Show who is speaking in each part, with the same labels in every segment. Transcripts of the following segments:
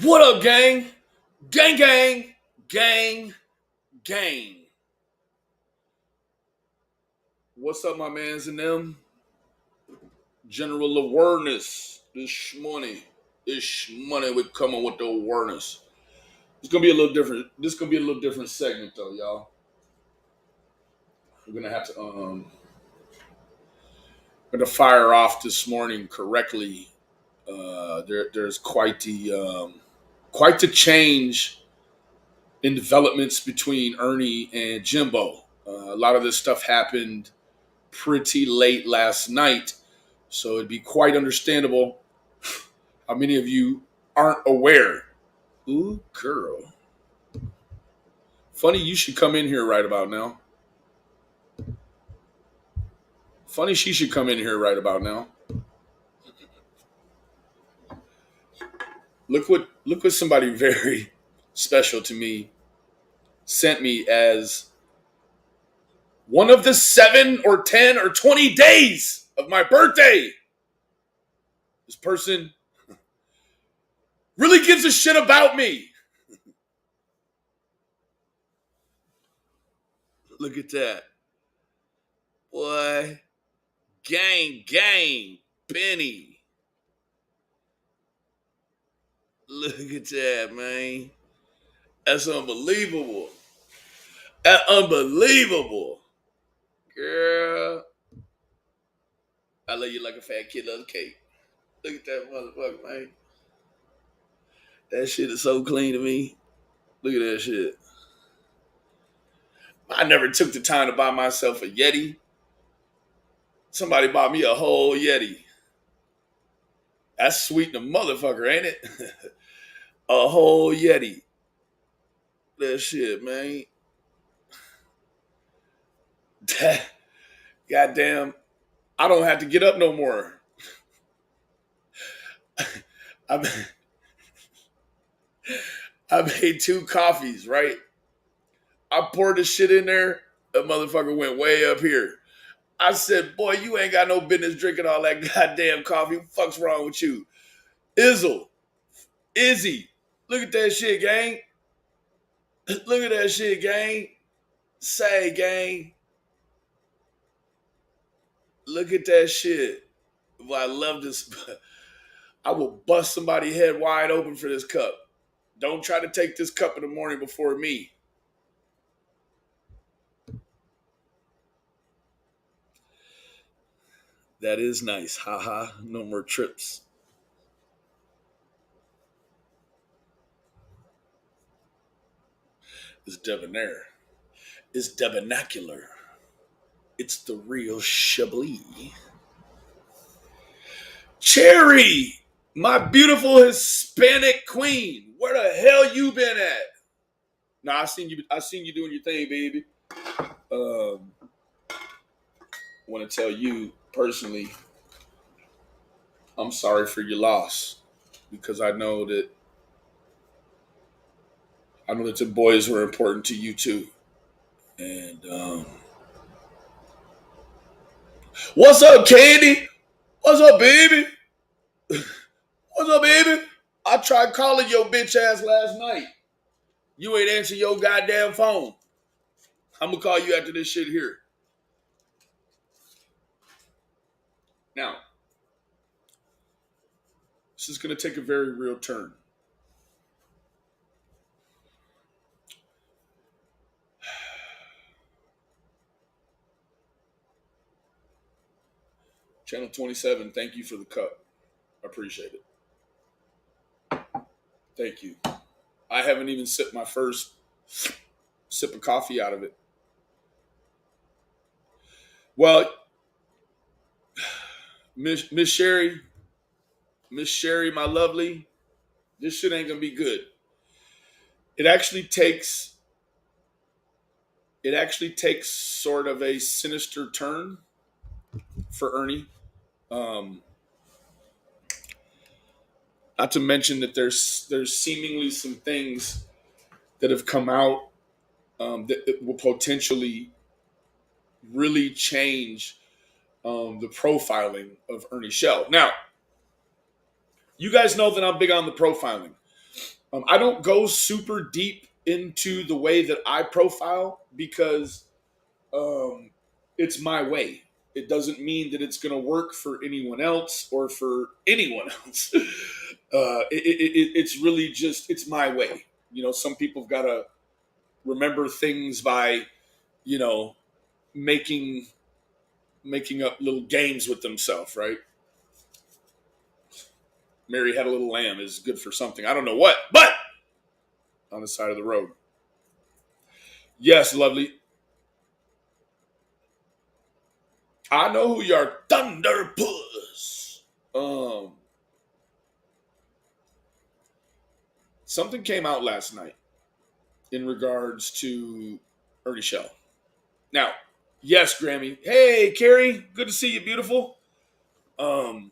Speaker 1: What up, gang? Gang, gang, gang, gang. What's up, my mans and them? General awareness this morning. This morning we're coming with the awareness. It's gonna be a little different. This is gonna be a little different segment though, y'all. We're gonna have to we're gonna fire off this morning correctly. There's quite the change in developments between Ernie and Jimbo. A lot of this stuff happened pretty late last night, so it'd be quite understandable how many of you aren't aware. Ooh, girl. Funny you should come in here right about now. Funny she should come in here right about now. Look what somebody very special to me sent me as one of the 7 or 10 or 20 days of my birthday. This person really gives a shit about me. Look at that. Boy. Gang, Penny. Look at that, man. That's unbelievable. That's unbelievable. Girl. I love you like a fat kid loves cake. Look at that motherfucker, man. That shit is so clean to me. Look at that shit. I never took the time to buy myself a Yeti. Somebody bought me a whole Yeti. That's sweet in a motherfucker, ain't it? A whole Yeti. That shit, man. Goddamn, I don't have to get up no more. I made 2 coffees, right? I poured the shit in there. The motherfucker went way up here. I said, boy, you ain't got no business drinking all that goddamn coffee. What the fuck's wrong with you? Izzy, look at that shit, gang. Look at that shit, gang. Say, gang. Look at that shit. Well, I love this. I will bust somebody's head wide open for this cup. Don't try to take this cup in the morning before me. That is nice. Haha. No more trips. It's debonair. It's debonacular. It's the real Chablis. Cherry, my beautiful Hispanic queen. Where the hell you been at? Nah, I seen you doing your thing, baby. Want to tell you personally, I'm sorry for your loss because I know that the boys were important to you too. And what's up, Candy? What's up, baby? What's up, baby? I tried calling your bitch ass last night. You ain't answer your goddamn phone. I'm gonna call you after this shit here. Now, this is gonna take a very real turn. Channel 27, thank you for the cup. I appreciate it. Thank you. I haven't even sipped my first sip of coffee out of it. Well, Miss Sherry, my lovely, this shit ain't gonna be good. It actually takes sort of a sinister turn for Ernie. Not to mention that there's seemingly some things that have come out that will potentially really change the profiling of Ernie Shell. Now, you guys know that I'm big on the profiling. I don't go super deep into the way that I profile because um, it's my way. It doesn't mean that it's going to work for anyone else or for anyone else. It's really just it's my way. Some people have got to remember things by you know making making up little games with themselves, right? Mary had a little lamb is good for something. I don't know what, but on the side of the road. Yes, lovely. I know who you are, Thunder Puss. Something came out last night in regards to Ernie Shell. Now, yes, Grammy. Hey, Carrie, good to see you, beautiful. Um,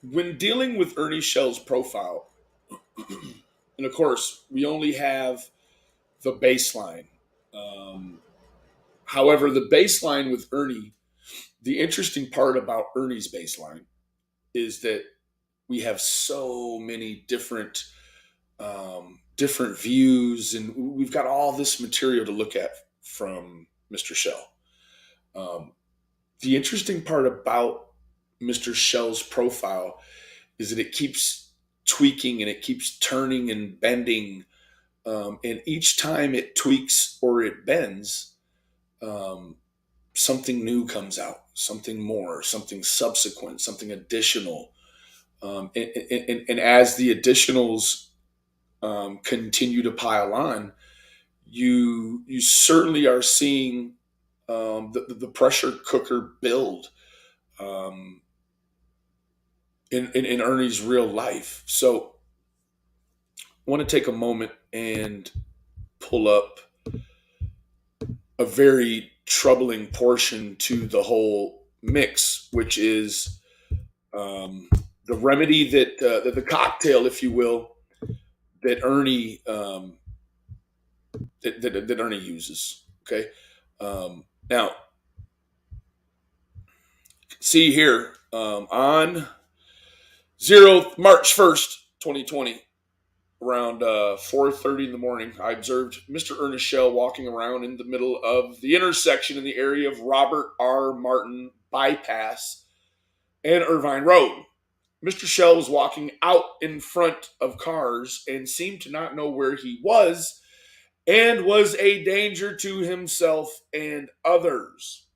Speaker 1: when dealing with Ernie Shell's profile, and of course, we only have the baseline. Um, However, the baseline with Ernie, the interesting part about Ernie's baseline is that we have so many different views, and we've got all this material to look at from Mr. Shell. Um, the interesting part about Mr. Shell's profile is that it keeps tweaking and it keeps turning and bending. And each time it tweaks or it bends, um, something new comes out, something more, something subsequent, something additional. And as the additionals continue to pile on, you certainly are seeing the pressure cooker build um, in Ernie's real life. So I want to take a moment and pull up a very troubling portion to the whole mix, which is um, the remedy that the cocktail, if you will, that Ernie uses. Okay, now see here on March 1st, 2020, around 4:30 in the morning, I observed Mr. Ernest Shell walking around in the middle of the intersection in the area of Robert R. Martin Bypass and Irvine Road. Mr. Shell was walking out in front of cars and seemed to not know where he was and was a danger to himself and others.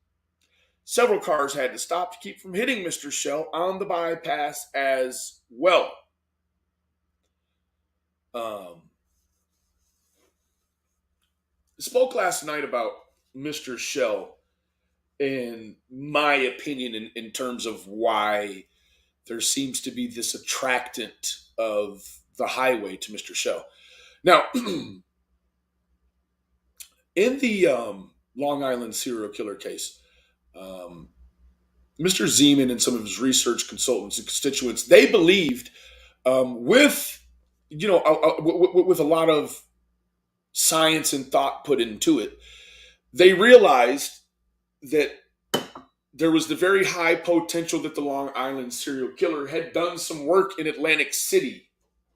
Speaker 1: Several cars had to stop to keep from hitting Mr. Shell on the bypass as well. Um, Spoke last night about Mr. Shell and my opinion in terms of why there seems to be this attractant of the highway to Mr. Shell. Now, in the Long Island serial killer case, um, Mr. Zeman and some of his research consultants and constituents, they believed with with a lot of science and thought put into it, they realized that there was the very high potential that the Long Island serial killer had done some work in Atlantic City,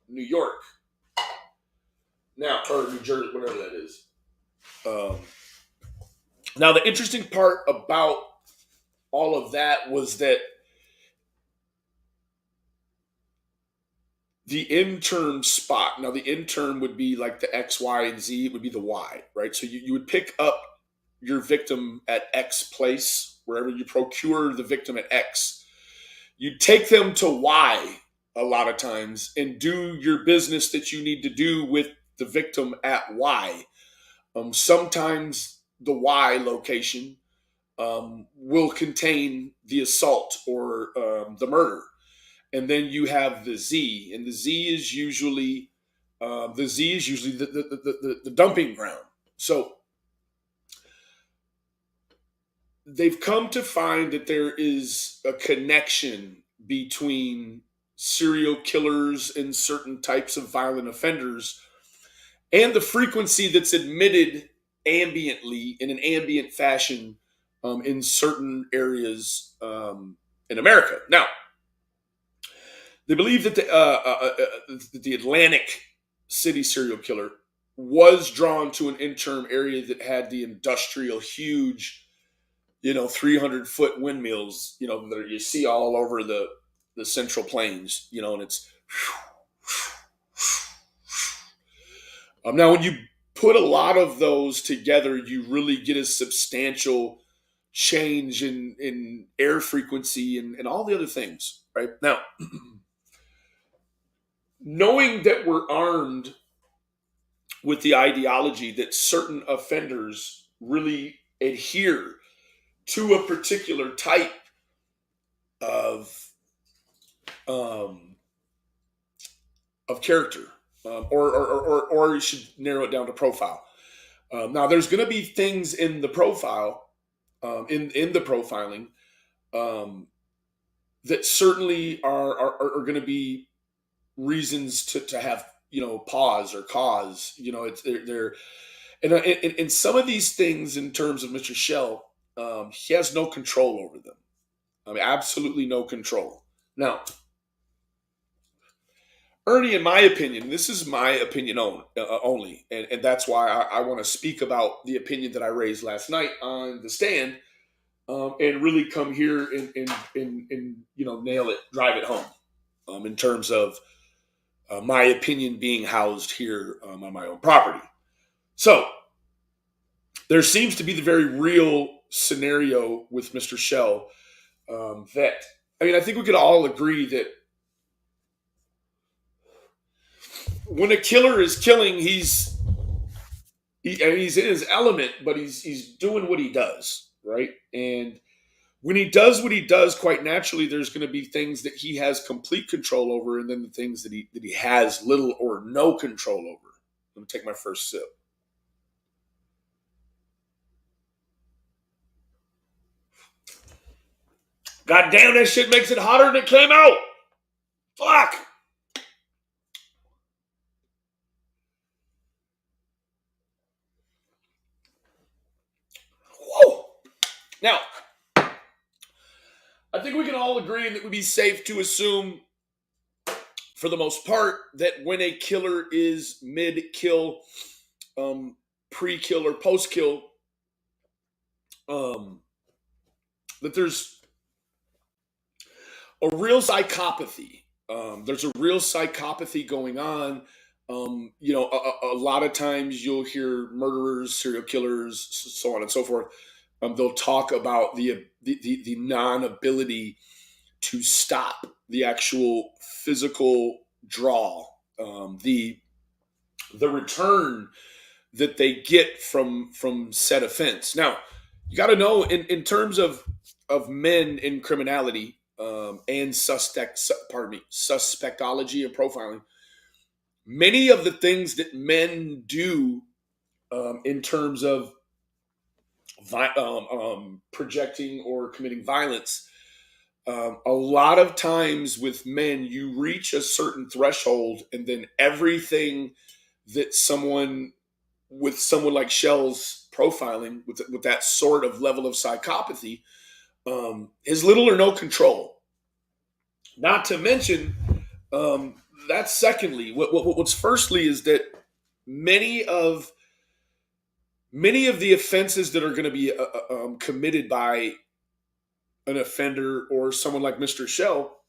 Speaker 1: New York, now or New Jersey, whatever that is. Um, Now, the interesting part about all of that was that the intern spot. Now, the intern would be like the X, Y, and Z. It would be the Y, right? So you would pick up your victim at X place, wherever you procure the victim at X. You take them to Y a lot of times and do your business that you need to do with the victim at Y. Sometimes the Y location will contain the assault or the murder, and then you have the Z, and the Z is usually the dumping ground. So they've come to find that there is a connection between serial killers and certain types of violent offenders and the frequency that's admitted ambiently in an ambient fashion in certain areas in America. Now, They believe that the Atlantic City serial killer was drawn to an interim area that had the industrial, huge, 300-foot windmills, that you see all over the Central Plains, and it's now when you put a lot of those together, you really get a substantial change in air frequency and all the other things, right? Now, knowing that we're armed with the ideology that certain offenders really adhere to a particular type of um, character, or you should narrow it down to profile. Now, there's going to be things in the profile, in the profiling, that certainly are going to be reasons to have pause or cause. It's they're and some of these things in terms of Mr. Shell, he has no control over them. I mean, absolutely no control. Now, Ernie, in my opinion, this is my opinion only, and that's why I want to speak about the opinion that I raised last night on the stand, and really come here and nail it, drive it home, in terms of my opinion being housed here on my own property. So there seems to be the very real scenario with Mr. Shell, that, I mean, I think we could all agree that when a killer is killing, he's in his element, but he's doing what he does, right? And when he does what he does, quite naturally, there's going to be things that he has complete control over, and then the things that he has little or no control over. Let me take my first sip. God damn, that shit makes it hotter than it came out. Fuck. Whoa. Now, I think we can all agree that it would be safe to assume, for the most part, that when a killer is mid-kill, pre-kill, or post-kill, that there's a real psychopathy. There's a real psychopathy going on. A lot of times you'll hear murderers, serial killers, so on and so forth. They'll talk about the non-ability to stop the actual physical draw, the return that they get from said offense. Now, you got to know, in terms of men in criminality, and suspectology and profiling, many of the things that men do, in terms of projecting or committing violence, a lot of times with men, you reach a certain threshold, and then everything that someone like Shell's profiling, with that sort of level of psychopathy, is little or no control. Not to mention, that's secondly. What's firstly is that many of the offenses that are going to be committed by an offender or someone like Mr. Shell,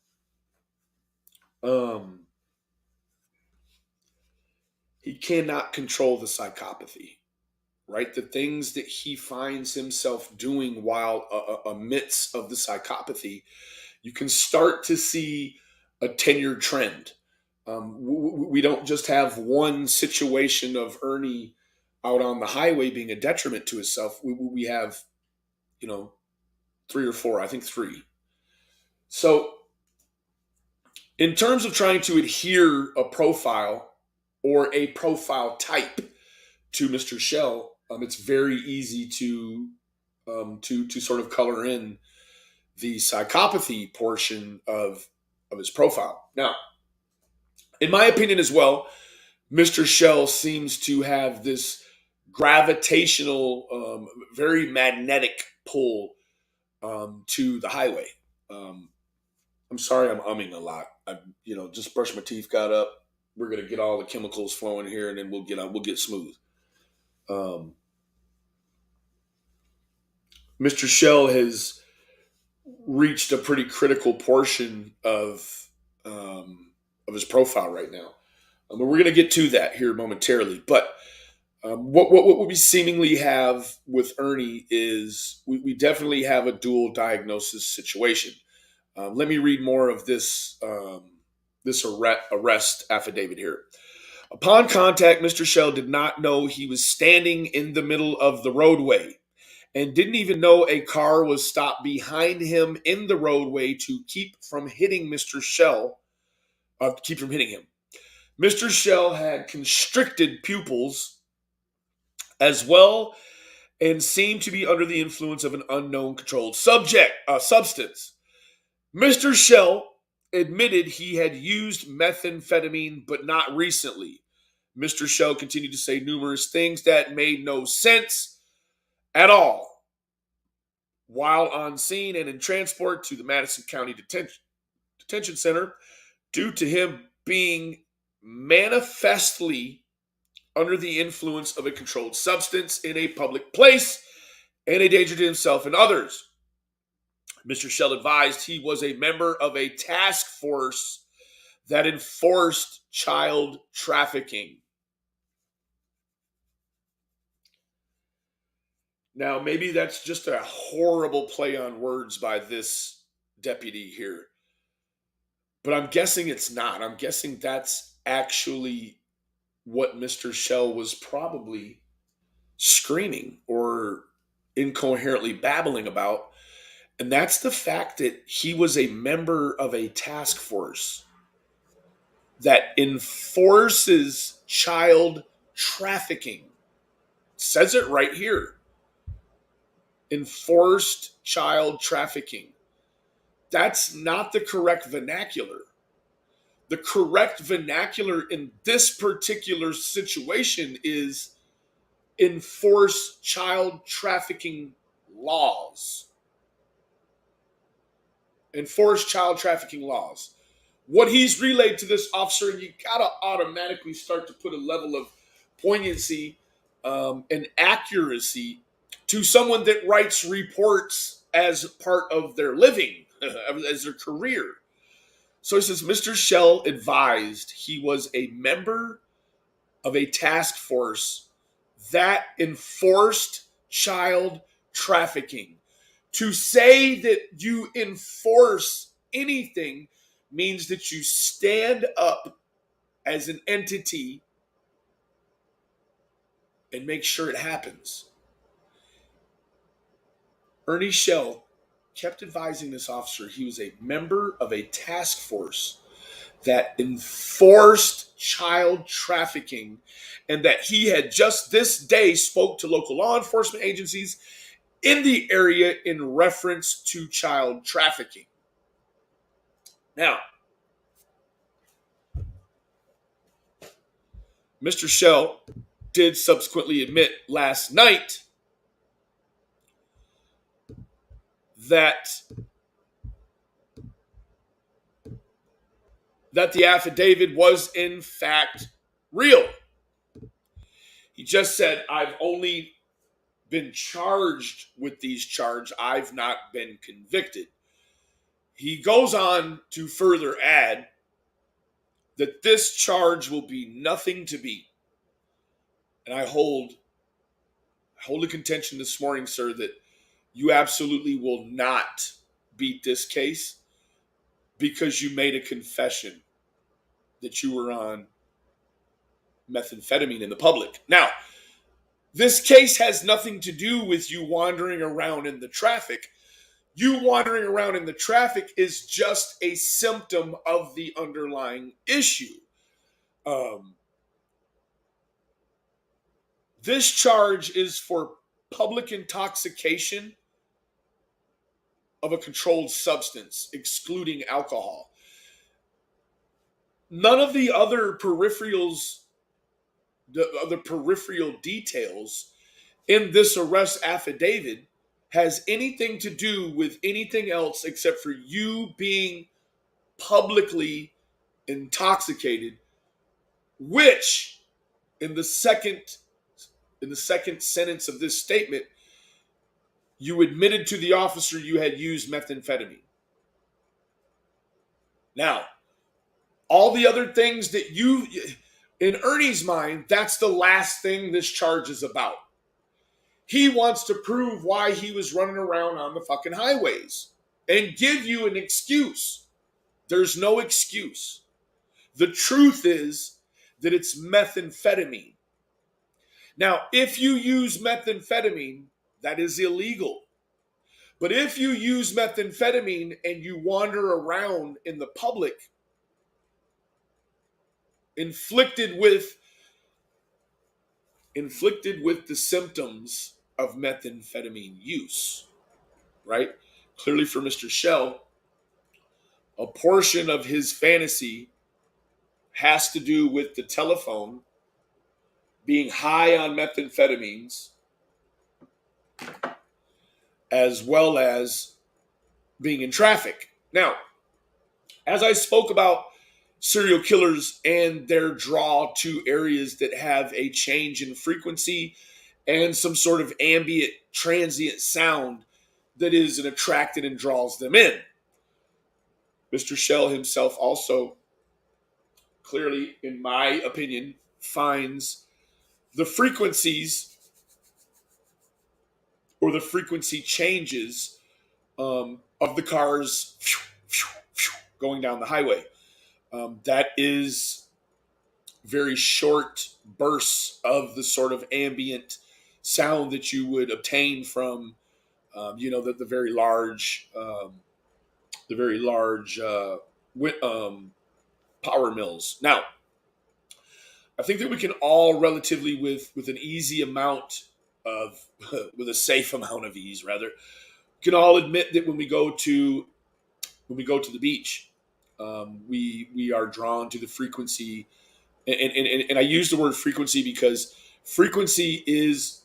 Speaker 1: he cannot control the psychopathy, right? The things that he finds himself doing while amidst of the psychopathy, you can start to see a tenured trend. We don't just have one situation of Ernie out on the highway being a detriment to himself. We have, three or four, I think three. So in terms of trying to adhere a profile or a profile type to Mr. Shell, it's very easy to sort of color in the psychopathy portion of his profile. Now, in my opinion as well, Mr. Shell seems to have this gravitational, very magnetic pull, to the highway. I'm sorry, I'm umming a lot. I just brushed my teeth, got up. We're gonna get all the chemicals flowing here, and then we'll get smooth. Um, Mr. Shell has reached a pretty critical portion of his profile right now. We're going to get to that here momentarily, but what we seemingly have with Ernie is we definitely have a dual diagnosis situation. Let me read more of this arrest affidavit here. Upon contact, Mr. Shell did not know he was standing in the middle of the roadway and didn't even know a car was stopped behind him in the roadway to keep from hitting Mr. Shell, keep from hitting him. Mr. Shell had constricted pupils as well and seemed to be under the influence of an unknown controlled substance. Mr. Shell admitted he had used methamphetamine, but not recently. Mr. Shell continued to say numerous things that made no sense at all while on scene and in transport to the Madison County Detention Center due to him being manifestly under the influence of a controlled substance in a public place and a danger to himself and others. Mr. Shell advised he was a member of a task force that enforced child trafficking. Now, maybe that's just a horrible play on words by this deputy here, but I'm guessing it's not. I'm guessing that's actually what Mr. Shell was probably screaming or incoherently babbling about. And that's the fact that he was a member of a task force that enforces child trafficking. It says it right here. Enforced child trafficking. That's not the correct vernacular. The correct vernacular in this particular situation is enforce child trafficking laws. Enforce child trafficking laws. What he's relayed to this officer, and you gotta automatically start to put a level of poignancy and accuracy to someone that writes reports as part of their living, as their career. So he says, Mr. Shell advised he was a member of a task force that enforced child trafficking. To say that you enforce anything means that you stand up as an entity and make sure it happens. Ernie Shell kept advising this officer he was a member of a task force that enforced child trafficking and that he had just this day spoke to local law enforcement agencies in the area in reference to child trafficking. Now, Mr. Shell did subsequently admit last night that the affidavit was in fact real. He just said, I've only been charged with these charges. I've not been convicted. He goes on to further add that this charge will be nothing to beat. And I hold a contention this morning, sir, that you absolutely will not beat this case because you made a confession that you were on methamphetamine in the public. Now, this case has nothing to do with you wandering around in the traffic. You wandering around in the traffic is just a symptom of the underlying issue. This charge is for public intoxication of a controlled substance, excluding alcohol. None of the other peripheral details in this arrest affidavit has anything to do with anything else except for you being publicly intoxicated, which in the second sentence of this statement, you admitted to the officer you had used methamphetamine. Now, all the other things that in Ernie's mind, that's the last thing this charge is about. He wants to prove why he was running around on the fucking highways and give you an excuse. There's no excuse. The truth is that it's methamphetamine. Now, if you use methamphetamine, that is illegal. But if you use methamphetamine and you wander around in the public, inflicted with the symptoms of methamphetamine use, right? Clearly for Mr. Shell, a portion of his fantasy has to do with the telephone, being high on methamphetamines, as well as being in traffic. Now, as I spoke about serial killers and their draw to areas that have a change in frequency and some sort of ambient, transient sound that is an attractant and draws them in. Mr. Shell himself also clearly, in my opinion, finds the frequencies or the frequency changes of the cars going down the highway. That is very short bursts of the sort of ambient sound that you would obtain from, the very large, power mills. Now, I think that we can all relatively, with an easy amount of, with a safe amount of ease, rather, can all admit that when we go to the beach, we are drawn to the frequency, and I use the word frequency because frequency is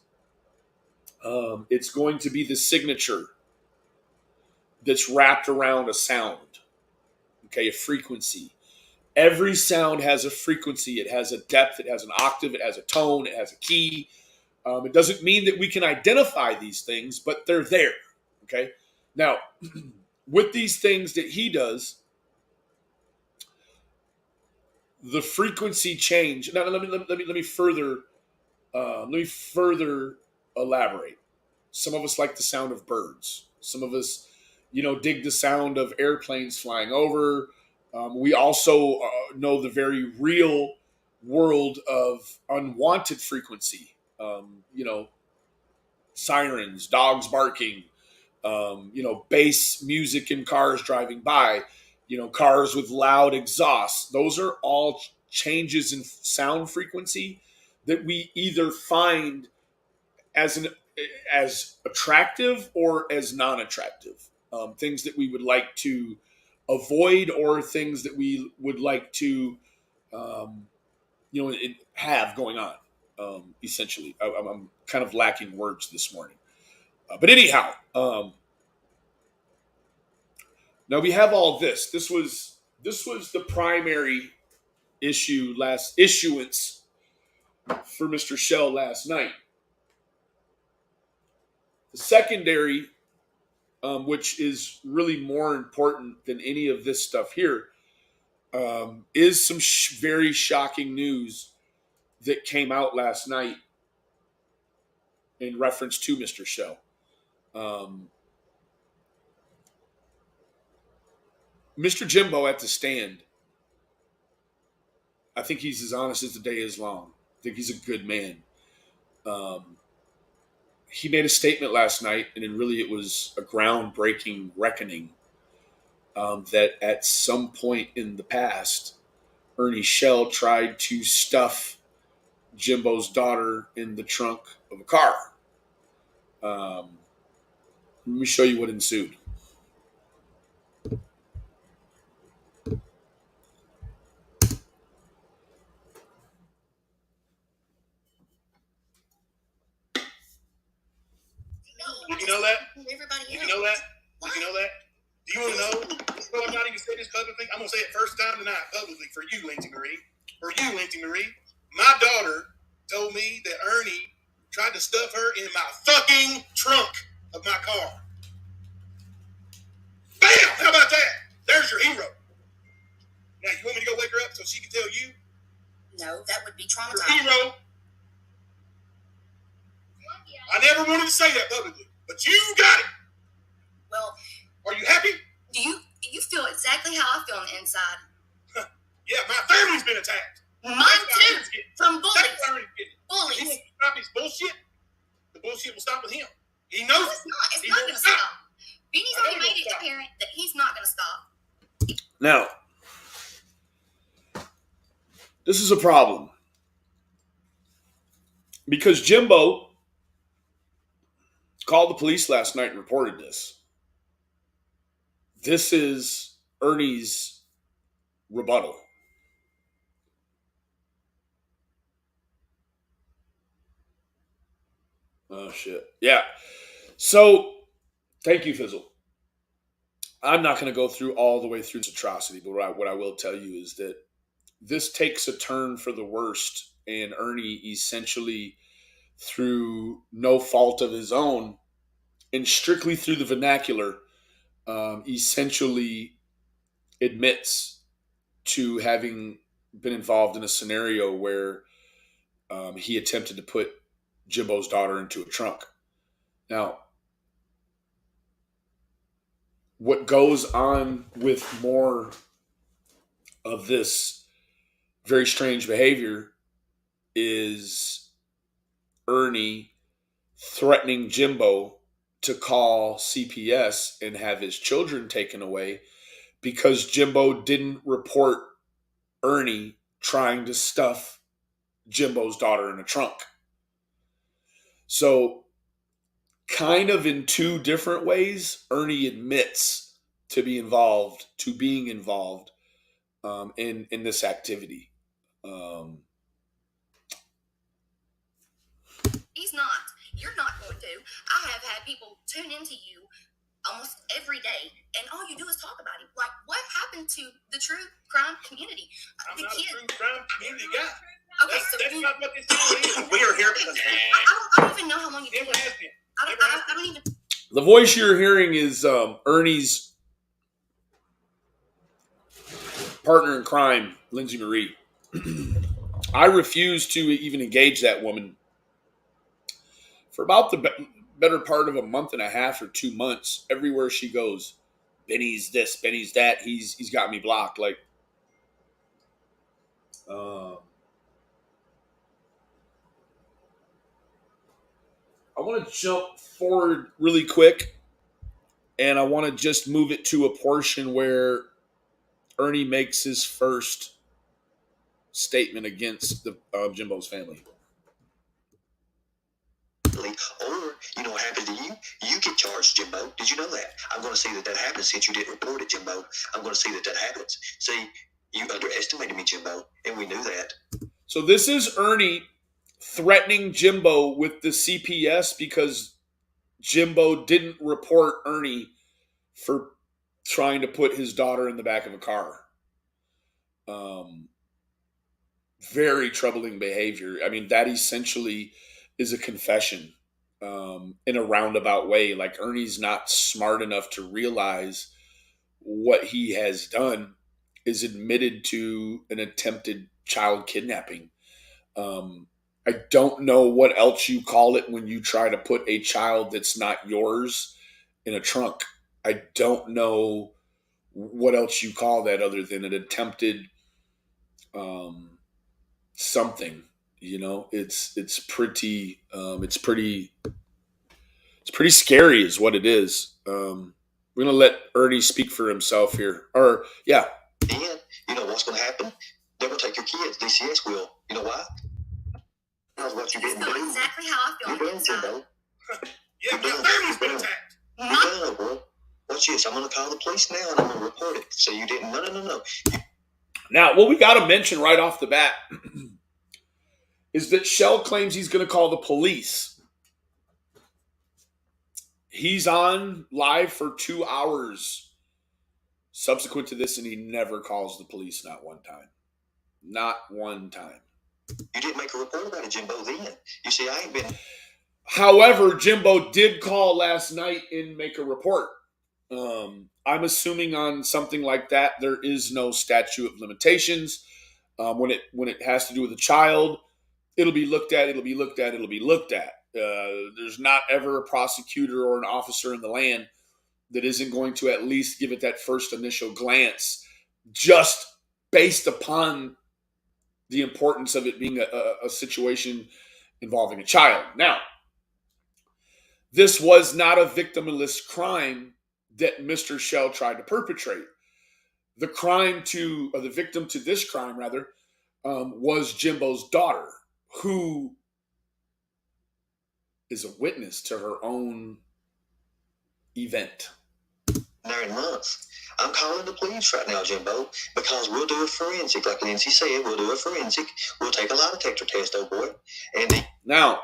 Speaker 1: it's going to be the signature that's wrapped around a sound. Okay, a frequency. Every sound has a frequency. It has a depth. It has an octave. It has a tone. It has a key. It doesn't mean that we can identify these things, but they're there. Okay. Now, with these things that he does, the frequency change. Now, let me further elaborate. Some of us like the sound of birds. Some of us, dig the sound of airplanes flying over. We also know the very real world of unwanted frequency. Sirens, dogs barking, bass music in cars driving by, cars with loud exhausts. Those are all changes in sound frequency that we either find as attractive or as non-attractive. Things that we would like to avoid or things that we would like to, have going on. Essentially, I'm kind of lacking words this morning. But anyhow, now we have all this. This was the primary issuance for Mr. Shell last night. The secondary, which is really more important than any of this stuff here, is some very shocking news that came out last night in reference to Mr. Shell. Mr. Jimbo at the stand, I think he's as honest as the day is long. I think he's a good man. He made a statement last night, and it was a groundbreaking reckoning that at some point in the past, Ernie Shell tried to stuff Jimbo's daughter in the trunk of a car. Let me show you what ensued.
Speaker 2: Did you know that? Everybody else. Did you know that? Did you know that? Do you want to know whether or not he can say this to other thing. I'm going to say it first time tonight publicly for you, Lindsay Marie. For you, Lindsay Marie. My daughter told me that Ernie tried to stuff her in my fucking trunk of my car. Bam! How about that? There's your hero. Now, you want me to go wake her up so she can tell you?
Speaker 3: No, that would be traumatizing.
Speaker 2: Your hero. I never wanted to say that publicly, but you got it.
Speaker 3: Well,
Speaker 2: are you happy?
Speaker 3: Do you feel exactly how I feel on the inside?
Speaker 2: Yeah, my family's been attacked.
Speaker 3: Mine too. From bullies. Bullies.
Speaker 2: He won't stop his bullshit. The bullshit will stop with him. He knows
Speaker 3: no, it's not. It's not going to stop. Benny's already made it apparent that he's not going to stop.
Speaker 1: Now, this is a problem. Because Jimbo called the police last night and reported this. This is Ernie's rebuttal. Oh, shit. Yeah. So, thank you, Fizzle. I'm not going to go through all the way through this atrocity, but what I will tell you is that this takes a turn for the worst, and Ernie essentially, through no fault of his own, and strictly through the vernacular, essentially admits to having been involved in a scenario where he attempted to put Jimbo's daughter into a trunk. Now, what goes on with more of this very strange behavior is Ernie threatening Jimbo to call CPS and have his children taken away because Jimbo didn't report Ernie trying to stuff Jimbo's daughter in a trunk. So, kind of in two different ways, Ernie admits to being involved in this activity.
Speaker 3: He's not. You're not going to. I have had people tune into you almost every day, and all you do is talk about him. Like, what happened to the true crime community?
Speaker 2: I'm not a true crime community guy.
Speaker 3: Okay,
Speaker 2: that's not what this is. We are here because
Speaker 3: I don't even know how long you've been here. I don't even.
Speaker 1: The voice you're hearing is Ernie's partner in crime, Lindsay Marie. I refuse to even engage that woman for about the better part of a month and a half or 2 months. Everywhere she goes, Benny's this, Benny's that. He's got me blocked. Like, I want to jump forward really quick, and I want to just move it to a portion where Ernie makes his first statement against the Jimbo's family.
Speaker 4: Or, what happens to you? You get charged, Jimbo. Did you know that? I'm going to see that happens since you didn't report it, Jimbo. I'm going to see that happens. See, you underestimated me, Jimbo, and we knew that.
Speaker 1: So this is Ernie threatening Jimbo with the CPS because Jimbo didn't report Ernie for trying to put his daughter in the back of a car. Very troubling behavior. I mean, that essentially is a confession in a roundabout way. Like, Ernie's not smart enough to realize what he has done is admitted to an attempted child kidnapping. I don't know what else you call it when you try to put a child that's not yours in a trunk. I don't know what else you call that other than an attempted something. It's pretty scary is what it is. We're gonna let Ernie speak for himself here. And
Speaker 4: you know what's gonna happen? They're gonna take your kids. DCS will. You know why? That's what you didn't do.
Speaker 3: Exactly how I feel.
Speaker 4: You're done, Jimbo.
Speaker 2: Yeah, my family's been attacked.
Speaker 4: You're done, bro. Watch this. I'm gonna call the police now and I'm gonna report it. So you didn't. No.
Speaker 1: Now, what we got to mention right off the bat is that Shell claims he's going to call the police. He's on live for 2 hours subsequent to this, and he never calls the police, not one time. Not one time.
Speaker 4: You didn't make a report about it, Jimbo, then. You see, I ain't been...
Speaker 1: However, Jimbo did call last night and make a report. I'm assuming on something like that, there is no statute of limitations. When it has to do with a child, it'll be looked at. There's not ever a prosecutor or an officer in the land that isn't going to at least give it that first initial glance, just based upon the importance of it being a situation involving a child. Now, this was not a victimless crime that Mr. Shell tried to perpetrate. The victim to this crime, rather, was Jimbo's daughter, who is a witness to her own event.
Speaker 4: 9 months. I'm calling the police right now, Jimbo, because we'll do a forensic. Like Lindsay said, we'll do a forensic. We'll take a lie detector test, oh boy.
Speaker 1: Now,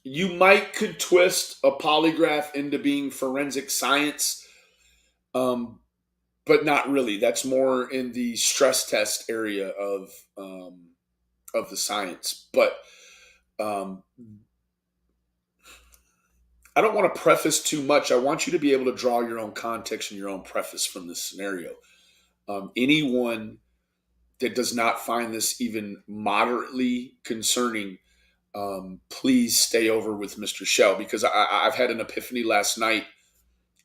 Speaker 1: you could twist a polygraph into being forensic science, but not really. That's more in the stress test area of the science. But I don't want to preface too much. I want you to be able to draw your own context and your own preface from this scenario. Anyone that does not find this even moderately concerning, please stay over with Mr. Shell, because I've had an epiphany last night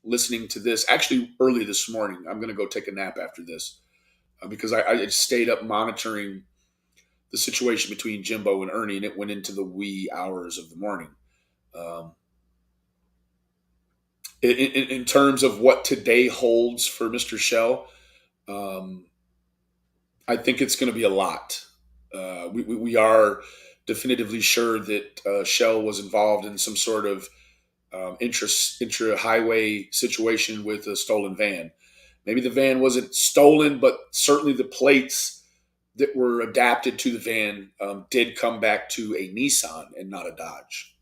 Speaker 1: listening to this. Actually, early this morning. I'm going to go take a nap after this because I stayed up monitoring the situation between Jimbo and Ernie, and it went into the wee hours of the morning. In terms of what today holds for Mr. Shell, I think it's going to be a lot. We are definitively sure that Shell was involved in some sort of intra-highway situation with a stolen van. Maybe the van wasn't stolen, but certainly the plates that were adapted to the van did come back to a Nissan and not a Dodge.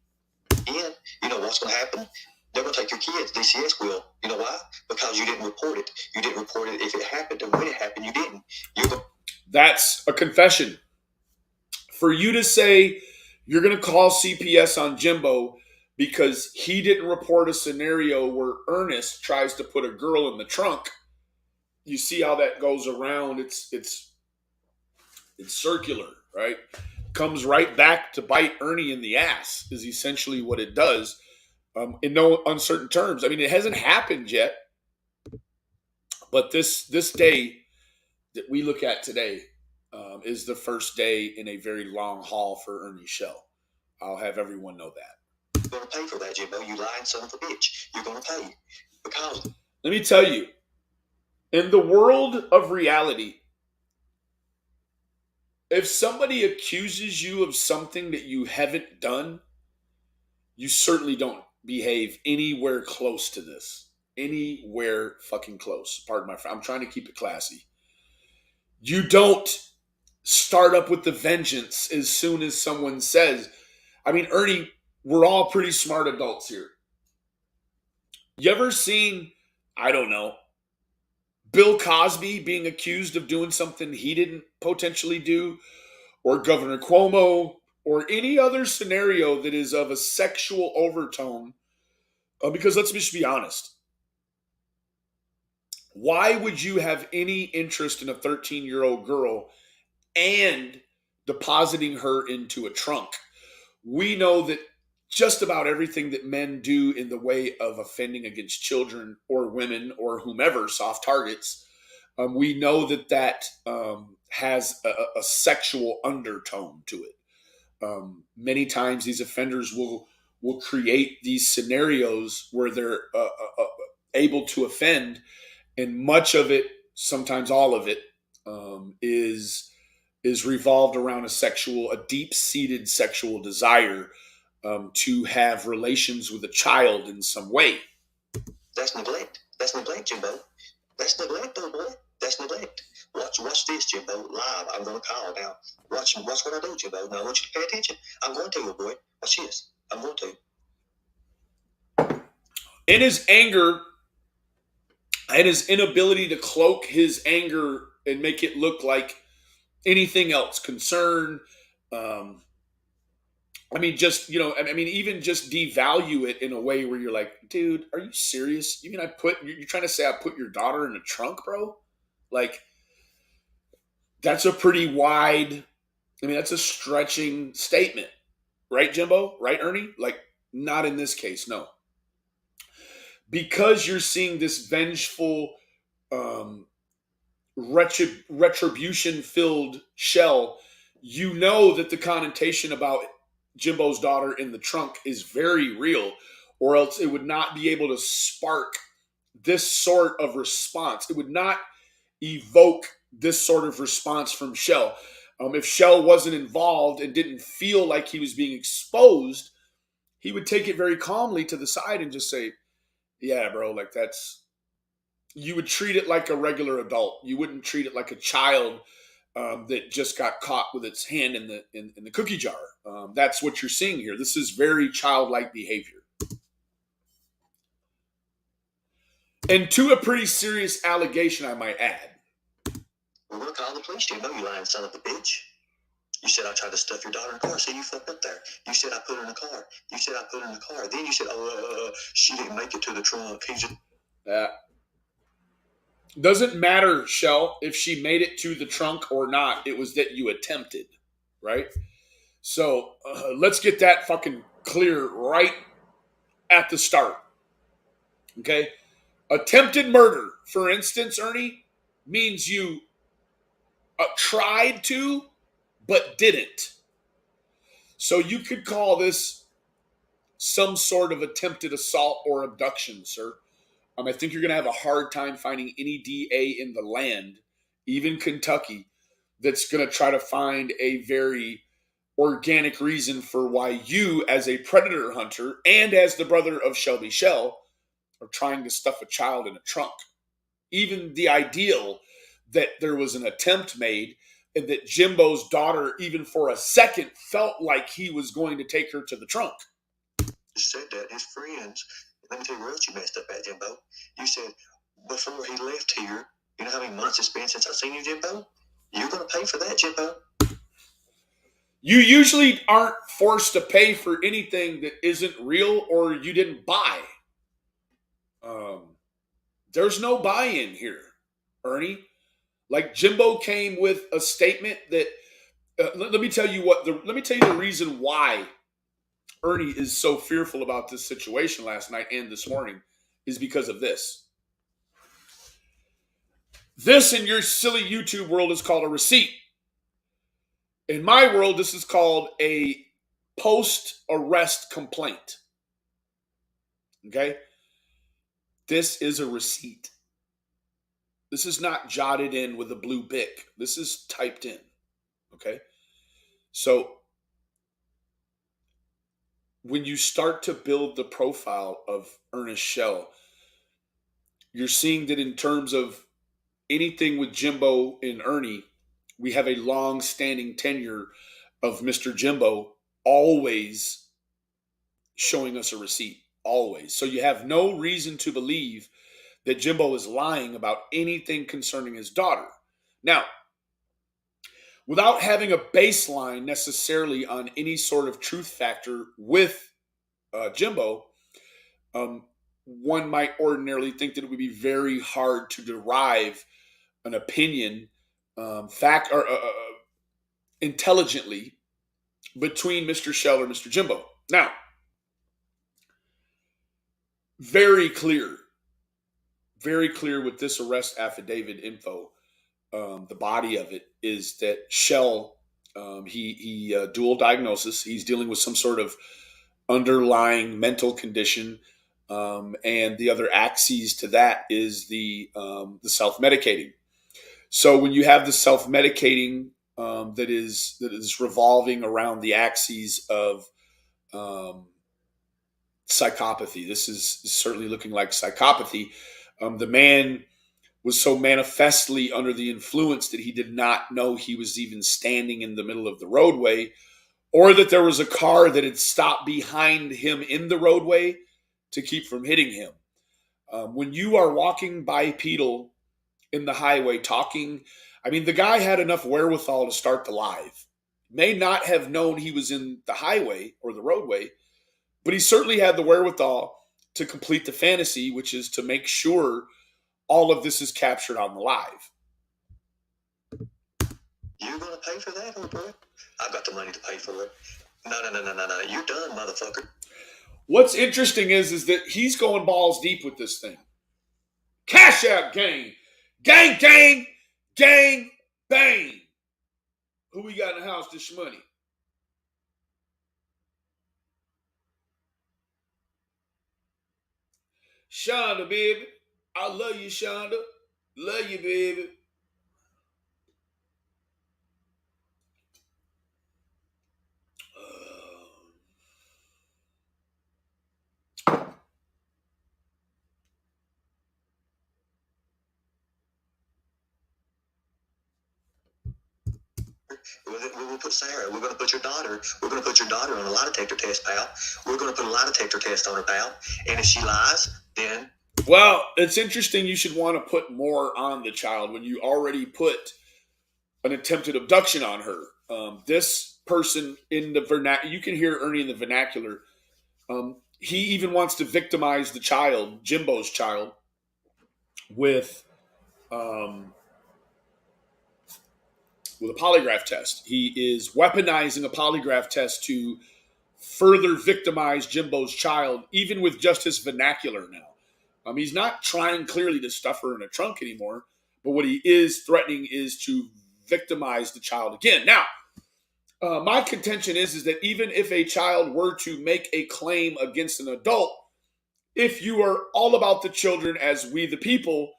Speaker 4: And you know what's going to happen? They're going to take your kids. DCS will. You know why? Because you didn't report it. You didn't report it if it happened, and when it happened, you didn't.
Speaker 1: That's a confession. For you to say you're going to call CPS on Jimbo because he didn't report a scenario where Ernest tries to put a girl in the trunk, you see how that goes around. It's circular, right? Comes right back to bite Ernie in the ass is essentially what it does. In no uncertain terms. I mean, it hasn't happened yet, but this day that we look at today is the first day in a very long haul for Ernie Shell. I'll have everyone know that.
Speaker 4: You're going to pay for that, Jimbo. You lying son of a bitch. You're going to pay. Because...
Speaker 1: Let me tell you, in the world of reality, if somebody accuses you of something that you haven't done, you certainly don't behave anywhere close to this. Anywhere fucking close. Pardon my friend. I'm trying to keep it classy. You don't start up with the vengeance as soon as someone says, I mean, Ernie, we're all pretty smart adults here. You ever seen, I don't know, Bill Cosby being accused of doing something he didn't potentially do? Or Governor Cuomo? Or any other scenario that is of a sexual overtone? Because let's just be honest. Why would you have any interest in a 13-year-old girl and depositing her into a trunk? We know that just about everything that men do in the way of offending against children or women or whomever, soft targets, we know that has a sexual undertone to it. Many times these offenders will create these scenarios where they're able to offend, and much of it, sometimes all of it, is revolved around a deep-seated sexual desire to have relations with a child in some way.
Speaker 4: That's neglect. That's neglect, Jimbo. That's neglect, though, boy. That's neglect. Watch this, Jimbo, live. I'm going to call now. Watch what I do, Jimbo. Now I want you to pay attention. I'm going to, oh boy. Watch this. I'm going to.
Speaker 1: In his anger, and his inability to cloak his anger and make it look like anything else, concern. Um, I mean, just even just devalue it in a way where you're like, dude, are you serious? You mean you're trying to say I put your daughter in a trunk, bro? Like, that's a pretty wide. I mean, that's a stretching statement, right, Jimbo? Right, Ernie? Like, not in this case, no. Because you're seeing this vengeful, um, retribution-filled shell, you know that the connotation about Jimbo's daughter in the trunk is very real, or else it would not be able to spark this sort of response. It would not evoke this sort of response from Shell. If Shell wasn't involved and didn't feel like he was being exposed, he would take it very calmly to the side and just say, yeah, bro, like you would treat it like a regular adult. You wouldn't treat it like a child that just got caught with its hand in the cookie jar. That's what you're seeing here. This is very childlike behavior. And to a pretty serious allegation, I might add.
Speaker 4: We're going to call the police, Jimbo, you lying son of a bitch. You said I tried to stuff your daughter in the car. See, you fucked up there. You said I put her in the car. You said I put her in the car. Then you said, she didn't make it to the trunk.
Speaker 1: Doesn't matter, Shell, if she made it to the trunk or not. It was that you attempted, right? So let's get that fucking clear right at the start. Okay? Attempted murder, for instance, Ernie, means you tried to, but didn't. So you could call this some sort of attempted assault or abduction, sir. I think you're going to have a hard time finding any DA in the land, even Kentucky, that's going to try to find a very organic reason for why you, as a predator hunter and as the brother of Shelby Shell, are trying to stuff a child in a trunk. Even the ideal that there was an attempt made and that Jimbo's daughter, even for a second, felt like he was going to take her to the trunk.
Speaker 4: You said that his friends, let me tell you where else you messed up at, Jimbo. You said before he left here, you know how many months it's been since I've seen you, Jimbo? You're going to pay for that, Jimbo.
Speaker 1: You usually aren't forced to pay for anything that isn't real or you didn't buy. There's no buy-in here, Ernie. Like, Jimbo came with a statement that let me tell you the reason why Ernie is so fearful about this situation last night and this morning is because of this. This in your silly YouTube world is called a receipt. In my world, this is called a post-arrest complaint. Okay? This is a receipt. This is not jotted in with a blue bic. This is typed in. Okay? So, when you start to build the profile of Ernest Shell, you're seeing that in terms of anything with Jimbo and Ernie, we have a long-standing tenure of Mr. Jimbo always showing us a receipt. Always. So you have no reason to believe that Jimbo is lying about anything concerning his daughter. Now, without having a baseline necessarily on any sort of truth factor with Jimbo, one might ordinarily think that it would be very hard to derive an opinion, fact or intelligently between Mr. Shell or Mr. Jimbo. Now, very clear with this arrest affidavit info. The body of it is that Shell, he dual diagnosis. He's dealing with some sort of underlying mental condition, and the other axes to that is the self-medicating. So when you have the self-medicating that is revolving around the axes of psychopathy, this is certainly looking like psychopathy. The man was so manifestly under the influence that he did not know he was even standing in the middle of the roadway, or that there was a car that had stopped behind him in the roadway to keep from hitting him. When you are walking bipedal in the highway talking, I mean, the guy had enough wherewithal to start the live. May not have known he was in the highway or the roadway, but he certainly had the wherewithal to complete the fantasy, which is to make sure all of this is captured on the live.
Speaker 4: You gonna pay for that, old boy? I've got the money to pay for it. No. You're done, motherfucker.
Speaker 1: What's interesting is that he's going balls deep with this thing. Cash App gang. Gang, gang, gang, bang. Who we got in the house this money? Shonda, baby. I love you, Shonda. Love you, baby.
Speaker 4: We'll put Sarah. We're going to put your daughter. We're going to put your daughter on a lie detector test, pal. We're going to put a lie detector test on her, pal. And if she lies, then...
Speaker 1: Well, it's interesting you should want to put more on the child when you already put an attempted abduction on her. This person in the vernacular, you can hear Ernie in the vernacular. He even wants to victimize the child, Jimbo's child, with a polygraph test. He is weaponizing a polygraph test to further victimize Jimbo's child, even with just his vernacular now. He's not trying clearly to stuff her in a trunk anymore, but what he is threatening is to victimize the child again. Now, my contention is that even if a child were to make a claim against an adult, if you are all about the children as we the people,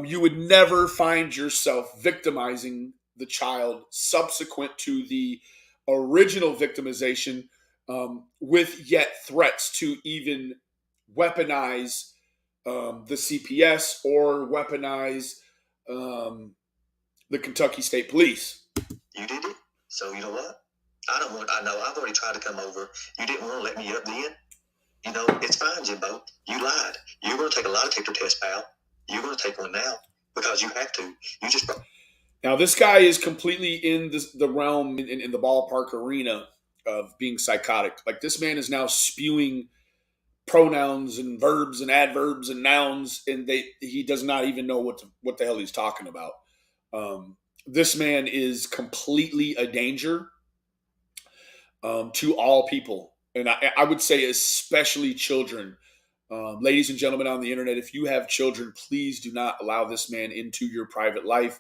Speaker 1: you would never find yourself victimizing the child subsequent to the original victimization, with yet threats to even weaponize the CPS or weaponize the Kentucky State Police.
Speaker 4: You did it? So you know what? I know I've already tried to come over. You didn't want to let me up then? You know, it's fine, Jimbo. You lied. You're going to take a lie detector test, pal. You're going to take one now because you have to. You just...
Speaker 1: Now, this guy is completely in the realm, in the ballpark arena of being psychotic. Like, this man is now spewing pronouns and verbs and adverbs and nouns, and he does not even know what the hell he's talking about. This man is completely a danger to all people, and I would say especially children. Ladies and gentlemen on the internet, if you have children, please do not allow this man into your private life,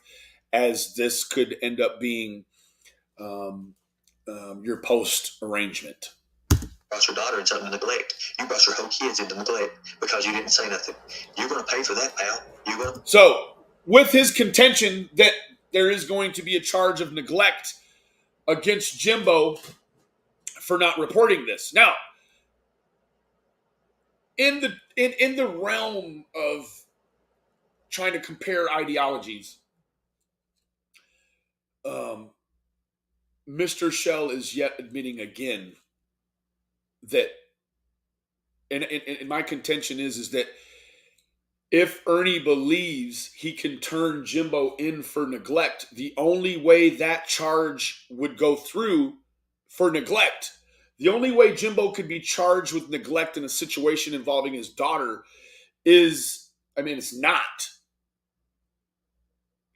Speaker 1: as this could end up being your post arrangement.
Speaker 4: Brought your daughter into neglect. You brought your whole kids into neglect because you didn't say nothing. You're going to pay for that, pal. You're going to...
Speaker 1: So, with his contention that there is going to be a charge of neglect against Jimbo for not reporting this. Now, in the realm of trying to compare ideologies, Mr. Shell is yet admitting again that, and my contention is that if Ernie believes he can turn Jimbo in for neglect, the only way that charge would go through for neglect, the only way Jimbo could be charged with neglect in a situation involving his daughter is, it's not.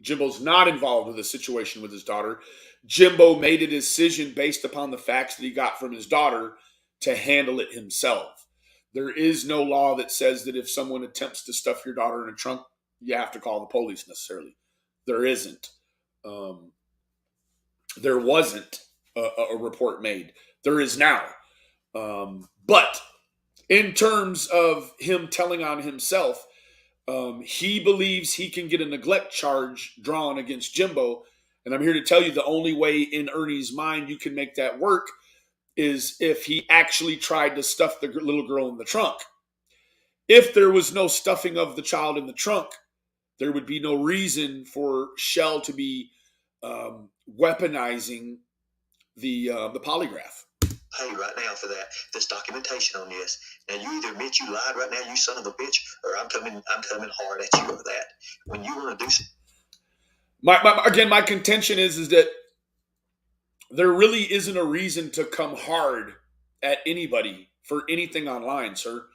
Speaker 1: Jimbo's not involved with a situation with his daughter. Jimbo made a decision based upon the facts that he got from his daughter to handle it himself. There is no law that says that if someone attempts to stuff your daughter in a trunk, you have to call the police necessarily. There isn't. There wasn't a report made. There is now. But in terms of him telling on himself, he believes he can get a neglect charge drawn against Jimbo. And I'm here to tell you the only way in Ernie's mind you can make that work is if he actually tried to stuff the little girl in the trunk. If there was no stuffing of the child in the trunk, there would be no reason for Shell to be weaponizing the polygraph.
Speaker 4: paid right now for that. There's documentation on this. Now you either admit you lied right now, you son of a bitch, or I'm coming hard at you over that. When you want to do
Speaker 1: my contention is that there really isn't a reason to come hard at anybody for anything online, sir.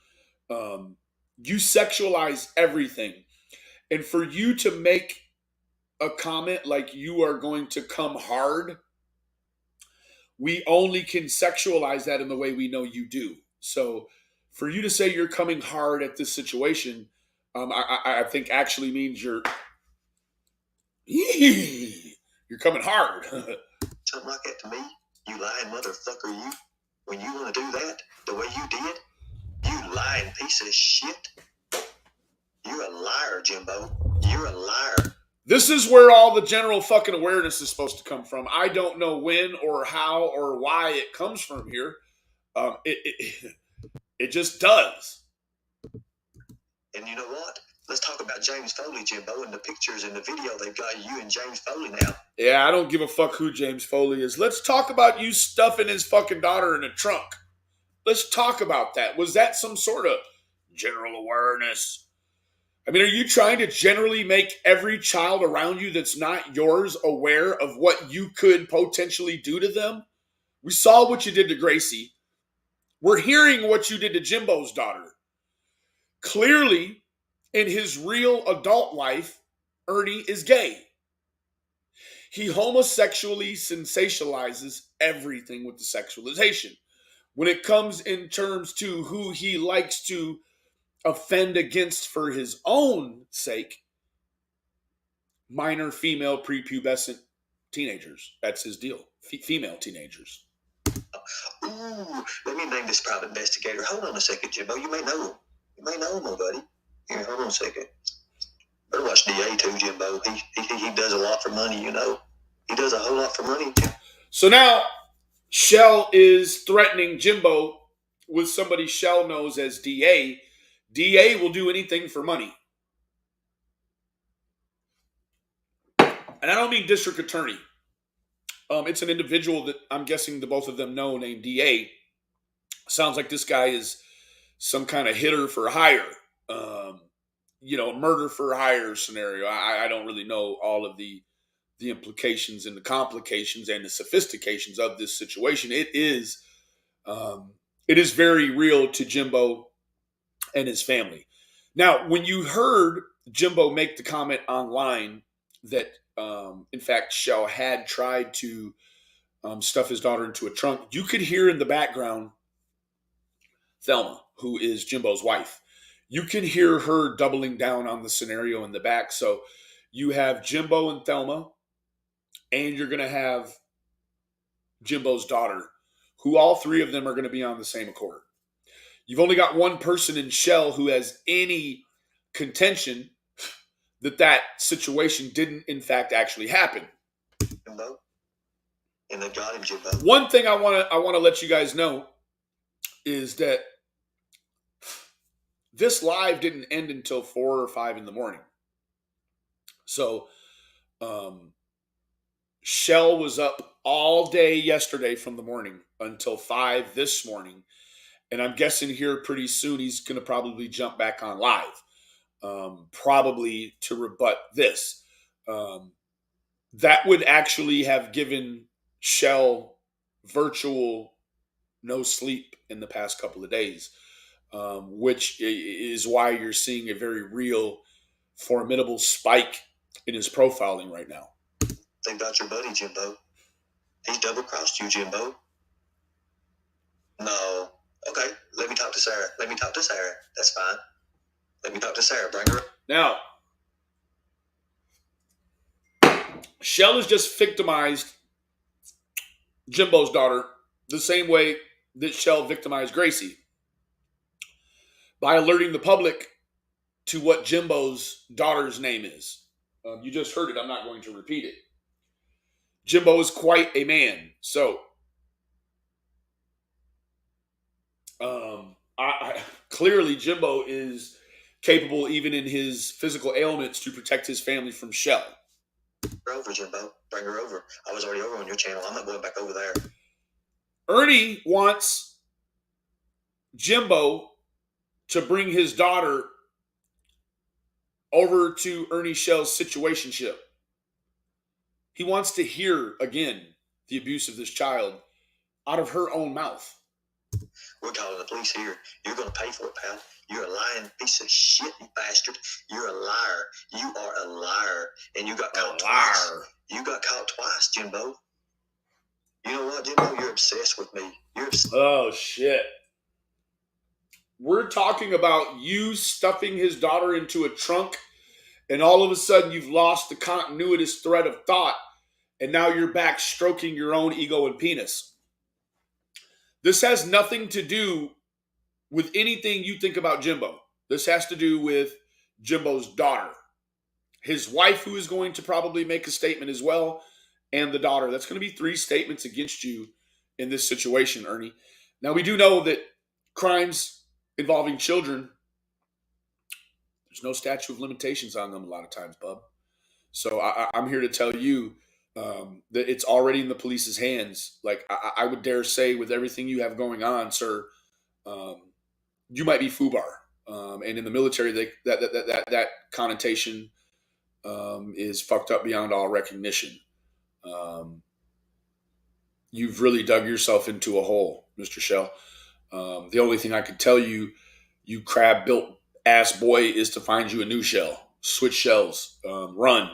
Speaker 1: You sexualize everything. And for you to make a comment like you are going to come hard, we only can sexualize that in the way we know you do. So for you to say you're coming hard at this situation, I think actually means you're coming hard.
Speaker 4: something like that to me, you lying motherfucker, you. When you want to do that the way you did, you lying piece of shit. You're a liar, Jimbo. You're a liar.
Speaker 1: This is where all the general fucking awareness is supposed to come from. I don't know when or how or why it comes from here. It just does.
Speaker 4: And you know what? Let's talk about James Foley, Jimbo, and the pictures and the video they've got you and James Foley now.
Speaker 1: Yeah, I don't give a fuck who James Foley is. Let's talk about you stuffing his fucking daughter in a trunk. Let's talk about that. Was that some sort of general awareness? I mean, are you trying to generally make every child around you that's not yours aware of what you could potentially do to them? We saw what you did to Gracie. We're hearing what you did to Jimbo's daughter. Clearly, in his real adult life, Ernie is gay. He homosexually sensationalizes everything with the sexualization. When it comes in terms to who he likes to offend against for his own sake, minor female prepubescent teenagers. That's his deal. Female teenagers.
Speaker 4: Ooh, let me name this private investigator. Hold on a second, Jimbo. You may know him. You may know him, my buddy. Here, hold on a second. Better watch DA too, Jimbo. He does a lot for money, you know. He does a whole lot for money.
Speaker 1: So now, Shell is threatening Jimbo with somebody Shell knows as DA. DA will do anything for money. And I don't mean district attorney. It's an individual that I'm guessing the both of them know named DA. Sounds like this guy is some kind of hitter for hire. Murder for hire scenario. I don't really know all of the implications and the complications and the sophistications of this situation. It is very real to Jimbo and his family. Now, when you heard Jimbo make the comment online that, in fact, Shell had tried to stuff his daughter into a trunk, you could hear in the background Thelma, who is Jimbo's wife. You can hear her doubling down on the scenario in the back. So you have Jimbo and Thelma, and you're going to have Jimbo's daughter, who all three of them are going to be on the same accord. You've only got one person in Shell who has any contention that situation didn't, in fact, actually happen.
Speaker 4: Jimbo? And they got him, Jimbo.
Speaker 1: One thing I want to let you guys know is that this live didn't end until 4 or 5 in the morning. So, Shell was up all day yesterday from the morning until 5 this morning. And I'm guessing here pretty soon he's going to probably jump back on live, probably to rebut this. That would actually have given Shell virtual no sleep in the past couple of days, which is why you're seeing a very real, formidable spike in his profiling right now.
Speaker 4: Think about your buddy, Jimbo. He's double-crossed you, Jimbo. No. Okay, let me talk to Sarah. That's fine. Let me talk to Sarah. Bring her up.
Speaker 1: Now, Shell has just victimized Jimbo's daughter the same way that Shell victimized Gracie by alerting the public to what Jimbo's daughter's name is. You just heard it. I'm not going to repeat it. Jimbo is quite a man. So, clearly Jimbo is capable, even in his physical ailments, to protect his family from Shell.
Speaker 4: Bring her over, Jimbo. Bring her over. I was already over on your channel. I'm not going back over there.
Speaker 1: Ernie wants Jimbo to bring his daughter over to Ernie Shell's situationship. He wants to hear again the abuse of this child out of her own mouth.
Speaker 4: We're calling the police here. You're going to pay for it, pal. You're a lying piece of shit, you bastard. You're a liar. You are a liar. And you got caught twice. You got caught twice, Jimbo. You know what, Jimbo? You're obsessed with me. You're obsessed.
Speaker 1: Oh, shit. We're talking about you stuffing his daughter into a trunk, and all of a sudden you've lost the continuous thread of thought, and now you're back stroking your own ego and penis. This has nothing to do with anything you think about Jimbo. This has to do with Jimbo's daughter. His wife, who is going to probably make a statement as well, and the daughter. That's going to be 3 statements against you in this situation, Ernie. Now, we do know that crimes involving children, there's no statute of limitations on them a lot of times, bub. So I'm here to tell you that it's already in the police's hands. Like, I would dare say, with everything you have going on, sir, you might be FUBAR. And in the military, that connotation is fucked up beyond all recognition. You've really dug yourself into a hole, Mr. Shell. The only thing I could tell you, you crab-built ass boy, is to find you a new shell. Switch shells. Run.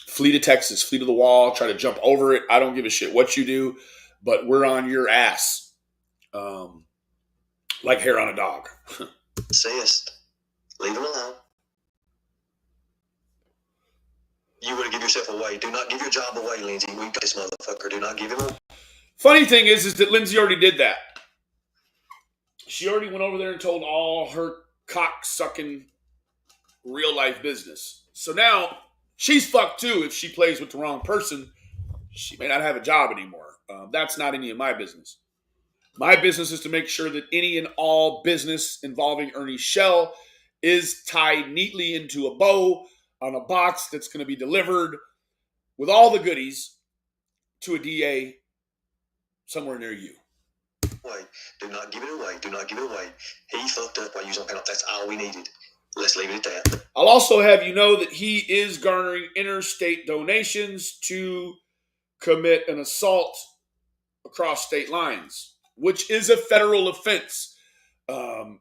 Speaker 1: Flee to Texas. Flee to the wall. Try to jump over it. I don't give a shit what you do, but we're on your ass. Like hair on a dog.
Speaker 4: Obsessed. Leave him alone. You want to give yourself away. Do not give your job away, Lindsay. We got this motherfucker. Do not give him away.
Speaker 1: Funny thing is that Lindsay already did that. She already went over there and told all her cock-sucking real-life business. So now she's fucked too. If she plays with the wrong person, she may not have a job anymore. That's not any of my business. My business is to make sure that any and all business involving Ernie Shell is tied neatly into a bow on a box that's going to be delivered with all the goodies to a DA somewhere near you.
Speaker 4: Do not give it away. Do not give it away. He fucked up while you was on panel. That's all we needed. Let's leave it at that.
Speaker 1: I'll also have you know that he is garnering interstate donations to commit an assault across state lines, which is a federal offense. I'm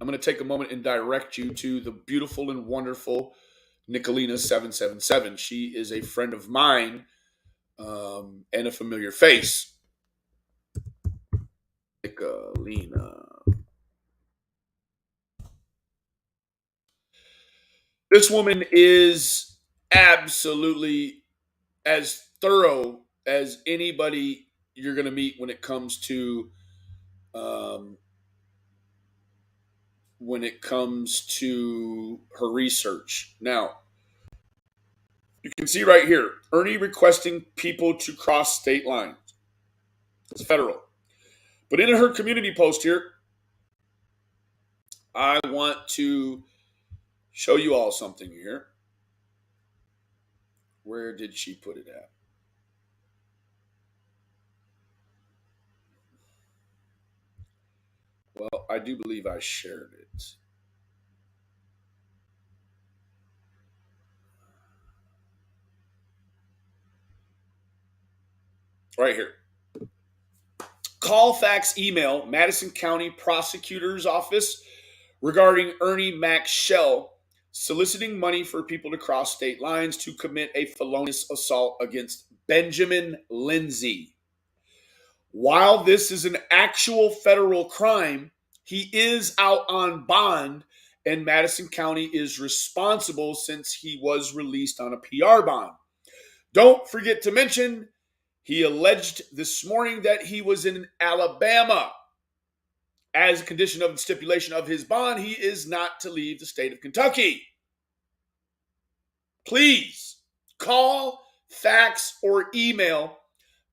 Speaker 1: going to take a moment and direct you to the beautiful and wonderful Nicolina777. She is a friend of mine and a familiar face. Nicolina. This woman is absolutely as thorough as anybody you're going to meet when it comes to her research. Now, you can see right here, Ernie requesting people to cross state lines. It's federal. But in her community post here, I want to show you all something here. Where did she put it at? Well, I do believe I shared it. Right here. Call, fax, email, Madison County Prosecutor's Office regarding Ernie Mac Shell soliciting money for people to cross state lines to commit a felonious assault against Benjamin Lindsay. While this is an actual federal crime, he is out on bond, and Madison County is responsible since he was released on a PR bond. Don't forget to mention, he alleged this morning that he was in Alabama. As a condition of the stipulation of his bond, he is not to leave the state of Kentucky. Please call, fax, or email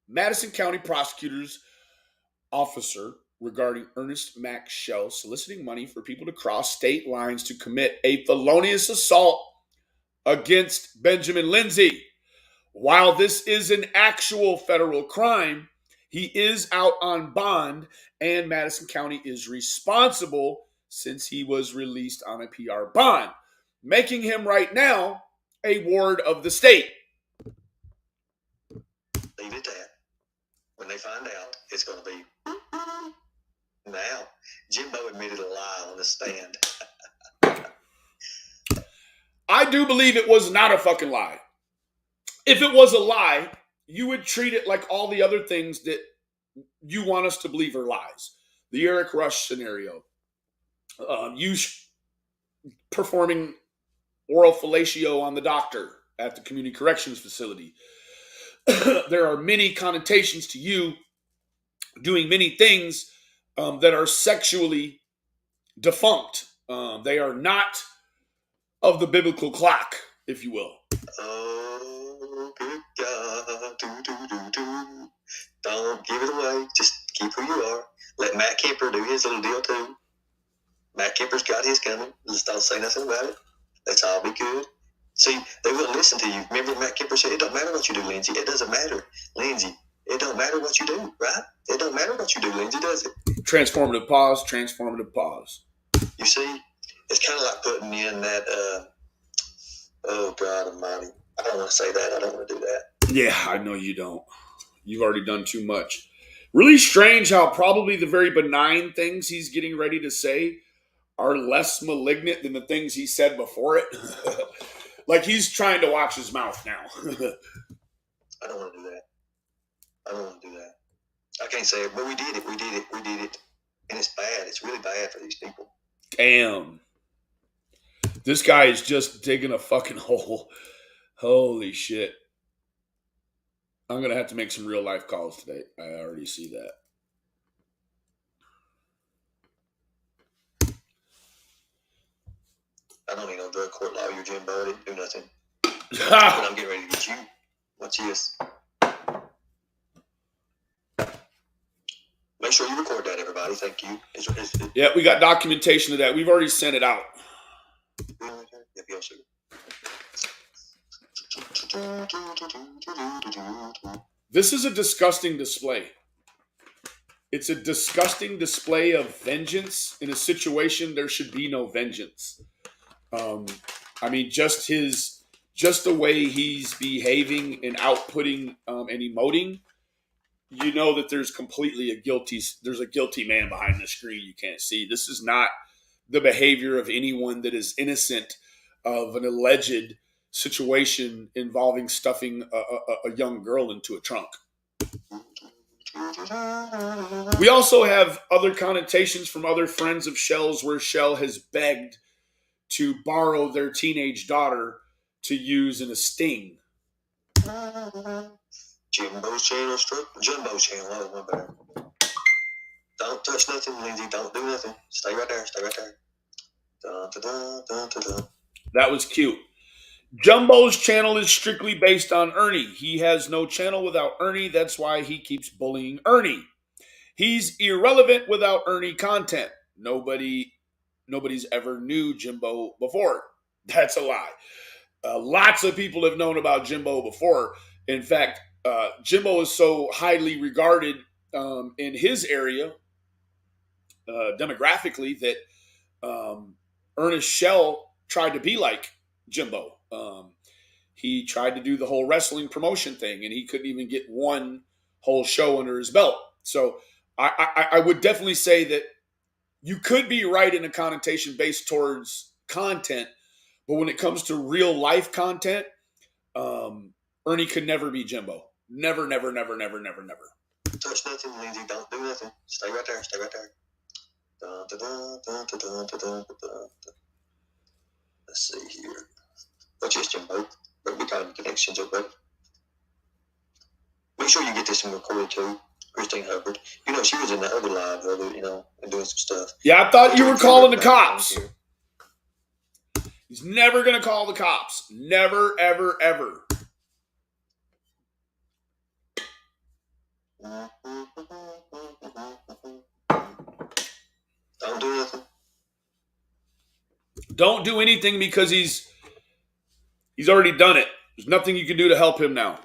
Speaker 1: Madison County Prosecutor's Officer regarding Ernest Mac Shell soliciting money for people to cross state lines to commit a felonious assault against Benjamin Lindsay. While this is an actual federal crime, he is out on bond, and Madison County is responsible since he was released on a PR bond, making him right now a ward of the state.
Speaker 4: Leave it at that. When they find out, it's going to be now. Jimbo admitted a lie on the stand.
Speaker 1: I do believe it was not a fucking lie. If it was a lie, you would treat it like all the other things that you want us to believe are lies. The Eric Rush scenario. You performing oral fellatio on the doctor at the community corrections facility. There are many connotations to you doing many things that are sexually defunct. They are not of the biblical clock, if you will.
Speaker 4: Oh, good God. Don't give it away. Just keep who you are. Let Matt Kemper do his little deal, too. Matt Kemper's got his coming. Just don't say nothing about it. Let's all be good. See, they wouldn't listen to you. Remember Matt Kemper said, it don't matter what you do, Lindsay. It doesn't matter, Lindsay. It don't matter what you do, right? It don't matter what you do, Lindsay, does it?
Speaker 1: Transformative pause, transformative pause.
Speaker 4: You see, it's kind of like putting in that, oh, God almighty. I don't want to say that. I don't want to do that.
Speaker 1: Yeah, I know you don't. You've already done too much. Really strange how probably the very benign things he's getting ready to say are less malignant than the things he said before it. Like he's trying to watch his mouth now.
Speaker 4: I don't want to do that. I don't want to do that. I can't say it, but we did it. We did it. We did it. And it's bad. It's really bad for these people.
Speaker 1: Damn. This guy is just digging a fucking hole. Holy shit. I'm going to have to make some real life calls today. I already see that.
Speaker 4: I don't need no drug court lawyer, Jimbo. I didn't do nothing. But I'm getting ready to get you. Watch this. Make sure you record that, everybody. Thank you.
Speaker 1: Yeah, we got documentation of that. We've already sent it out.
Speaker 4: Yep, yes, sir.
Speaker 1: This is a disgusting display. It's a disgusting display of vengeance in a situation there should be no vengeance. I mean, just the way he's behaving and outputting and emoting, you know that there's a guilty man behind the screen you can't see. This is not the behavior of anyone that is innocent of an alleged situation involving stuffing a young girl into a trunk. We also have other connotations from other friends of Shell's where Shell has begged to borrow their teenage daughter to use in a sting.
Speaker 4: Jimbo's channel, Jumbo's channel. Oh, one better. Don't touch nothing, Lindsay. Don't do nothing. Stay right there. Stay right there. Dun, dun, dun, dun, dun, dun.
Speaker 1: That was cute. Jumbo's channel is strictly based on Ernie. He has no channel without Ernie. That's why he keeps bullying Ernie. He's irrelevant without Ernie content. Nobody's ever knew Jimbo before. That's a lie. Lots of people have known about Jimbo before. In fact, Jimbo is so highly regarded in his area demographically that Ernest Shell tried to be like Jimbo. He tried to do the whole wrestling promotion thing, and he couldn't even get one whole show under his belt. So I would definitely say that you could be right in a connotation based towards content, but when it comes to real life content, Ernie could never be Jimbo. Never, never, never, never, never, never.
Speaker 4: Touch nothing, Lindsay. Don't do nothing. Stay right there. Stay right there. Dun, dun, dun, dun, dun, dun, dun, dun, dun. Let's see here. Watch this, Jimbo. But we got connections, okay? Make sure you get this one recorded too. Christine Hubbard. You know, she was in the other live, and doing some stuff.
Speaker 1: Yeah, I thought you were calling the cops. He's never going to call the cops. Never, ever, ever.
Speaker 4: Don't do nothing.
Speaker 1: Don't do anything because he's already done it. There's nothing you can do to help him now.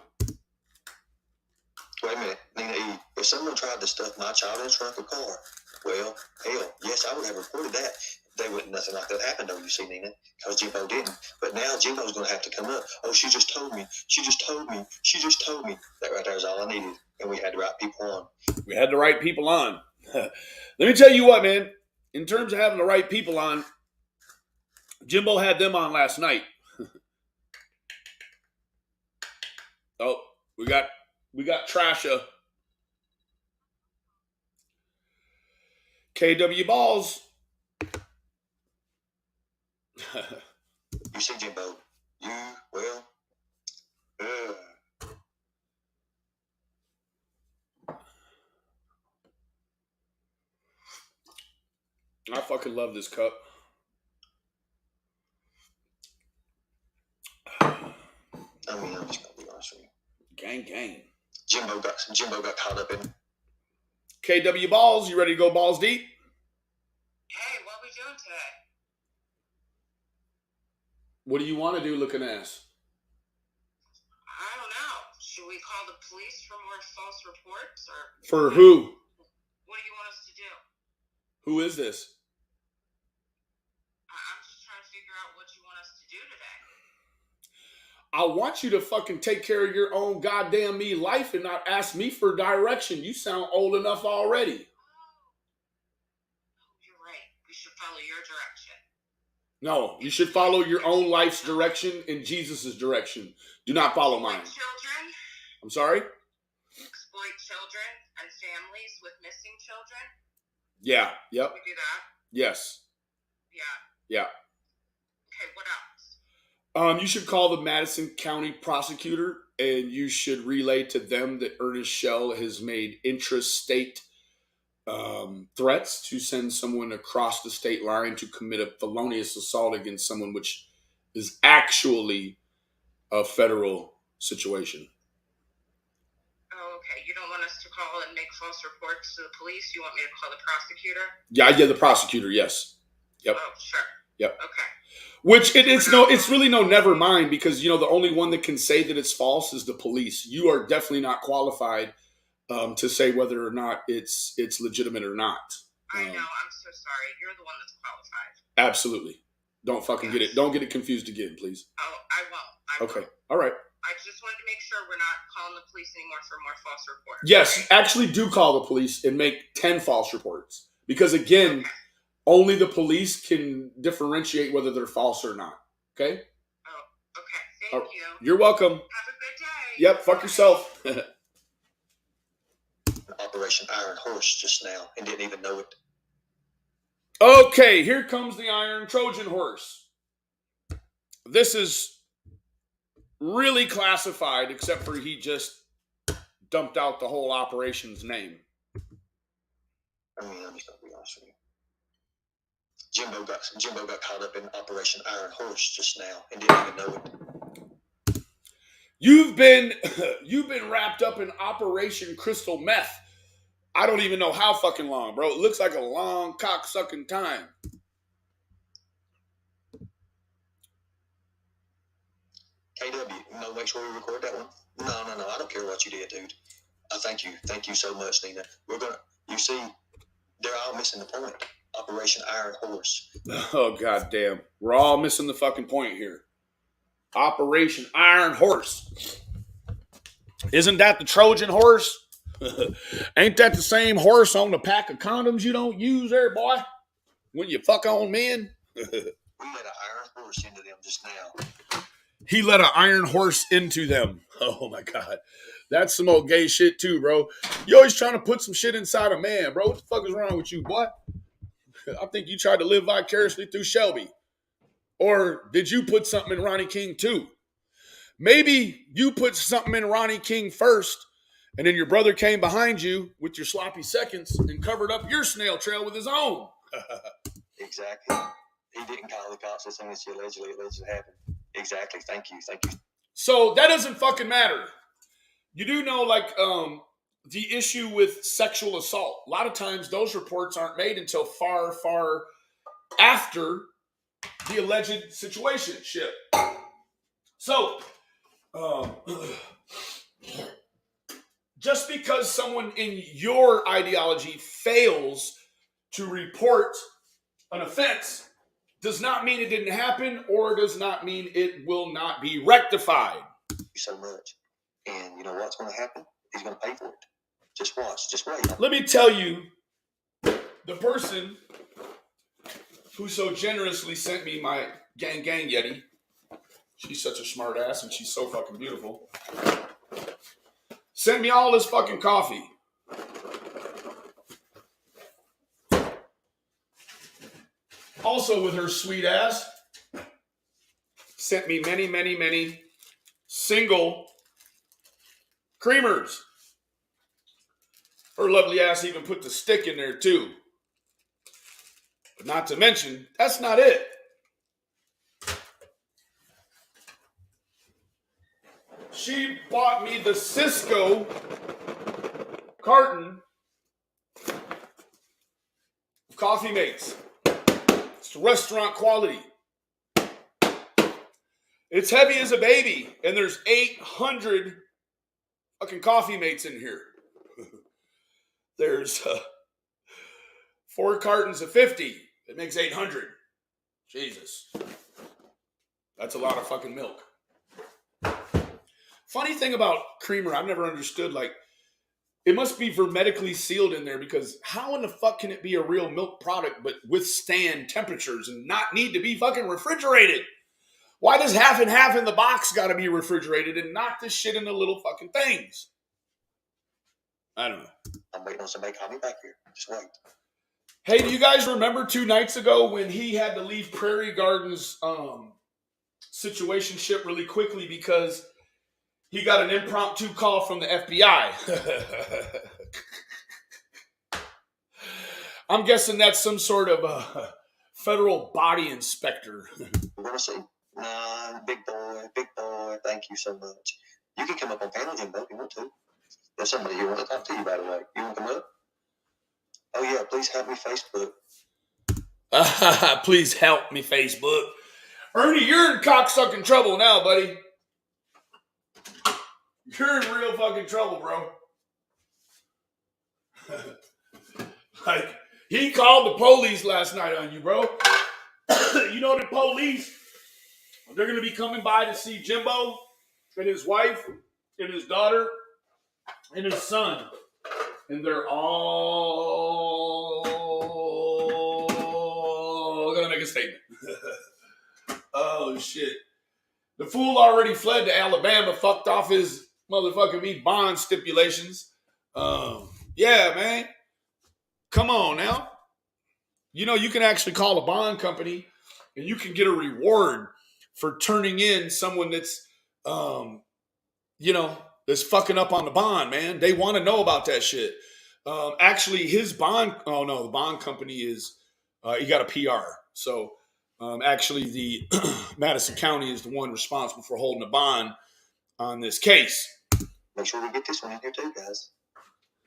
Speaker 4: Wait a minute, Nina E. If someone tried to stuff my child in the trunk of a car, well, hell, yes, I would have reported that. They wouldn't, nothing like that happened, though, you see, Nina, because Jimbo didn't. But now Jimbo's going to have to come up. Oh, she just told me. She just told me. She just told me. That right there is all I needed. And we had the right people on.
Speaker 1: We had the right people on. Let me tell you what, man. In terms of having the right people on, Jimbo had them on last night. Oh, we got Trasha. KW Balls.
Speaker 4: You see, Jimbo, well,
Speaker 1: I fucking love this cup.
Speaker 4: I mean, I'm just gonna be honest with you.
Speaker 1: Gang.
Speaker 4: Jimbo got caught up in.
Speaker 1: KW Balls, you ready to go balls deep?
Speaker 3: Hey, what we doing today?
Speaker 1: What do you want to do, looking ass?
Speaker 3: I don't know. Should we call the police for more false reports, or
Speaker 1: For who?
Speaker 3: what do you want us to do?
Speaker 1: Who is this?
Speaker 3: I'm just trying to figure out what you want us to do today.
Speaker 1: I want you to fucking take care of your own goddamn me life and not ask me for direction. You sound old enough already.
Speaker 3: Oh, you're right. We should follow your direction.
Speaker 1: No, you should follow your own life's direction and Jesus' direction. Do not follow mine.
Speaker 3: Children?
Speaker 1: I'm sorry?
Speaker 3: Exploit children and families with missing children?
Speaker 1: Yeah. Yep.
Speaker 3: We do that?
Speaker 1: Yes.
Speaker 3: Yeah. Okay, what else?
Speaker 1: You should call the Madison County prosecutor and you should relay to them that Ernest Shell has made intrastate threats to send someone across the state line to commit a felonious assault against someone, which is actually a federal situation.
Speaker 3: Oh, okay. You don't want us to call and make false reports to the police? You want me to call the prosecutor?
Speaker 1: Yeah, the prosecutor, yes. Yep.
Speaker 3: Oh, sure.
Speaker 1: Yep.
Speaker 3: Okay.
Speaker 1: Which it's really no never mind, because the only one that can say that it's false is the police. You are definitely not qualified to say whether or not it's legitimate or not.
Speaker 3: I know. I'm so sorry. You're the one that's qualified.
Speaker 1: Absolutely. Don't fucking get it. Don't get it confused again, please.
Speaker 3: Oh, I won't.
Speaker 1: Okay. All right.
Speaker 3: I just wanted to make sure we're not calling the police anymore for more false reports.
Speaker 1: Yes, actually do call the police and make 10 false reports. Because again, only the police can differentiate whether they're false or not. Okay?
Speaker 3: Oh, okay. Thank you.
Speaker 1: You're welcome.
Speaker 3: Have a good day.
Speaker 1: Yep, fuck yourself.
Speaker 4: Operation Iron Horse just now and didn't even know it.
Speaker 1: Okay, here comes the Iron Trojan Horse. This is really classified, except for he just dumped out the whole operation's name.
Speaker 4: I mean, I'm just gonna be honest with you. Jimbo got caught up in Operation Iron Horse just now and didn't even know it.
Speaker 1: You've been wrapped up in Operation Crystal Meth. I don't even know how fucking long, bro. It looks like a long cock-sucking time.
Speaker 4: KW, make sure we record that one. No, I don't care what you did, dude. Thank you so much, Nina. You see, they're all missing the point. Operation Iron Horse.
Speaker 1: Oh, goddamn. We're all missing the fucking point here. Operation Iron Horse. Isn't that the Trojan horse? Ain't that the same horse on the pack of condoms you don't use there, boy? When you fuck on men?
Speaker 4: We let an iron horse into them just now.
Speaker 1: He let an iron horse into them. Oh, my God. That's some old gay shit, too, bro. You always trying to put some shit inside a man, bro. What the fuck is wrong with you, boy? I think you tried to live vicariously through Shelby. Or did you put something in Ronnie King, too? Maybe you put something in Ronnie King first, and then your brother came behind you with your sloppy seconds and covered up your snail trail with his own.
Speaker 4: Exactly. He didn't call the cops as soon as he allegedly happened. Exactly. Thank you.
Speaker 1: So that doesn't fucking matter. You do know, the issue with sexual assault. A lot of times those reports aren't made until far, far after the alleged situation. So Just because someone in your ideology fails to report an offense does not mean it didn't happen, or does not mean it will not be rectified.
Speaker 4: So much. And you know what's going to happen? He's going to pay for it. Just watch. Just wait.
Speaker 1: Let me tell you, the person who so generously sent me my gang Yeti, she's such a smart ass and she's so fucking beautiful, sent me all this fucking coffee. Also with her sweet ass, sent me many single creamers. Her lovely ass even put the stick in there too. But not to mention, that's not it. She bought me the Cisco carton of Coffee Mates. It's restaurant quality. It's heavy as a baby, and there's 800 fucking Coffee Mates in here. There's 4 cartons of 50. It makes 800. Jesus. That's a lot of fucking milk. Funny thing about creamer, I've never understood, like, it must be hermetically sealed in there, because how in the fuck can it be a real milk product but withstand temperatures and not need to be fucking refrigerated? Why does half and half in the box got to be refrigerated and not this shit in the little fucking things? I don't know.
Speaker 4: I'm waiting on somebody to call me back here. Just wait.
Speaker 1: Hey, do you guys remember 2 nights ago when he had to leave Prairie Gardens situationship really quickly because he got an impromptu call from the FBI? I'm guessing that's some sort of federal body inspector.
Speaker 4: We're going to see. Nah, big boy, thank you so much. You can come up on panel, Jimbo, if you want to. There's somebody here want to talk to you, by the way. You want to come up? Oh, yeah, please help me, Facebook.
Speaker 1: Please help me, Facebook. Ernie, you're in cocksucking trouble now, buddy. You're in real fucking trouble, bro. Like, he called the police last night on you, bro. You know the police, they're going to be coming by to see Jimbo and his wife and his daughter and his son. And they're all going to make a statement. Oh, shit. The fool already fled to Alabama, fucked off his motherfucking bond stipulations. Yeah, man. Come on now. You know, you can actually call a bond company and you can get a reward for turning in someone that's, that's fucking up on the bond, man. They want to know about that shit. Actually, his bond, the bond company is, he got a PR. So, actually, the Madison County is the one responsible for holding the bond on this case.
Speaker 4: Make sure we get this one in here too, guys.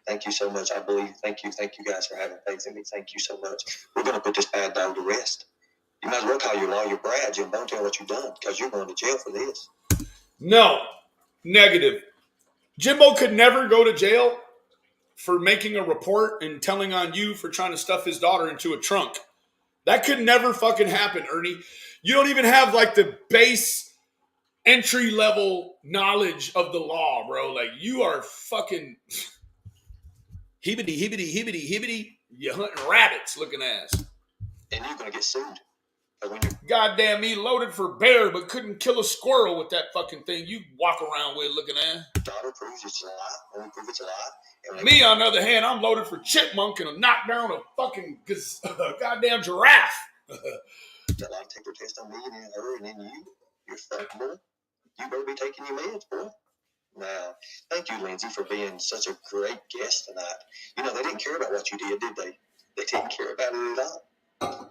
Speaker 4: Thank you so much. I believe. Thank you guys for having faith in me. Thank you so much. We're going to put this bad dog to rest. You might as well call your lawyer Brad, Jim. Don't tell what you've done, because you're going to jail for this.
Speaker 1: No. Negative. Jimbo could never go to jail for making a report and telling on you for trying to stuff his daughter into a trunk. That could never fucking happen, Ernie. You don't even have like the base entry level knowledge of the law, bro. Like, you are fucking hibbity. You hunting rabbits looking ass.
Speaker 4: And you're going to get sued.
Speaker 1: Goddamn me, loaded for bear, but couldn't kill a squirrel with that fucking thing you walk around with looking at.
Speaker 4: Daughter proves it's a lie. Only prove it's a lie.
Speaker 1: Me, on the other hand, I'm loaded for chipmunk and a knock down a fucking goddamn giraffe.
Speaker 4: That lie detector test on me and then her and then you're fucked, boy. You better be taking your meds, boy. Now, thank you, Lindsay, for being such a great guest tonight. You know, they didn't care about what you did they? They didn't care about it at all.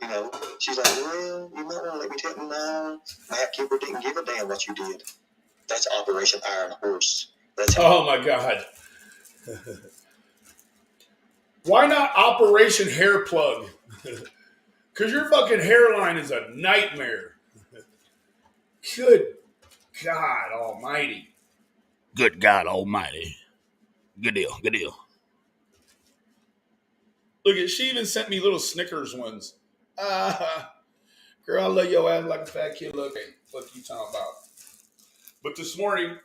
Speaker 4: You know, she's like, well, you might want to let me tell you now. Matt Kipper didn't give a damn what you did. That's Operation Iron Horse.
Speaker 1: Oh, my God. Why not Operation Hair Plug? Because your fucking hairline is a nightmare. Good God almighty. Good God Almighty. Good deal. Good deal. Look at, she even sent me little Snickers ones. Girl, I love your ass like a fat kid. Look, hey, fuck you talking about. But this morning,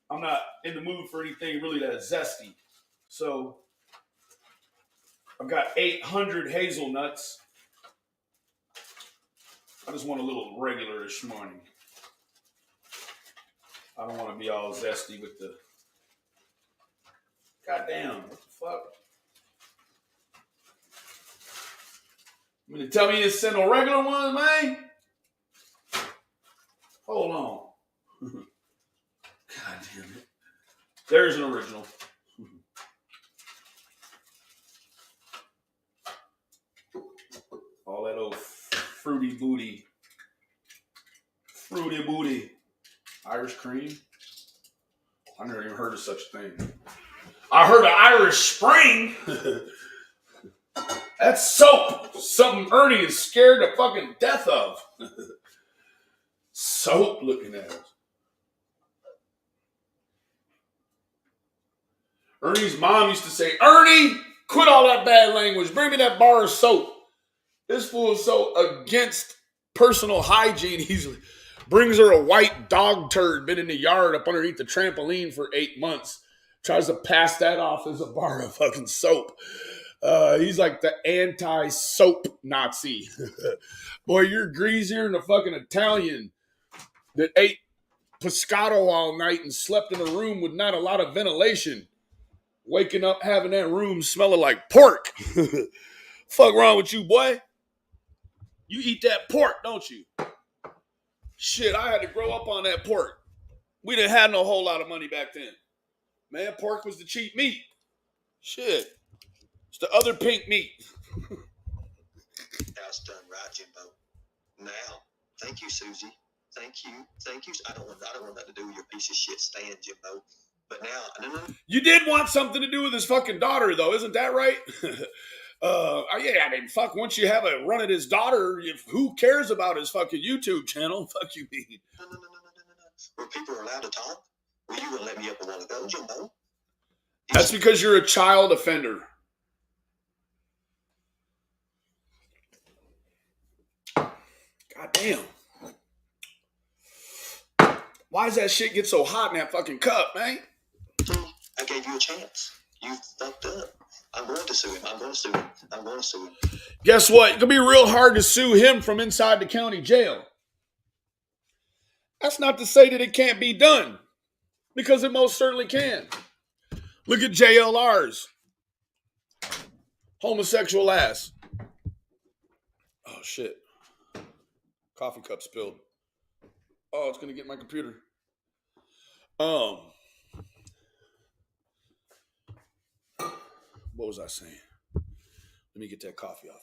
Speaker 1: I'm not in the mood for anything really that zesty. So I've got 800 hazelnuts. I just want a little regular this morning. I don't want to be all zesty with the. Goddamn, what the fuck? You mean to tell me you send no regular ones, man? Hold on. God damn it. There's an original. All that old fruity booty. Fruity booty. Irish cream? I never even heard of such a thing. I heard of Irish Spring. That's soap. Something Ernie is scared to fucking death of. Soap looking at us. Ernie's mom used to say, Ernie, quit all that bad language. Bring me that bar of soap. This fool is so against personal hygiene. He brings her a white dog turd been in the yard up underneath the trampoline for 8 months. Tries to pass that off as a bar of fucking soap. He's like the anti-soap Nazi. Boy, you're greasier than a fucking Italian that ate pescado all night and slept in a room with not a lot of ventilation. Waking up having that room smelling like pork. Fuck wrong with you, boy? You eat that pork, don't you? Shit, I had to grow up on that pork. We didn't have no whole lot of money back then. Man, pork was the cheap meat. Shit. It's the other pink meat.
Speaker 4: That's done right, Jimbo. Now, thank you, Susie. Thank you. I don't want nothing to do with your piece of shit stand, Jimbo. But now, no.
Speaker 1: You did want something to do with his fucking daughter, though, isn't that right? Yeah, I mean, fuck, once you have a run at his daughter, who cares about his fucking YouTube channel? Fuck you mean?
Speaker 4: No. Where people are allowed to talk? Well, you wouldn't let me up a while ago, Jimbo.
Speaker 1: That's because you're a child offender. God damn. Why does that shit get so hot in that fucking cup, man?
Speaker 4: I gave you a chance. You fucked up. I'm going to sue him.
Speaker 1: Guess what? It's going to be real hard to sue him from inside the county jail. That's not to say that it can't be done, because it most certainly can. Look at JLR's homosexual ass. Oh, shit. Coffee cup spilled. Oh, it's going to get my computer. What was I saying? Let me get that coffee off of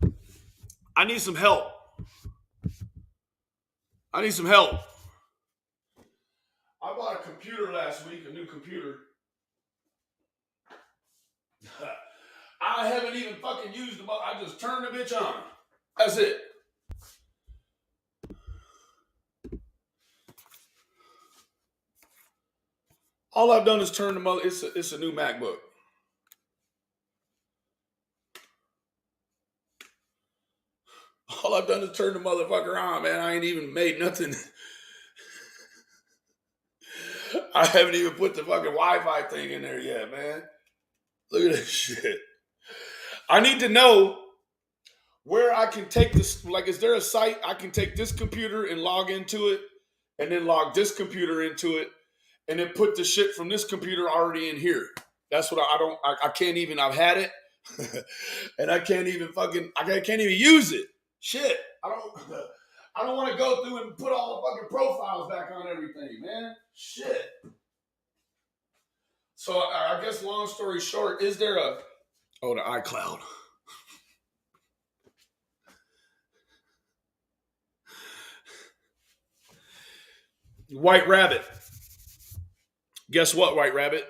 Speaker 1: there. I need some help. I bought a computer last week, a new computer. I haven't even fucking used them. I just turned the bitch on. That's it. All I've done is turn the mother. It's a new MacBook. All I've done is turn the motherfucker on, man. I ain't even made nothing. I haven't even put the fucking Wi-Fi thing in there yet, man. Look at this shit. I need to know where I can take this. Like, is there a site I can take this computer and log into it, and then log this computer into it, and then put the shit from this computer already in here? That's what I can't even. I've had it, and I can't even use it. Shit, I don't want to go through and put all the fucking profiles back on everything, man. Shit. So I guess, long story short, is there the iCloud. White Rabbit. Guess what, White Rabbit?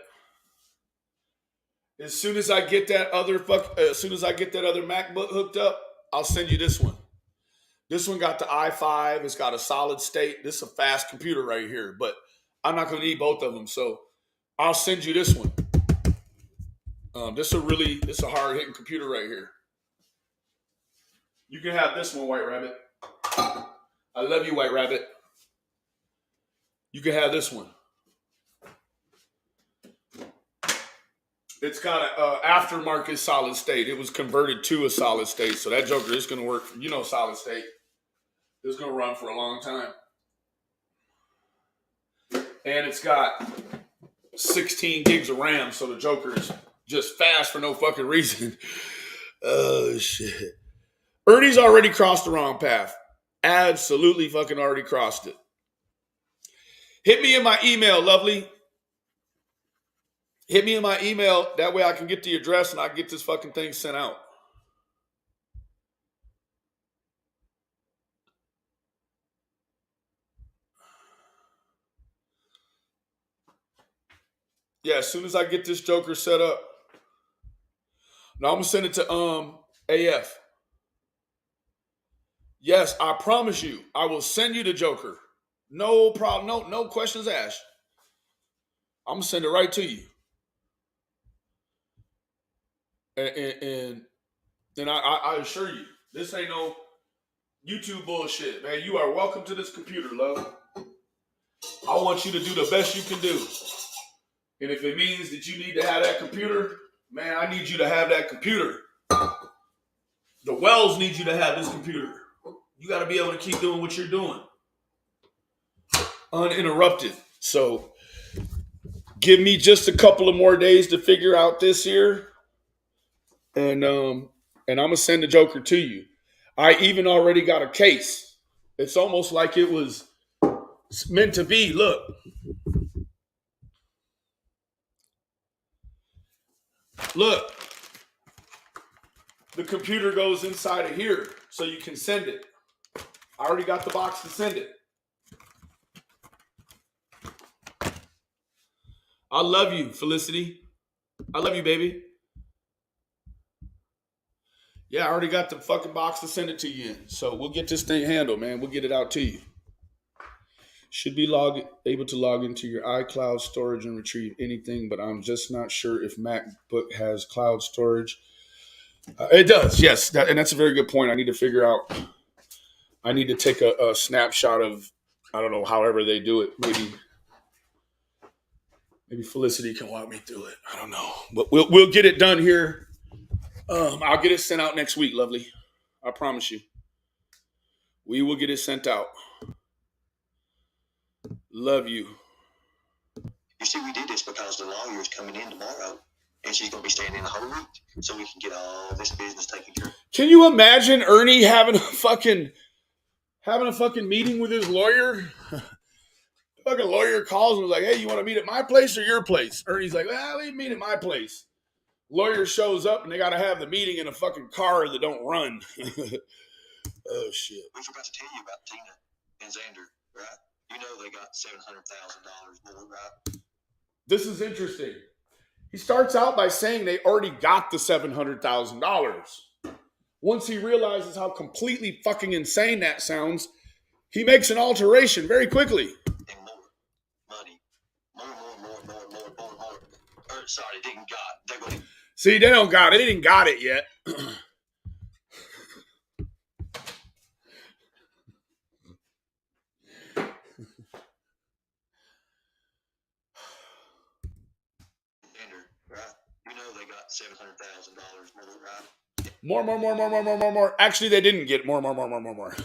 Speaker 1: As soon as I get that other MacBook hooked up, I'll send you this one. This one got the i5. It's got a solid state. This is a fast computer right here, but I'm not going to need both of them. So I'll send you this one. This is a hard hitting computer right here. You can have this one, White Rabbit. I love you, White Rabbit. You can have this one. It's got an aftermarket solid state. It was converted to a solid state, so that joker is going to work. Solid state. It's going to run for a long time. And it's got 16 gigs of RAM, so the joker is just fast for no fucking reason. Oh, shit. Ernie's already crossed the wrong path. Absolutely fucking already crossed it. Hit me in my email, lovely. Hit me in my email. That way I can get the address and I can get this fucking thing sent out. Yeah, as soon as I get this joker set up. Now I'm going to send it to AF. Yes, I promise you, I will send you the joker. No problem. No questions asked. I'm going to send it right to you. And I assure you, this ain't no YouTube bullshit, man. You are welcome to this computer, love. I want you to do the best you can do. And if it means that you need to have that computer, man, I need you to have that computer. The Wells need you to have this computer. You got to be able to keep doing what you're doing. Uninterrupted. So give me just a couple of more days to figure out this here. And I'm going to send the joker to you. I even already got a case. It's almost like it was meant to be. Look. Look. The computer goes inside of here so you can send it. I already got the box to send it. I love you, Felicity. I love you, baby. Yeah, I already got the fucking box to send it to you in. So we'll get this thing handled, man. We'll get it out to you. Should be able to log into your iCloud storage and retrieve anything, but I'm just not sure if MacBook has cloud storage. It does, yes. And that's a very good point. I need to figure out. I need to take a snapshot of, I don't know, however they do it. Maybe Felicity can walk me through it. I don't know. But we'll get it done here. I'll get it sent out next week, lovely. I promise you. We will get it sent out. Love you.
Speaker 4: You see, we did this because the lawyer's coming in tomorrow, and she's going to be staying in the whole week, so we can get all this business taken care of.
Speaker 1: Can you imagine Ernie having a fucking meeting with his lawyer? The fucking lawyer calls and was like, hey, you want to meet at my place or your place? Ernie's like, well, we meet at my place. Lawyer shows up and they got to have the meeting in a fucking car that don't run. Oh, shit.
Speaker 4: We forgot to tell you about Tina and Xander, right? You know they got $700,000 more, right?
Speaker 1: This is interesting. He starts out by saying they already got the $700,000. Once he realizes how completely fucking insane that sounds, he makes an alteration very quickly.
Speaker 4: And more money. More. Sorry, didn't got. They're going to...
Speaker 1: See, they don't got it. They didn't got it yet.
Speaker 4: Right? You know they got $700,000 more, right?
Speaker 1: More. Actually, they didn't get more.
Speaker 4: And more money. More.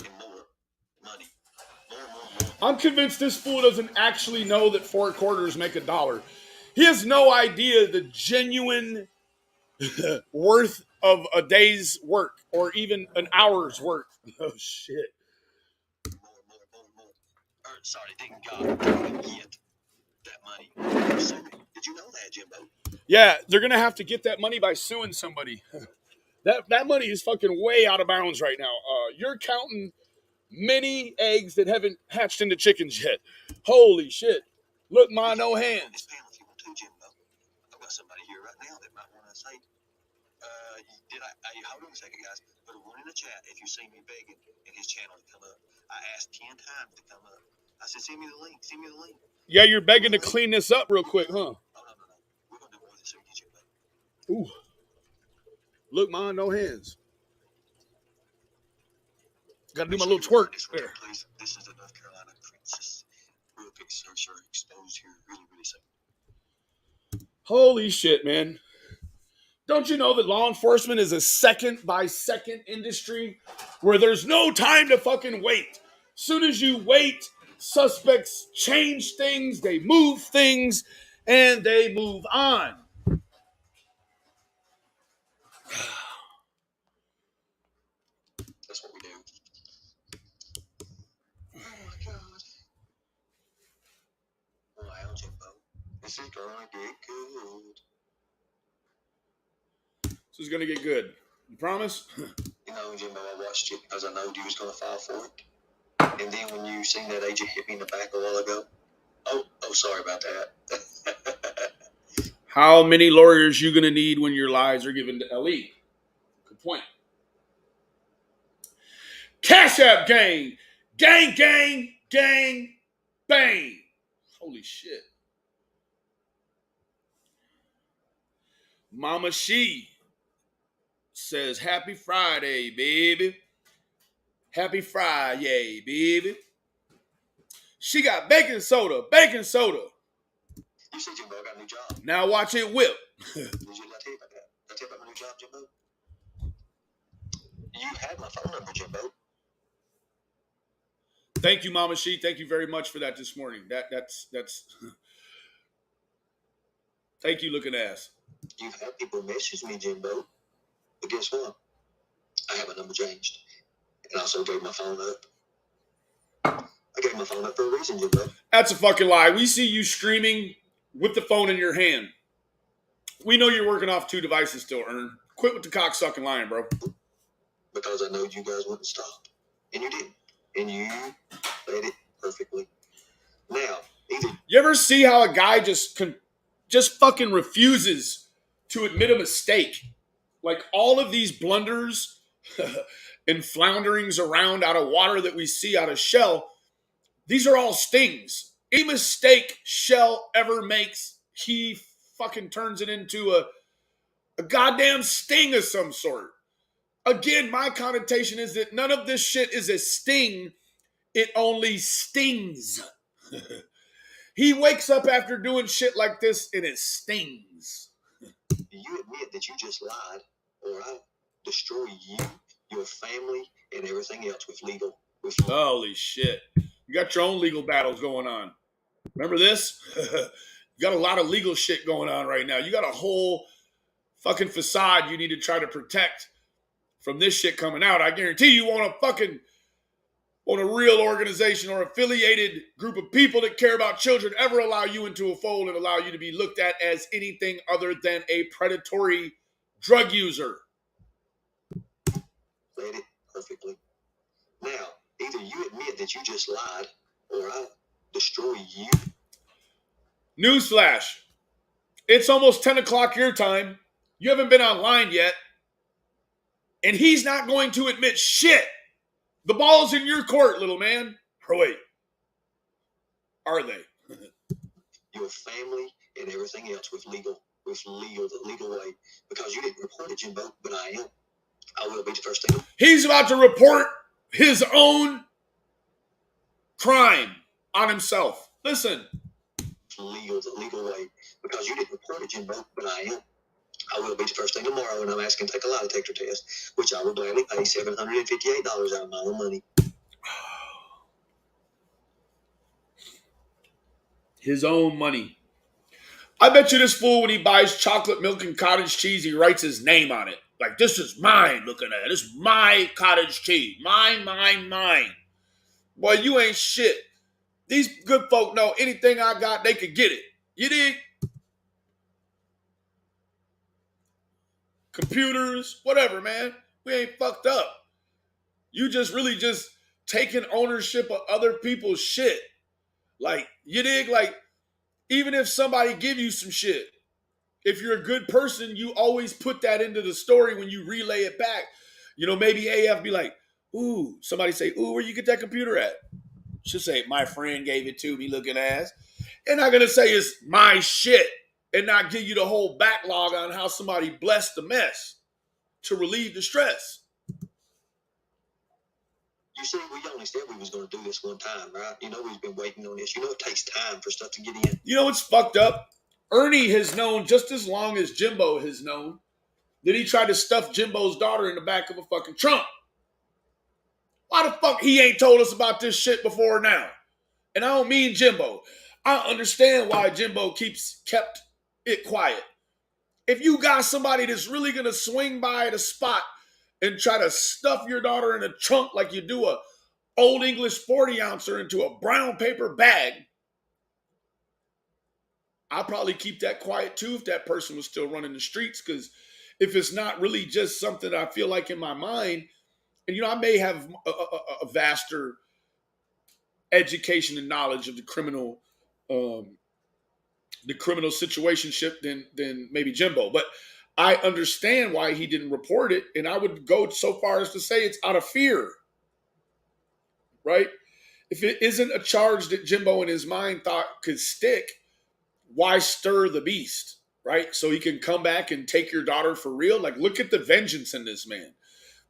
Speaker 1: I'm convinced this fool doesn't actually know that 4 quarters make $1. He has no idea the genuine worth of a day's work or even an hour's work. Oh, shit.
Speaker 4: More. Sorry, didn't got yet that money. Did you know that, Jimbo?
Speaker 1: Yeah, they're going to have to get that money by suing somebody. That money is fucking way out of bounds right now. You're counting many eggs that haven't hatched into chickens yet. Holy shit. Look, ma, no hands.
Speaker 4: If you want to, Jimbo. I've got somebody here right now that might want to say, Hold on a second, guys. Put a one in the chat if you see me begging and his channel to come up. I asked 10 times to come up. I said, send me the link. Send me the link.
Speaker 1: Yeah, you're begging to clean this up real quick, huh?
Speaker 4: Oh, no. We're going to do more than super Jimbo.
Speaker 1: Ooh. Look, man, no hands. Got to do my little twerk. There.
Speaker 4: Please. This is the North Carolina princess. Real pictures are exposed here really, really soon.
Speaker 1: Holy shit, man. Don't you know that law enforcement is a second-by-second industry where there's no time to fucking wait? Soon as you wait, suspects change things, they move things, and they move on.
Speaker 4: That's what we do. Oh, my God. Wow, Jimbo. This is going to get good.
Speaker 1: This is going to get good. You promise?
Speaker 4: You know, Jimbo, I watched it because I know you was going to fall for it. And then when you seen that agent hit me in the back a while ago, oh, sorry about that.
Speaker 1: How many lawyers you going to need when your lies are given to LE? Good point. Cash App gang. Gang, gang, gang, bang. Holy shit. Mama She says, happy Friday, baby. Happy Friday, baby. She got baking soda.
Speaker 4: You see, Jimbo, I got a new job.
Speaker 1: Now watch it whip.
Speaker 4: Did you tell you about that? Did I tell you about my new job, Jimbo? You had my phone number, Jimbo.
Speaker 1: Thank you, Mama She. Thank you very much for that this morning. That's Thank you, looking ass.
Speaker 4: You've had people message me, Jimbo. But guess what? I have my number changed. And I also gave my phone up. I gave my phone up for a reason, Jimbo.
Speaker 1: That's a fucking lie. We see you streaming with the phone in your hand. We know you're working off 2 devices still, Ern. Quit with the cocksucking lying, bro.
Speaker 4: Because I know you guys wouldn't stop. And you didn't. And you played it perfectly. Now,
Speaker 1: you ever see how a guy just fucking refuses to admit a mistake? Like all of these blunders and flounderings around out of water that we see out of Shell, these are all stings. Any mistake Shell ever makes, he fucking turns it into a goddamn sting of some sort. Again, my connotation is that none of this shit is a sting. It only stings. He wakes up after doing shit like this and it stings.
Speaker 4: You admit that you just lied, or I'll destroy you, your family, and everything else with legal.
Speaker 1: Holy shit. You got your own legal battles going on. Remember this? You got a lot of legal shit going on right now. You got a whole fucking facade you need to try to protect from this shit coming out. I guarantee you won't a real organization or affiliated group of people that care about children ever allow you into a fold and allow you to be looked at as anything other than a predatory drug user.
Speaker 4: Played it perfectly. Now, either you admit that you just lied, or I'll destroy you.
Speaker 1: Newsflash. It's almost 10 o'clock your time. You haven't been online yet. And he's not going to admit shit. The ball's in your court, little man. Or wait. Are they?
Speaker 4: Your family and everything else with the legal way. Because you didn't report it, Jimbo, but I am. I will be the first thing.
Speaker 1: He's about to report his own crime on himself. Listen.
Speaker 4: The legal way. Because you didn't report it, Jimbo, but I am. I will be the first thing tomorrow, and I'm asking to take a lie detector test, which I will gladly pay $758 out of my own money.
Speaker 1: His own money. I bet you this fool, when he buys chocolate milk and cottage cheese, he writes his name on it. Like, this is mine, looking at it. This is my cottage cheese. Mine. Boy, you ain't shit. These good folk know anything I got, they could get it. You dig? Computers, whatever, man. We ain't fucked up. You just really just taking ownership of other people's shit. Like, you dig? Like, even if somebody give you some shit, if you're a good person, you always put that into the story when you relay it back. You know, maybe AF be like, ooh, somebody say, ooh, where you get that computer at? She'll say, my friend gave it to me, looking ass. And not gonna say it's my shit and not give you the whole backlog on how somebody blessed the mess to relieve the stress.
Speaker 4: You see, we only said we was going to do this one time, right? You know, we've been waiting on this. You know, it takes time for stuff to get in.
Speaker 1: You know what's fucked up? Ernie has known just as long as Jimbo has known that he tried to stuff Jimbo's daughter in the back of a fucking trunk. Why the fuck he ain't told us about this shit before now? And I don't mean Jimbo. I understand why Jimbo kept it quiet. If you got somebody that's really gonna swing by the spot and try to stuff your daughter in a trunk like you do a Old English 40 ouncer into a brown paper bag, I'll probably keep that quiet too if that person was still running the streets. Because if it's not really just something I feel like in my mind, and you know, I may have a vaster education and knowledge of the criminal situationship than maybe Jimbo, but I understand why he didn't report it, and I would go so far as to say it's out of fear, right? If it isn't a charge that Jimbo in his mind thought could stick, why stir the beast, right? So he can come back and take your daughter for real. Like, look at the vengeance in this man.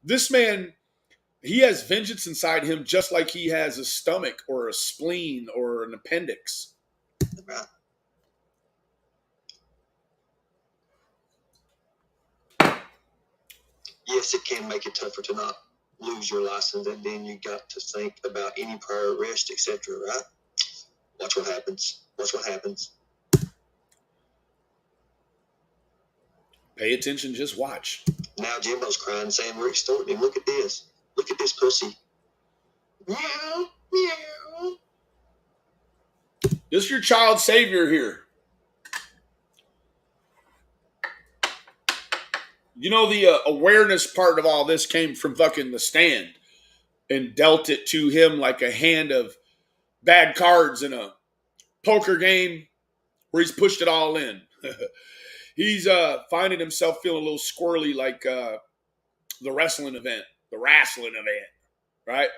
Speaker 1: This man, he has vengeance inside him just like he has a stomach or a spleen or an appendix.
Speaker 4: Yes, it can make it tougher to not lose your license, and then you got to think about any prior arrest, etc., right? Watch what happens. Watch what happens.
Speaker 1: Pay attention, just watch.
Speaker 4: Now Jimbo's crying, saying we're extorting him. Look at this. Look at this pussy. Meow, meow.
Speaker 1: This is your child savior here. You know, the awareness part of all this came from fucking The Stand and dealt it to him like a hand of bad cards in a poker game where he's pushed it all in. He's finding himself feeling a little squirrely like the wrestling event, right?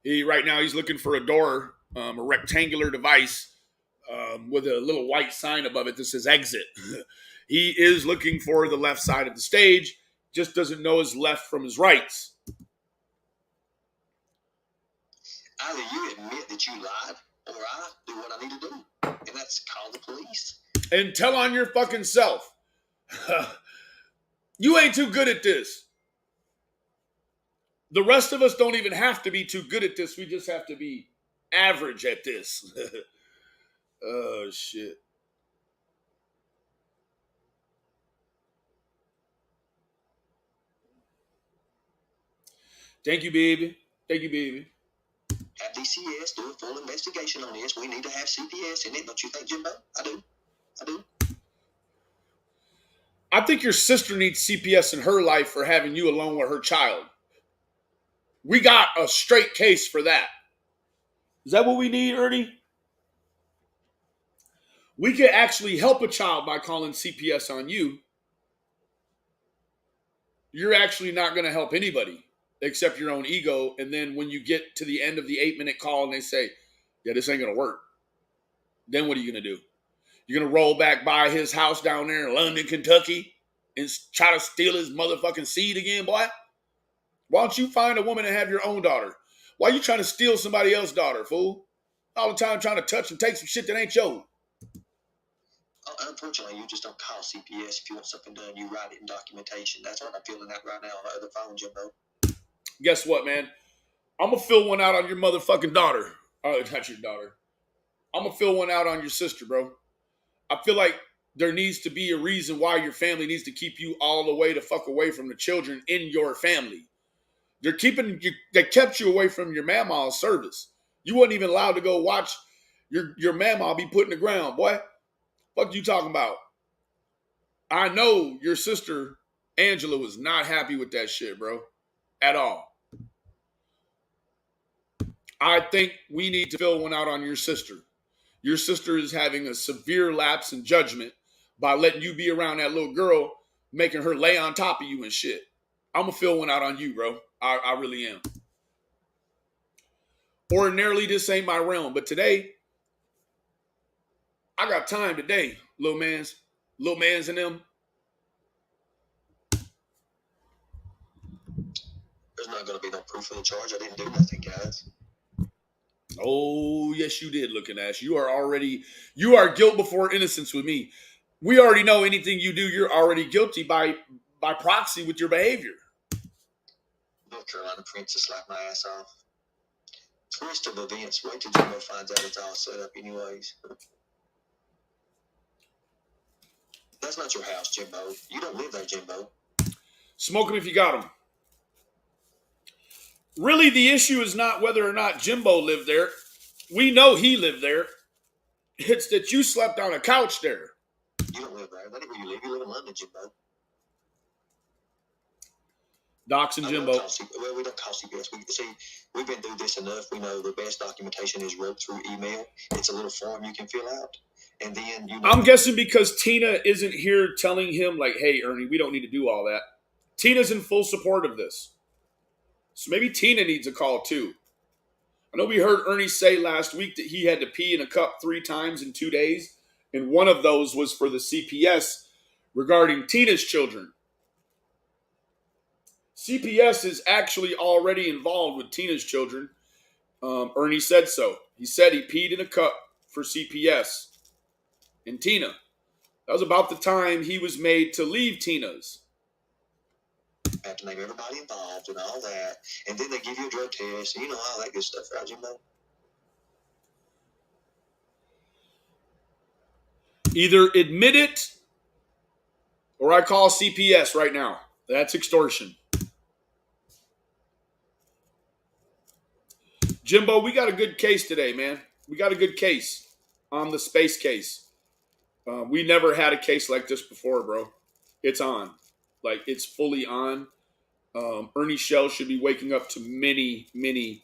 Speaker 1: Right now he's looking for a door, a rectangular device with a little white sign above it that says exit. He is looking for the left side of the stage, just doesn't know his left from his rights.
Speaker 4: Either you admit that you lied, or I do what I need to do, and that's call the police.
Speaker 1: And tell on your fucking self. You ain't too good at this. The rest of us don't even have to be too good at this. We just have to be average at this. Oh, shit. Thank you, baby. Thank you, baby.
Speaker 4: Have DCS do a full investigation on this. We need to have CPS in it, don't you think, Jimbo? I do.
Speaker 1: I think your sister needs CPS in her life for having you alone with her child. We got a straight case for that. Is that what we need, Ernie? We could actually help a child by calling CPS on you. You're actually not going to help anybody except your own ego. And then when you get to the end of the 8-minute call and they say, yeah, this ain't going to work, then what are you going to do? You're going to roll back by his house down there in London, Kentucky and try to steal his motherfucking seed again, boy? Why don't you find a woman and have your own daughter? Why are you trying to steal somebody else's daughter, fool? All the time trying to touch and take some shit that ain't yours.
Speaker 4: Unfortunately, you just don't call CPS. If you want something done, you write it in documentation. That's what I'm feeling out right now on the other phone, Jimbo.
Speaker 1: Guess what, man? I'm going to fill one out on your motherfucking daughter. Oh, not your daughter. I'm going to fill one out on your sister, bro. I feel like there needs to be a reason why your family needs to keep you all the way the fuck away from the children in your family. They kept you away from your mama's service. You wasn't even allowed to go watch your mama be put in the ground, boy. Fuck you talking about? I know your sister, Angela, was not happy with that shit, bro. At all. I think we need to fill one out on your sister. Your sister is having a severe lapse in judgment by letting you be around that little girl, making her lay on top of you and shit. I'm going to fill one out on you, bro. I really am. Ordinarily, this ain't my realm, but today, I got time today, little mans and them.
Speaker 4: There's not going to be no proof of the charge. I didn't do nothing, guys.
Speaker 1: Oh, yes, you did, looking ass. You are guilt before innocence with me. We already know anything you do, you're already guilty by proxy with your behavior.
Speaker 4: North Carolina Princess slapped my ass off. Twist of events. Wait till Jimbo finds out it's all set up anyways. That's not your house, Jimbo. You don't live there, Jimbo.
Speaker 1: Smoke them if you got them. Really, the issue is not whether or not Jimbo lived there. We know he lived there. It's that you slept on a couch there.
Speaker 4: You don't live there. That ain't where you live. You live in London, Jimbo.
Speaker 1: Docs and Jimbo.
Speaker 4: Well, we don't call CPS. We've been through this enough. We know the best documentation is wrote through email. It's a little form you can fill out. And then,
Speaker 1: I'm guessing because Tina isn't here telling him, like, hey, Ernie, we don't need to do all that. Tina's in full support of this. So maybe Tina needs a call, too. I know we heard Ernie say last week that he had to pee in a cup 3 times in 2 days. And one of those was for the CPS regarding Tina's children. CPS is actually already involved with Tina's children. Ernie said so. He said he peed in a cup for CPS and Tina. That was about the time he was made to leave Tina's.
Speaker 4: Have to name everybody involved and all that. And then they give you a drug test and all that good stuff, right, Jimbo?
Speaker 1: Either admit it or I call CPS right now. That's extortion. Jimbo, we got a good case today, man. We got a good case on the space case. We never had a case like this before, bro. It's on. Like, it's fully on. Ernie Shell should be waking up to many, many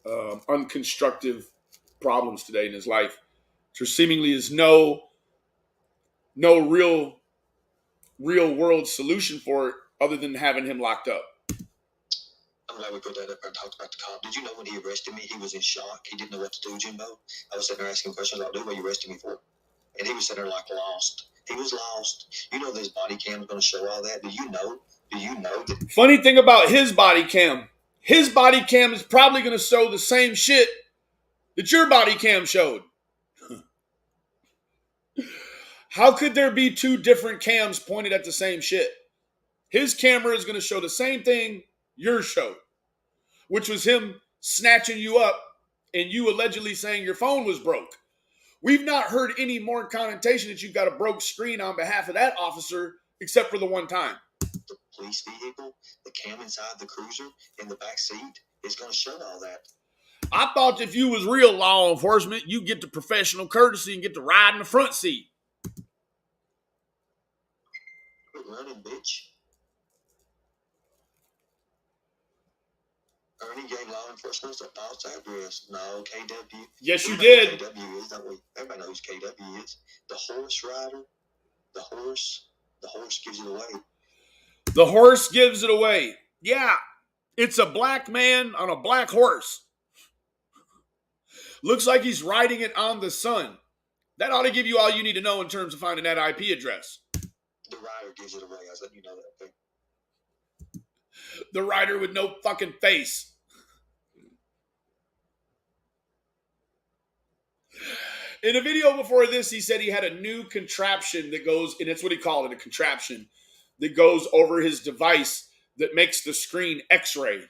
Speaker 1: unconstructive problems today in his life. There seemingly is no real world solution for it other than having him locked up.
Speaker 4: I'm glad we put that up and talked about the cop. Did you know when he arrested me, he was in shock. He didn't know what to do, Jimbo. I was sitting there asking questions like, dude, what are you arresting me for? And he was sitting there like lost. He was lost. You know this body cam is going to show all that. Do you know that?
Speaker 1: Funny thing about his body cam is probably going to show the same shit that your body cam showed. How could there be 2 different cams pointed at the same shit? His camera is going to show the same thing yours showed, which was him snatching you up and you allegedly saying your phone was broke. We've not heard any more connotation that you've got a broke screen on behalf of that officer, except for the one time.
Speaker 4: The police vehicle, the cam inside the cruiser, in the back seat is going to show all that.
Speaker 1: I thought if you was real law enforcement, you get the professional courtesy and get to ride in the front seat.
Speaker 4: Quit running, bitch. Ernie gave law enforcement a false address. No, KW.
Speaker 1: Yes, you did.
Speaker 4: KW is, don't we? Everybody knows who KW is. The horse rider. The horse gives it away.
Speaker 1: The horse gives it away. Yeah, it's a black man on a black horse. Looks like he's riding it on the sun. That ought to give you all you need to know in terms of finding that IP address.
Speaker 4: The rider gives it away. I was letting you know that, okay?
Speaker 1: The rider with no fucking face. In a video before this, he said he had a new contraption that goes, and that's what he called it, a contraption, that goes over his device that makes the screen X-ray.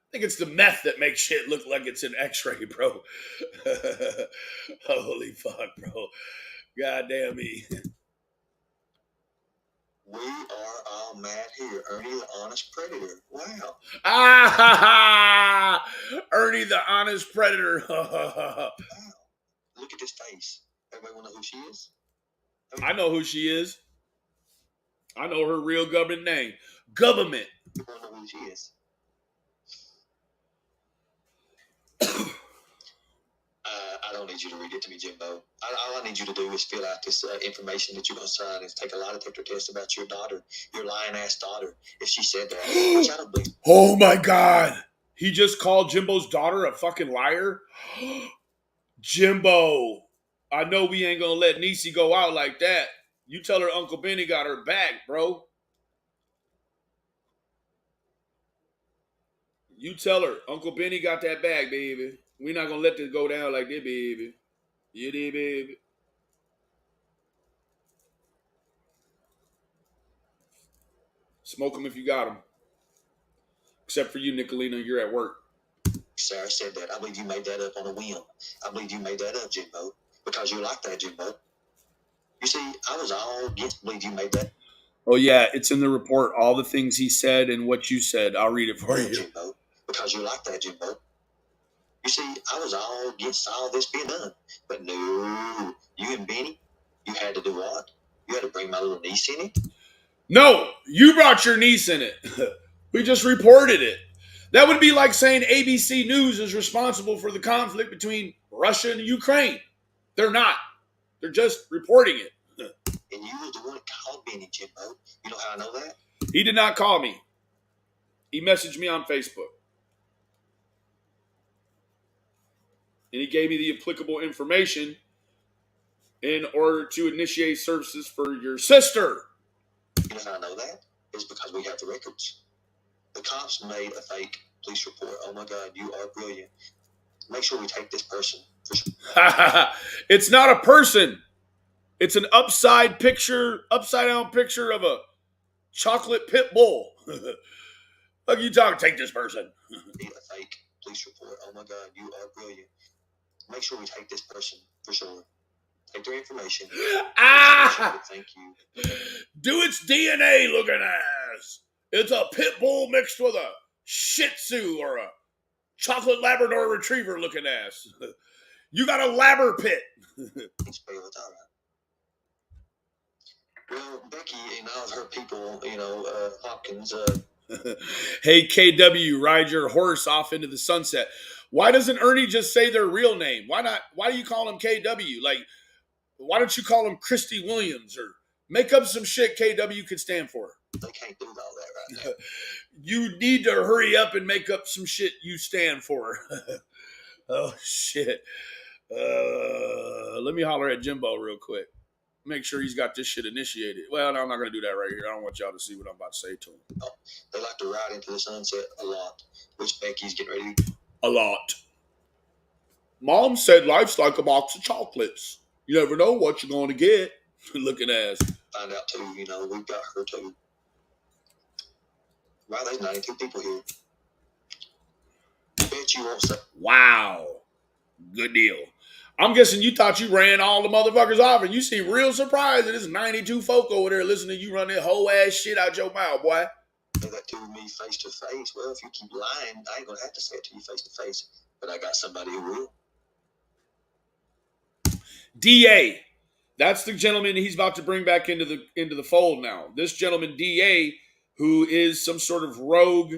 Speaker 1: I think it's the meth that makes shit look like it's an X-ray, bro. Holy fuck, bro. Goddamn me.
Speaker 4: We are all mad here. Ernie the Honest Predator. Wow.
Speaker 1: Ah, Ernie the Honest Predator.
Speaker 4: Wow. Look at this face. Everybody want to know who she is?
Speaker 1: I know who she is. I know her real government name. Government.
Speaker 4: You want to know who she is? don't need you to read it to me, Jimbo. All I need you to do is fill out this information that you're going to sign and take a lie detector test about your daughter, your lying-ass daughter, if she said that, which I don't believe.
Speaker 1: Oh, my God. He just called Jimbo's daughter a fucking liar? Jimbo, I know we ain't going to let Niecy go out like that. You tell her Uncle Benny got her back, bro. You tell her Uncle Benny got that bag, baby. We're not going to let this go down like that, baby. You did, baby. Smoke them if you got them. Except for you, Nicolina, you're at work.
Speaker 4: Sarah said that. I believe you made that up on a whim. I believe you made that up, Jimbo, because you're like that, Jimbo. You see, I was all against believe you made that.
Speaker 1: Oh, yeah, it's in the report. All the things he said and what you said. I'll read it for you.
Speaker 4: Jimbo, because you're like that, Jimbo. You see, I was all against all this being done. But no, you and Benny, you had to do what? You had to bring my little niece in it?
Speaker 1: No, you brought your niece in it. We just reported it. That would be like saying ABC News is responsible for the conflict between Russia and Ukraine. They're not. They're just reporting it.
Speaker 4: And you were the one that called Benny, Jimbo. You know how I know that?
Speaker 1: He did not call me. He messaged me on Facebook. And he gave me the applicable information in order to initiate services for your sister.
Speaker 4: You know how I know that? It's because we have the records. The cops made a fake police report. Oh my God, you are brilliant. Make sure we take this person.
Speaker 1: It's not a person. It's an upside down picture of a chocolate pit bull. Look, you talking, take this person.
Speaker 4: Need a fake police report. Oh my God, you are brilliant. Make sure we take this person for sure. Take their information. Thank you.
Speaker 1: Do its DNA looking ass. It's a pit bull mixed with a Shih Tzu or a chocolate Labrador Retriever looking ass. You got a labber pit.
Speaker 4: It's all right. Well, Becky and all of her people, Hopkins.
Speaker 1: Hey, KW, ride your horse off into the sunset. Why doesn't Ernie just say their real name? Why not? Why do you call him KW? Like, why don't you call him Christy Williams or make up some shit KW could stand for?
Speaker 4: They can't do all that right now.
Speaker 1: You need to hurry up and make up some shit you stand for. Oh, shit. Let me holler at Jimbo real quick. Make sure he's got this shit initiated. Well, no, I'm not going to do that right here. I don't want y'all to see what I'm about to say to him.
Speaker 4: Oh, they like to ride into the sunset a lot, which Becky's getting ready to.
Speaker 1: A lot. Mom said life's like a box of chocolates. You never know what you're going to get. Looking ass.
Speaker 4: Find out, too, we've got her, too. Wow, there's 92 people here. Bet you won't say.
Speaker 1: Wow. Good deal. I'm guessing you thought you ran all the motherfuckers off, and you seem real surprised that there's 92 folk over there listening to you run that whole ass shit out your mouth, boy.
Speaker 4: Say that to me face to face. Well, if you keep lying, I ain't gonna have to say it to you face to face. But I got somebody who will.
Speaker 1: DA. That's the gentleman he's about to bring back into the fold now. This gentleman, DA, who is some sort of rogue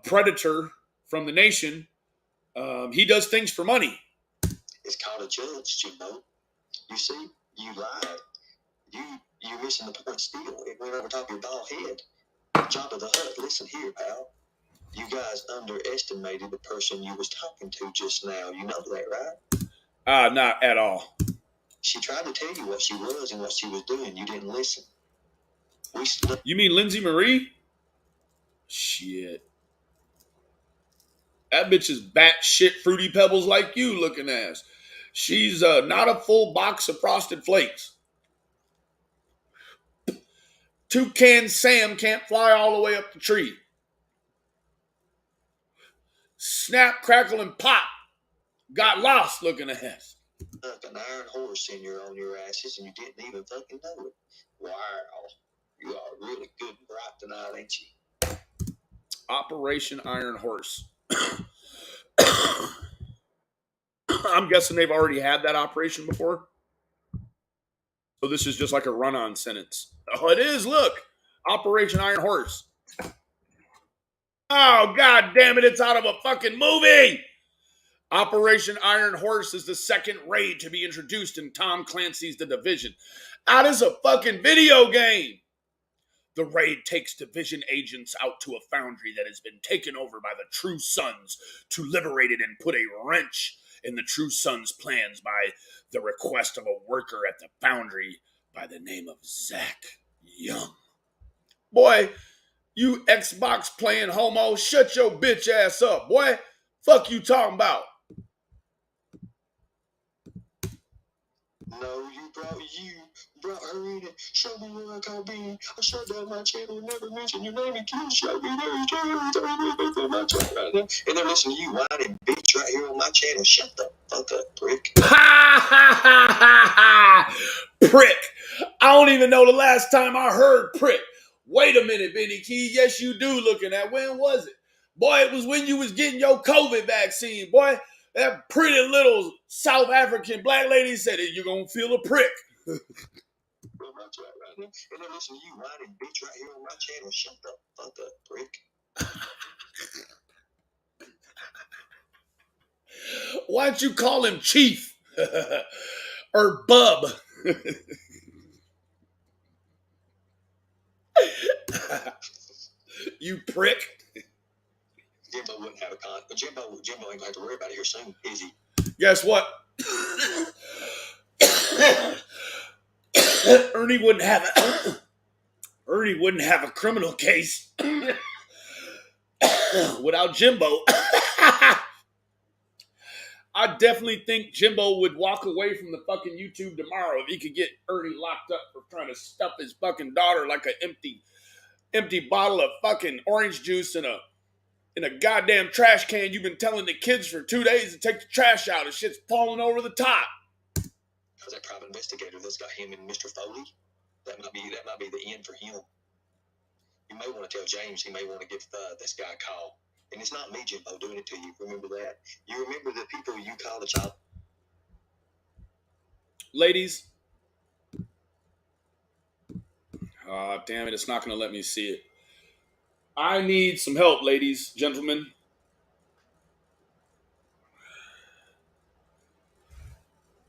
Speaker 1: predator from the nation, he does things for money.
Speaker 4: It's called a judge, Jimbo. You see, you lied. You're missing the point still. It went over top of your bald head. Job of the Hut, listen here, pal. You guys underestimated the person you was talking to just now. You know that, right?
Speaker 1: Not at all.
Speaker 4: She tried to tell you what she was and what she was doing. You didn't listen.
Speaker 1: You mean Lindsay Marie? Shit. That bitch is batshit Fruity Pebbles like you looking ass. She's not a full box of Frosted Flakes. Toucan Sam can't fly all the way up the tree. Snap, crackle, and pop. Got lost looking ass.
Speaker 4: Like an iron horse on your asses, and you didn't even fucking know it. Wow. You are really good and bright tonight, ain't you?
Speaker 1: Operation Iron Horse. I'm guessing they've already had that operation before. So this is just like a run-on sentence. Oh, it is. Look. Operation Iron Horse. Oh, God damn it. It's out of a fucking movie. Operation Iron Horse is the second raid to be introduced in Tom Clancy's The Division. That is a fucking video game. The raid takes Division agents out to a foundry that has been taken over by the True Sons to liberate it and put a wrench in the True Sons' plans by the request of a worker at the foundry by the name of Zach Young. Boy, you Xbox playing homo, shut your bitch ass up, boy. Fuck you talking about?
Speaker 4: No, you brought her in and showed me where I can be. I shut down my channel, never mention your name again. Show me my channel. And they're listening to you whining bitch right here on my channel. Shut the fuck up, prick.
Speaker 1: Ha ha ha ha ha! Prick. I don't even know the last time I heard prick. Wait a minute, Benny Key. Yes, you do looking at. When was it? Boy, it was when you was getting your COVID vaccine, boy. That pretty little South African black lady said it. You're going to feel a prick.
Speaker 4: And they're listening to you whining bitch right here on my channel. Shut the fuck up, prick.
Speaker 1: Why don't you call him Chief? Or Bub? You prick.
Speaker 4: Jimbo wouldn't have a con. But Jimbo ain't going to have to worry about it here soon, is he?
Speaker 1: Guess what? Ernie wouldn't have a criminal case without Jimbo. I definitely think Jimbo would walk away from the fucking YouTube tomorrow if he could get Ernie locked up for trying to stuff his fucking daughter like an empty bottle of fucking orange juice in a goddamn trash can. You've been telling the kids for 2 days to take the trash out and shit's falling over the top.
Speaker 4: Because that private investigator that's got him and Mr. Foley, that might be the end for him. You may want to tell James he may want to give this guy a call. And it's not me, Jimbo, doing it to you. Remember that. You remember the people you call the child.
Speaker 1: Ladies. Damn it, it's not going to let me see it. I need some help, ladies, gentlemen.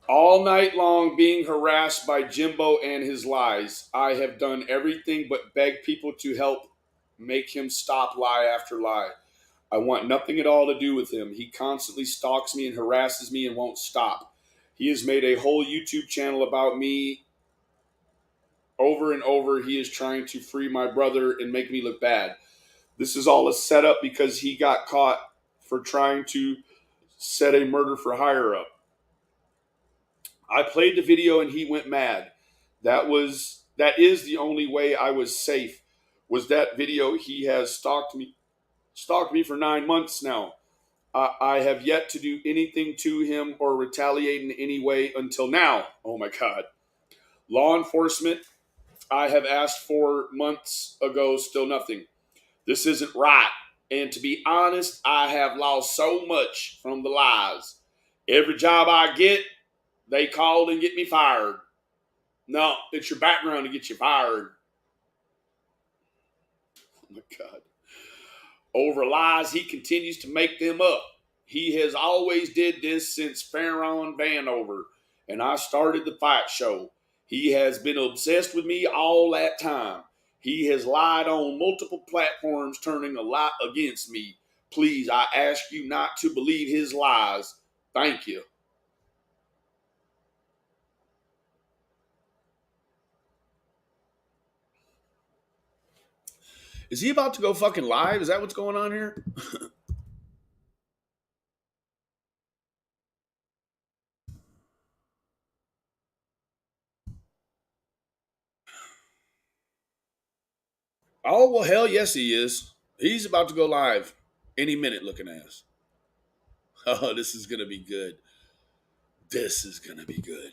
Speaker 1: All night long being harassed by Jimbo and his lies. I have done everything but beg people to help make him stop lie after lie. I want nothing at all to do with him. He constantly stalks me and harasses me and won't stop. He has made a whole YouTube channel about me. Over and over, he is trying to free my brother and make me look bad. This is all a setup because he got caught for trying to set a murder for hire up. I played the video and he went mad. That is the only way I was safe. Was that video? He has stalked me for 9 months now. I have yet to do anything to him or retaliate in any way until now. Oh my God. Law enforcement, I have asked for months ago, still nothing. This isn't right. And to be honest, I have lost so much from the lies. Every job I get, they call and get me fired. No, it's your background to get you fired. Oh my God. Over lies, he continues to make them up. He has always did this since Farron Vanover, and I started the fight show. He has been obsessed with me all that time. He has lied on multiple platforms, turning a lot against me. Please, I ask you not to believe his lies. Thank you. Is he about to go fucking live? Is that what's going on here? Oh, well, hell yes, he is. He's about to go live any minute, looking ass. Oh, this is going to be good. This is going to be good.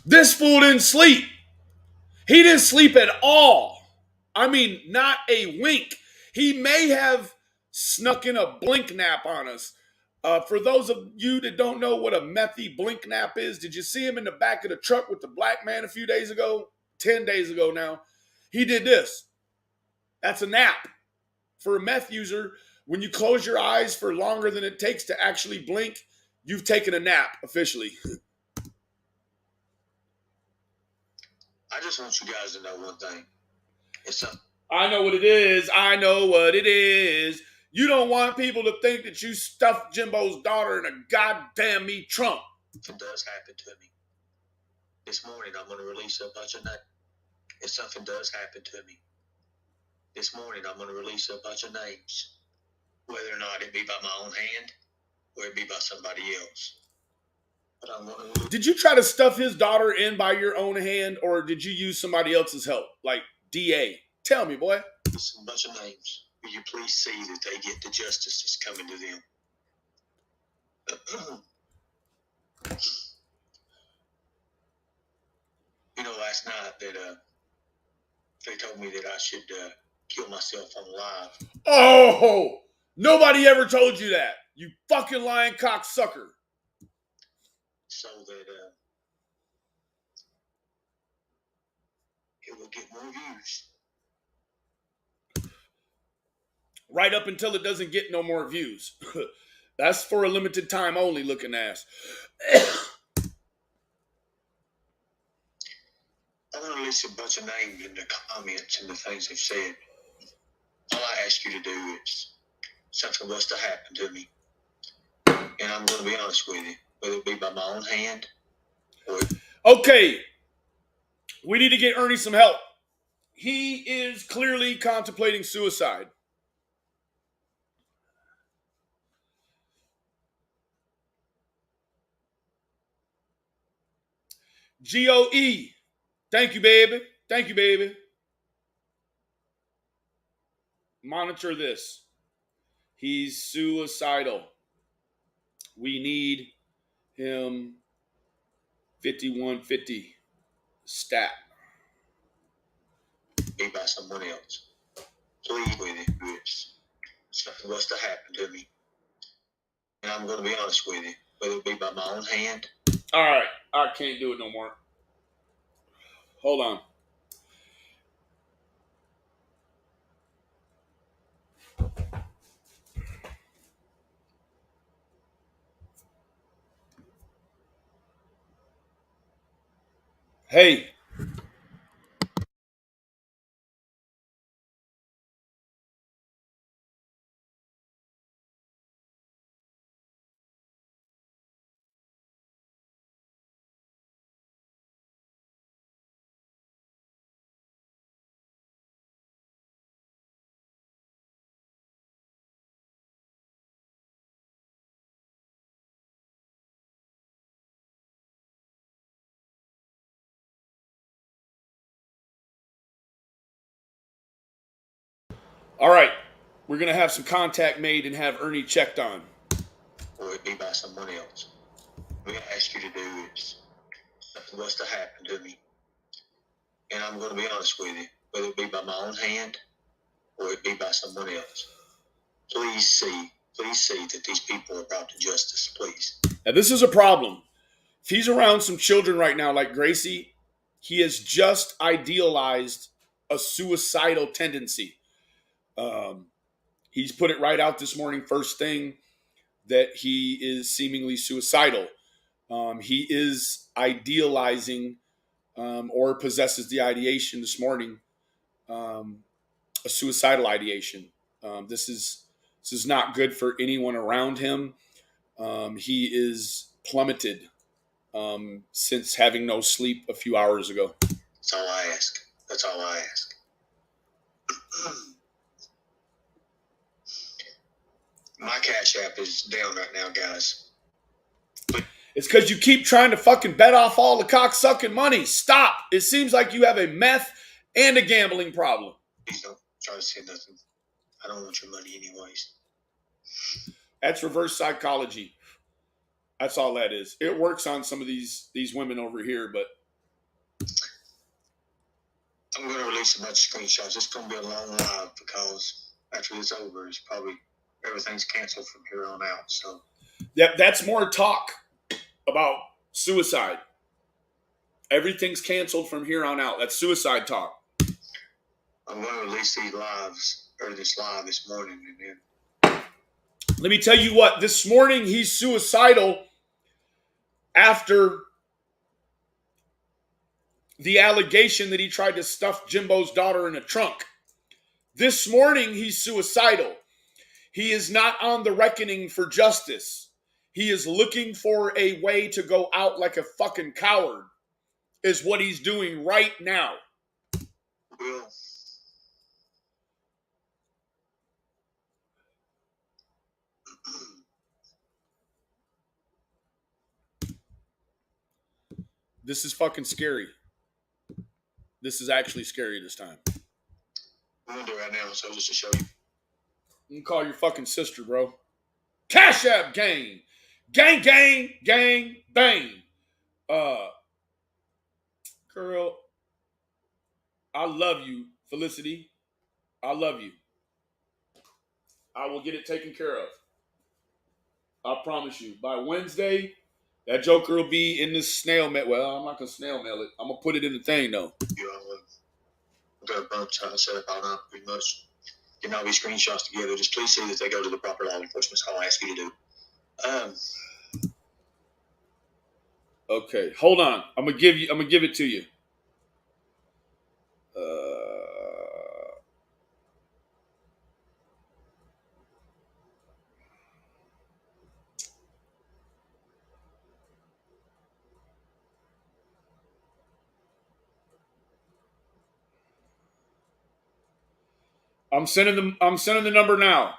Speaker 1: This fool didn't sleep. He didn't sleep at all. I mean, not a wink. He may have snuck in a blink nap on us. For those of you that don't know what a methy blink nap is, did you see him in the back of the truck with the black man a few days ago? 10 days ago now. He did this. That's a nap. For a meth user, when you close your eyes for longer than it takes to actually blink, you've taken a nap officially.
Speaker 4: I just want you guys to know one thing.
Speaker 1: I know what it is. I know what it is. You don't want people to think that you stuffed Jimbo's daughter in a goddamn meat trunk.
Speaker 4: If it does happen to me, this morning I'm going to release a bunch of names. If something does happen to me, this morning I'm going to release a bunch of names. Whether or not it be by my own hand or it be by somebody else. But I'm going to...
Speaker 1: Did you try to stuff his daughter in by your own hand, or did you use somebody else's help, like DA? Tell me, boy.
Speaker 4: A bunch of names. Will you please see that they get the justice that's coming to them? Last night that they told me that I should kill myself on live.
Speaker 1: Oh, nobody ever told you that. You fucking lying cocksucker.
Speaker 4: So that it will get more views.
Speaker 1: Right up until it doesn't get no more views. That's for a limited time only, looking ass.
Speaker 4: I want to list a bunch of names in the comments and the things they've said. All I ask you to do is something was to happen to me. And I'm going to be honest with you, whether it be by my own hand or...
Speaker 1: Okay. We need to get Ernie some help. He is clearly contemplating suicide. GOE. Thank you, baby. Thank you, baby. Monitor this. He's suicidal. We need him 5150 stat.
Speaker 4: Be by someone else. Please with it. Something was to happen to me. And I'm going to be honest with you, whether it be by my own hand.
Speaker 1: All right. I can't do it no more. Hold on. Hey. All right. We're going to have some contact made and have Ernie checked on.
Speaker 4: Or it be by someone else. What I ask you to do is something was to happen to me. And I'm going to be honest with you, whether it be by my own hand or it be by someone else. Please see that these people are brought to justice, please.
Speaker 1: Now, this is a problem. If he's around some children right now like Gracie, he has just idealized a suicidal tendency. He's put it right out this morning, first thing, that he is seemingly suicidal. He is idealizing or possesses the ideation this morning, a suicidal ideation. This is not good for anyone around him. He is plummeted since having no sleep a few hours ago.
Speaker 4: That's all I ask. That's all I ask. My Cash App is down right now, guys.
Speaker 1: It's because you keep trying to fucking bet off all the cocksucking money. Stop. It seems like you have a meth and a gambling problem.
Speaker 4: Please don't try to say nothing. I don't want your money anyways.
Speaker 1: That's reverse psychology. That's all that is. It works on some of these women over here, but
Speaker 4: I'm going to release a bunch of screenshots. It's going to be a long live because after it's over, it's probably everything's canceled from here on out. So
Speaker 1: that's more talk about suicide. Everything's canceled from here on out. That's suicide talk.
Speaker 4: I'm I'm going to release these lives, or this live this morning, and then.
Speaker 1: Let me tell you what, this morning he's suicidal after the allegation that he tried to stuff Jimbo's daughter in a trunk. This morning he's suicidal. He is not on the reckoning for justice. He is looking for a way to go out like a fucking coward, is what he's doing right now.
Speaker 4: Will.
Speaker 1: This is fucking scary. This is actually scary this time.
Speaker 4: I'm going to do it right now, so just to show you.
Speaker 1: You can call your fucking sister, bro. Cash App gang. Gang, gang, gang, bang. Girl, I love you, Felicity. I love you. I will get it taken care of. I promise you. By Wednesday, that joker will be in this snail mail. Well, I'm not going to snail mail it. I'm going to put it in the thing, though.
Speaker 4: I've got a bunch trying to set up all night, pretty much. Getting all these screenshots together. Just please see that they go to the proper law enforcement. That's all I ask you to do.
Speaker 1: Okay, hold on. I'm gonna give it to you. I'm sending the number now.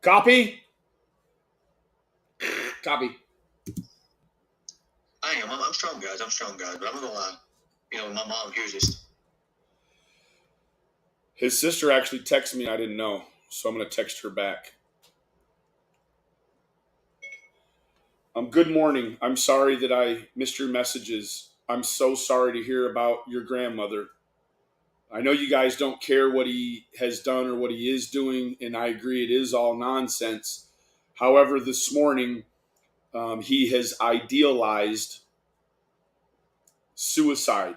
Speaker 1: Copy. Copy.
Speaker 4: I am. I'm strong, guys. I'm strong, guys. But I'm not gonna lie. You know, my mom hears this.
Speaker 1: His sister actually texted me. I didn't know, so I'm gonna text her back. Good morning. I'm sorry that I missed your messages. I'm so sorry to hear about your grandmother. I know you guys don't care what he has done or what he is doing, and I agree it is all nonsense. However, this morning, he has idealized suicide.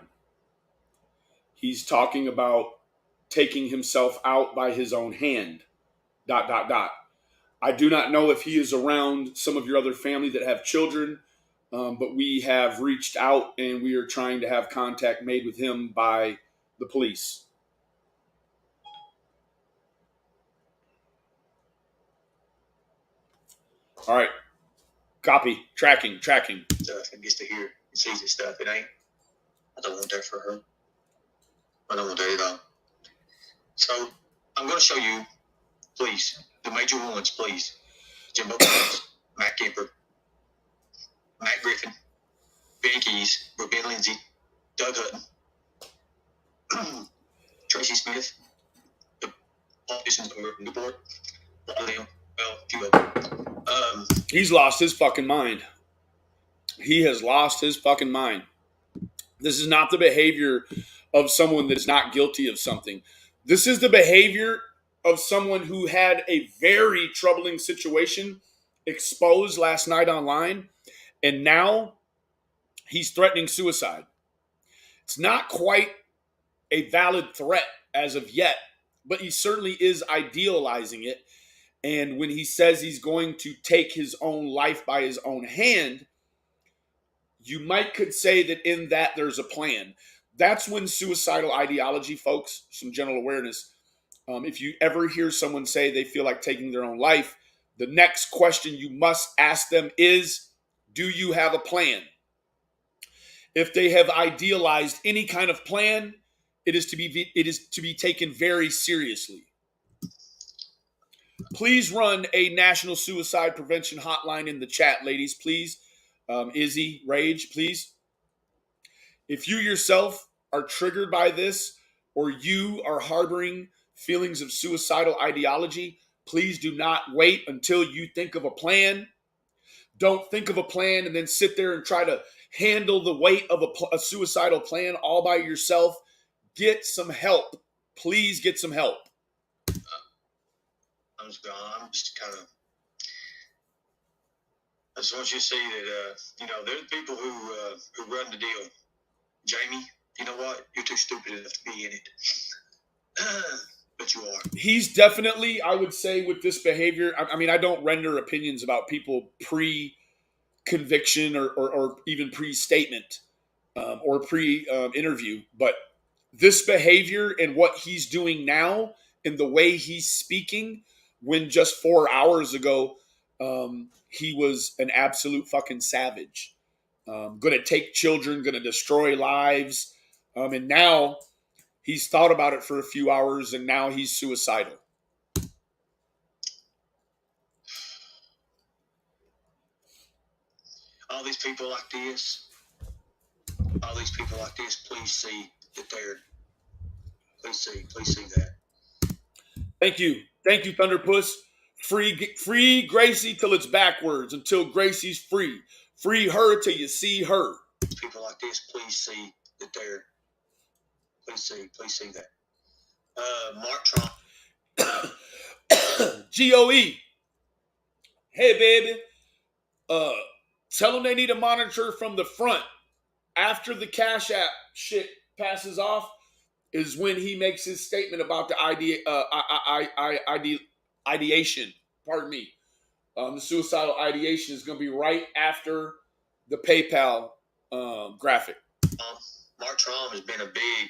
Speaker 1: He's talking about taking himself out by his own hand. ... I do not know if he is around some of your other family that have children, but we have reached out and we are trying to have contact made with him by the police. All right. Copy. Tracking.
Speaker 4: Stuff and gets to hear and sees this stuff. It ain't. I don't want that for her. I don't want that at all. So I'm going to show you, please, the major ones, please. Jimbo Jones, Matt Kemper, Matt Griffin, Benny Keys, Ben Lindsay, Doug Hutton, Tracy Smith, the politicians from Newport, a lot of them, well, a few of them.
Speaker 1: He's lost his fucking mind. He has lost his fucking mind. This is not the behavior of someone that is not guilty of something. This is the behavior of someone who had a very troubling situation exposed last night online, and now he's threatening suicide. It's not quite a valid threat as of yet, but he certainly is idealizing it. And when he says he's going to take his own life by his own hand, you could say that in that there's a plan. That's when suicidal ideology, folks, some general awareness. If you ever hear someone say they feel like taking their own life, the next question you must ask them is, do you have a plan? If they have idealized any kind of plan, it is to be taken very seriously. Please run a national suicide prevention hotline in the chat, ladies, please. Izzy, Rage, please. If you yourself are triggered by this, or you are harboring feelings of suicidal ideology, please do not wait until you think of a plan. Don't think of a plan and then sit there and try to handle the weight of a suicidal plan all by yourself. Get some help. Please get some help.
Speaker 4: I'm just kind of. I just want you to see that, there's people who run the deal. Jamie, you know what? You're too stupid enough to be in it. But you are.
Speaker 1: He's definitely, I would say, with this behavior. I mean, I don't render opinions about people pre-conviction or even pre-statement or pre-interview, but this behavior and what he's doing now and the way he's speaking, when just 4 hours ago he was an absolute fucking savage, gonna take children, gonna destroy lives, and now he's thought about it for a few hours and now he's suicidal.
Speaker 4: All these people like this, please see that they're, please see that.
Speaker 1: Thank you, Thunderpuss. Free Gracie till it's backwards, until Gracie's free. Free her till you see her.
Speaker 4: People like this, please see that they're, please see that. Mark Trump.
Speaker 1: GOE. Hey, baby. Tell them they need a monitor from the front. After the Cash App shit passes off is when he makes his statement about the ideation. Pardon me. The suicidal ideation is going to be right after the PayPal graphic.
Speaker 4: Mark Trump has been a big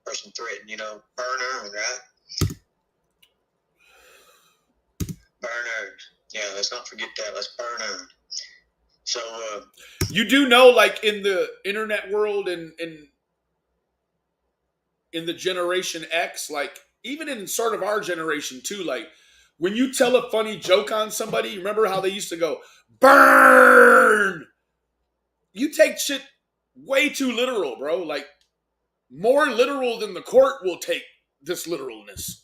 Speaker 4: person threatened, Burner, right? Burner. Yeah, let's not forget that. Let's burn. So,
Speaker 1: you do know, like in the internet world and in the Generation X, like even in sort of our generation too, like when you tell a funny joke on somebody, remember how they used to go, burn? You take shit way too literal, bro. Like more literal than the court will take this literalness.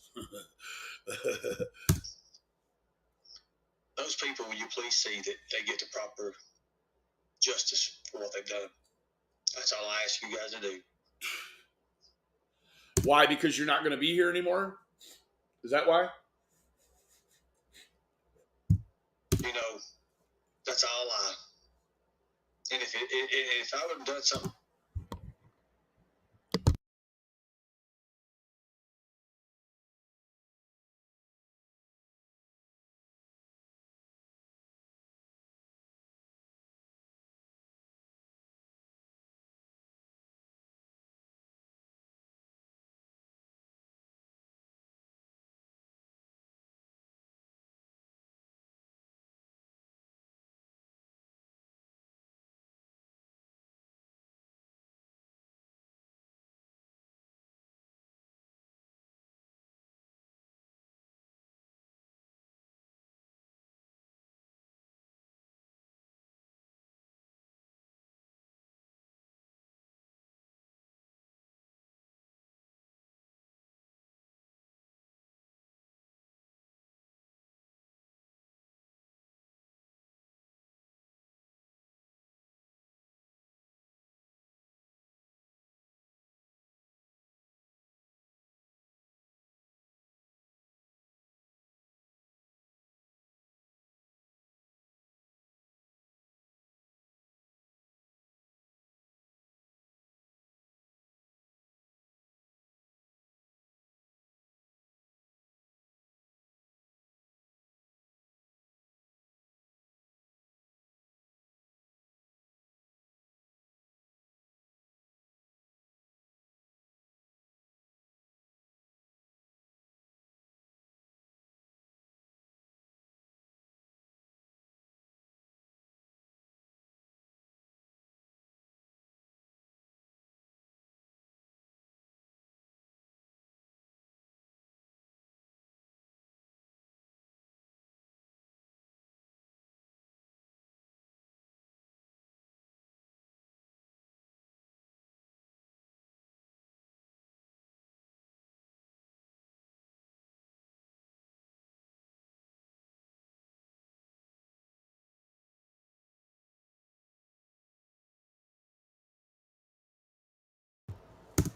Speaker 4: Those people, will you please see that they get the proper justice for what they've done? That's all I ask you guys to do.
Speaker 1: Why? Because you're not going to be here anymore? Is that why?
Speaker 4: That's all I. And if I would have done something.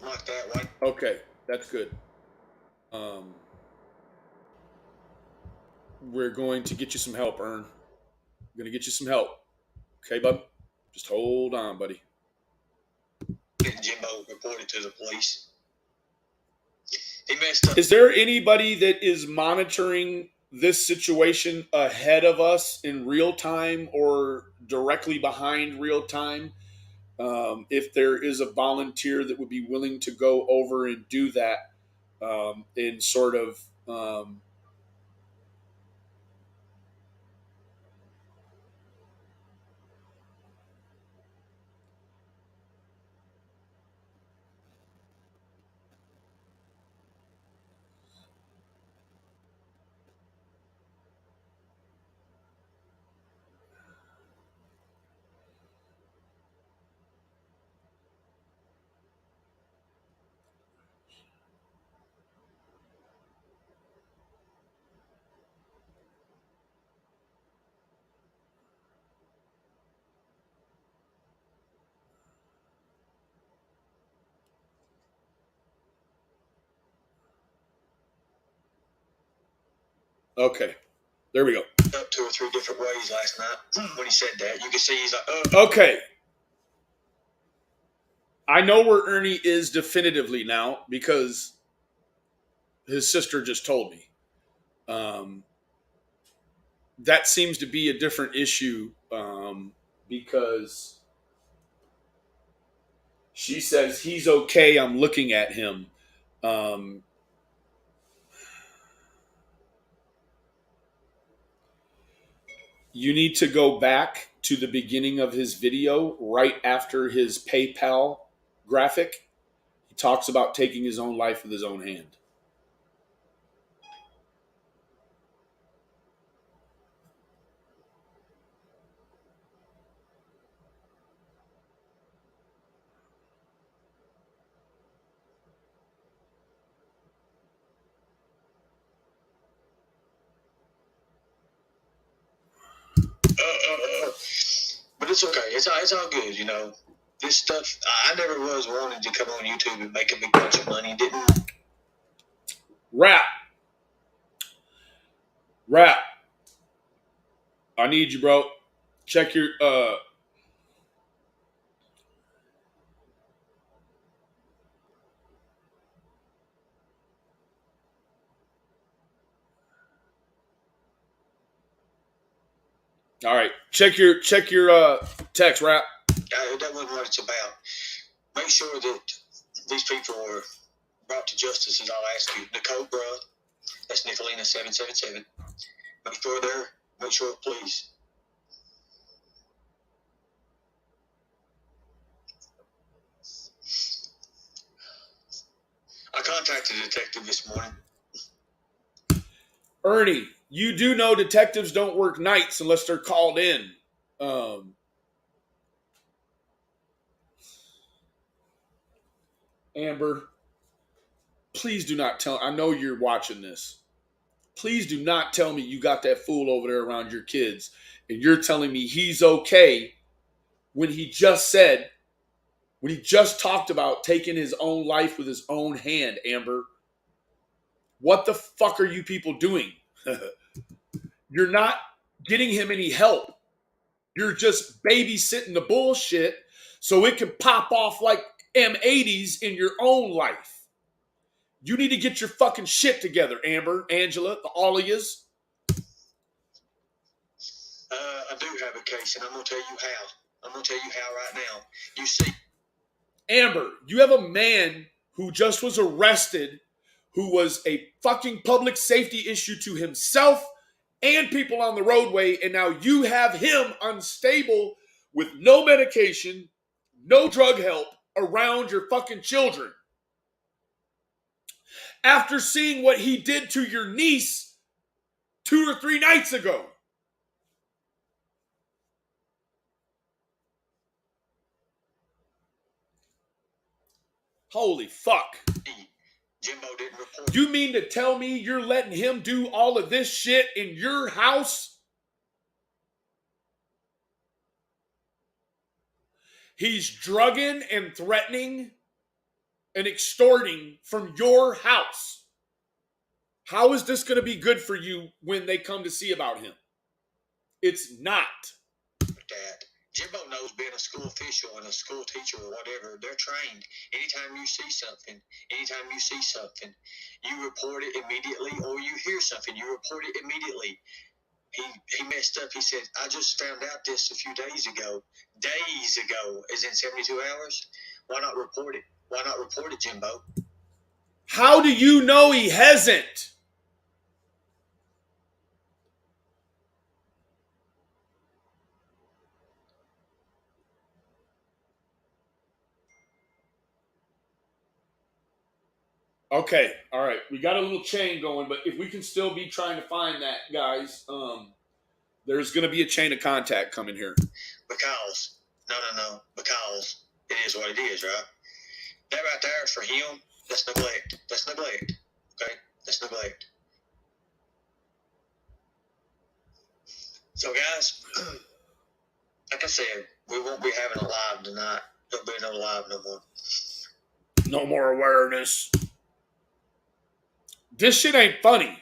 Speaker 4: Like that, right?
Speaker 1: Okay, that's good. We're going to get you some help, Ern. We're going to get you some help. Okay, bud? Just hold on, buddy.
Speaker 4: and Jimbo reported to the police. He messed up.
Speaker 1: Is there anybody that is monitoring this situation ahead of us in real time or directly behind real time? If there is a volunteer that would be willing to go over and do that in sort of okay, there we go.
Speaker 4: Up 2 or 3 different ways last night when he said that. You can see he's like,
Speaker 1: Okay. I know where Ernie is definitively now because his sister just told me. That seems to be a different issue because she says he's okay. I'm looking at him. You need to go back to the beginning of his video right after his PayPal graphic. He talks about taking his own life with his own hand.
Speaker 4: but it's okay. It's all good, you know. This stuff, I never was wanting to come on YouTube and make a big bunch of money. Didn't.
Speaker 1: Rap. I need you, bro. Check your all right. Check your text, Rap.
Speaker 4: That wasn't what it's about. Make sure that these people are brought to justice, as I'll ask you. The Cobra, that's Nicolina 777. Make sure, please. I contacted a detective this morning.
Speaker 1: Ernie, you do know detectives don't work nights unless they're called in. Amber, please do not tell. I know you're watching this. Please do not tell me you got that fool over there around your kids and you're telling me he's okay when he just talked about taking his own life with his own hand, Amber. What the fuck are you people doing? You're not getting him any help. You're just babysitting the bullshit so it can pop off like M80s in your own life. You need to get your fucking shit together, Amber, Angela, all of yous.
Speaker 4: I do have a case, and I'm going to tell you how. I'm going to tell you how right now. You see.
Speaker 1: Amber, you have a man who just was arrested who was a fucking public safety issue to himself and people on the roadway, and now you have him unstable with no medication, no drug help around your fucking children. After seeing what he did to your niece 2 or 3 nights ago. Holy fuck.
Speaker 4: Jimbo didn't report.
Speaker 1: You mean to tell me you're letting him do all of this shit in your house? He's drugging and threatening and extorting from your house. How is this going to be good for you when they come to see about him? It's not.
Speaker 4: Dad, Jimbo knows being a school official and a school teacher or whatever, they're trained. Anytime you see something, you report it immediately, or you hear something, you report it immediately. He messed up. He said, I just found out this a few days ago. Days ago, as in 72 hours. Why not report it? Why not report it, Jimbo?
Speaker 1: How do you know he hasn't? Okay, all right. We got a little chain going, but if we can still be trying to find that, guys, there's going to be a chain of contact coming here.
Speaker 4: Because, no. Because it is what it is, right? That right there for him, that's neglect. Okay? That's neglect. So, guys, like I said, we won't be having a live tonight. There'll be no live no more.
Speaker 1: No more awareness. This shit ain't funny.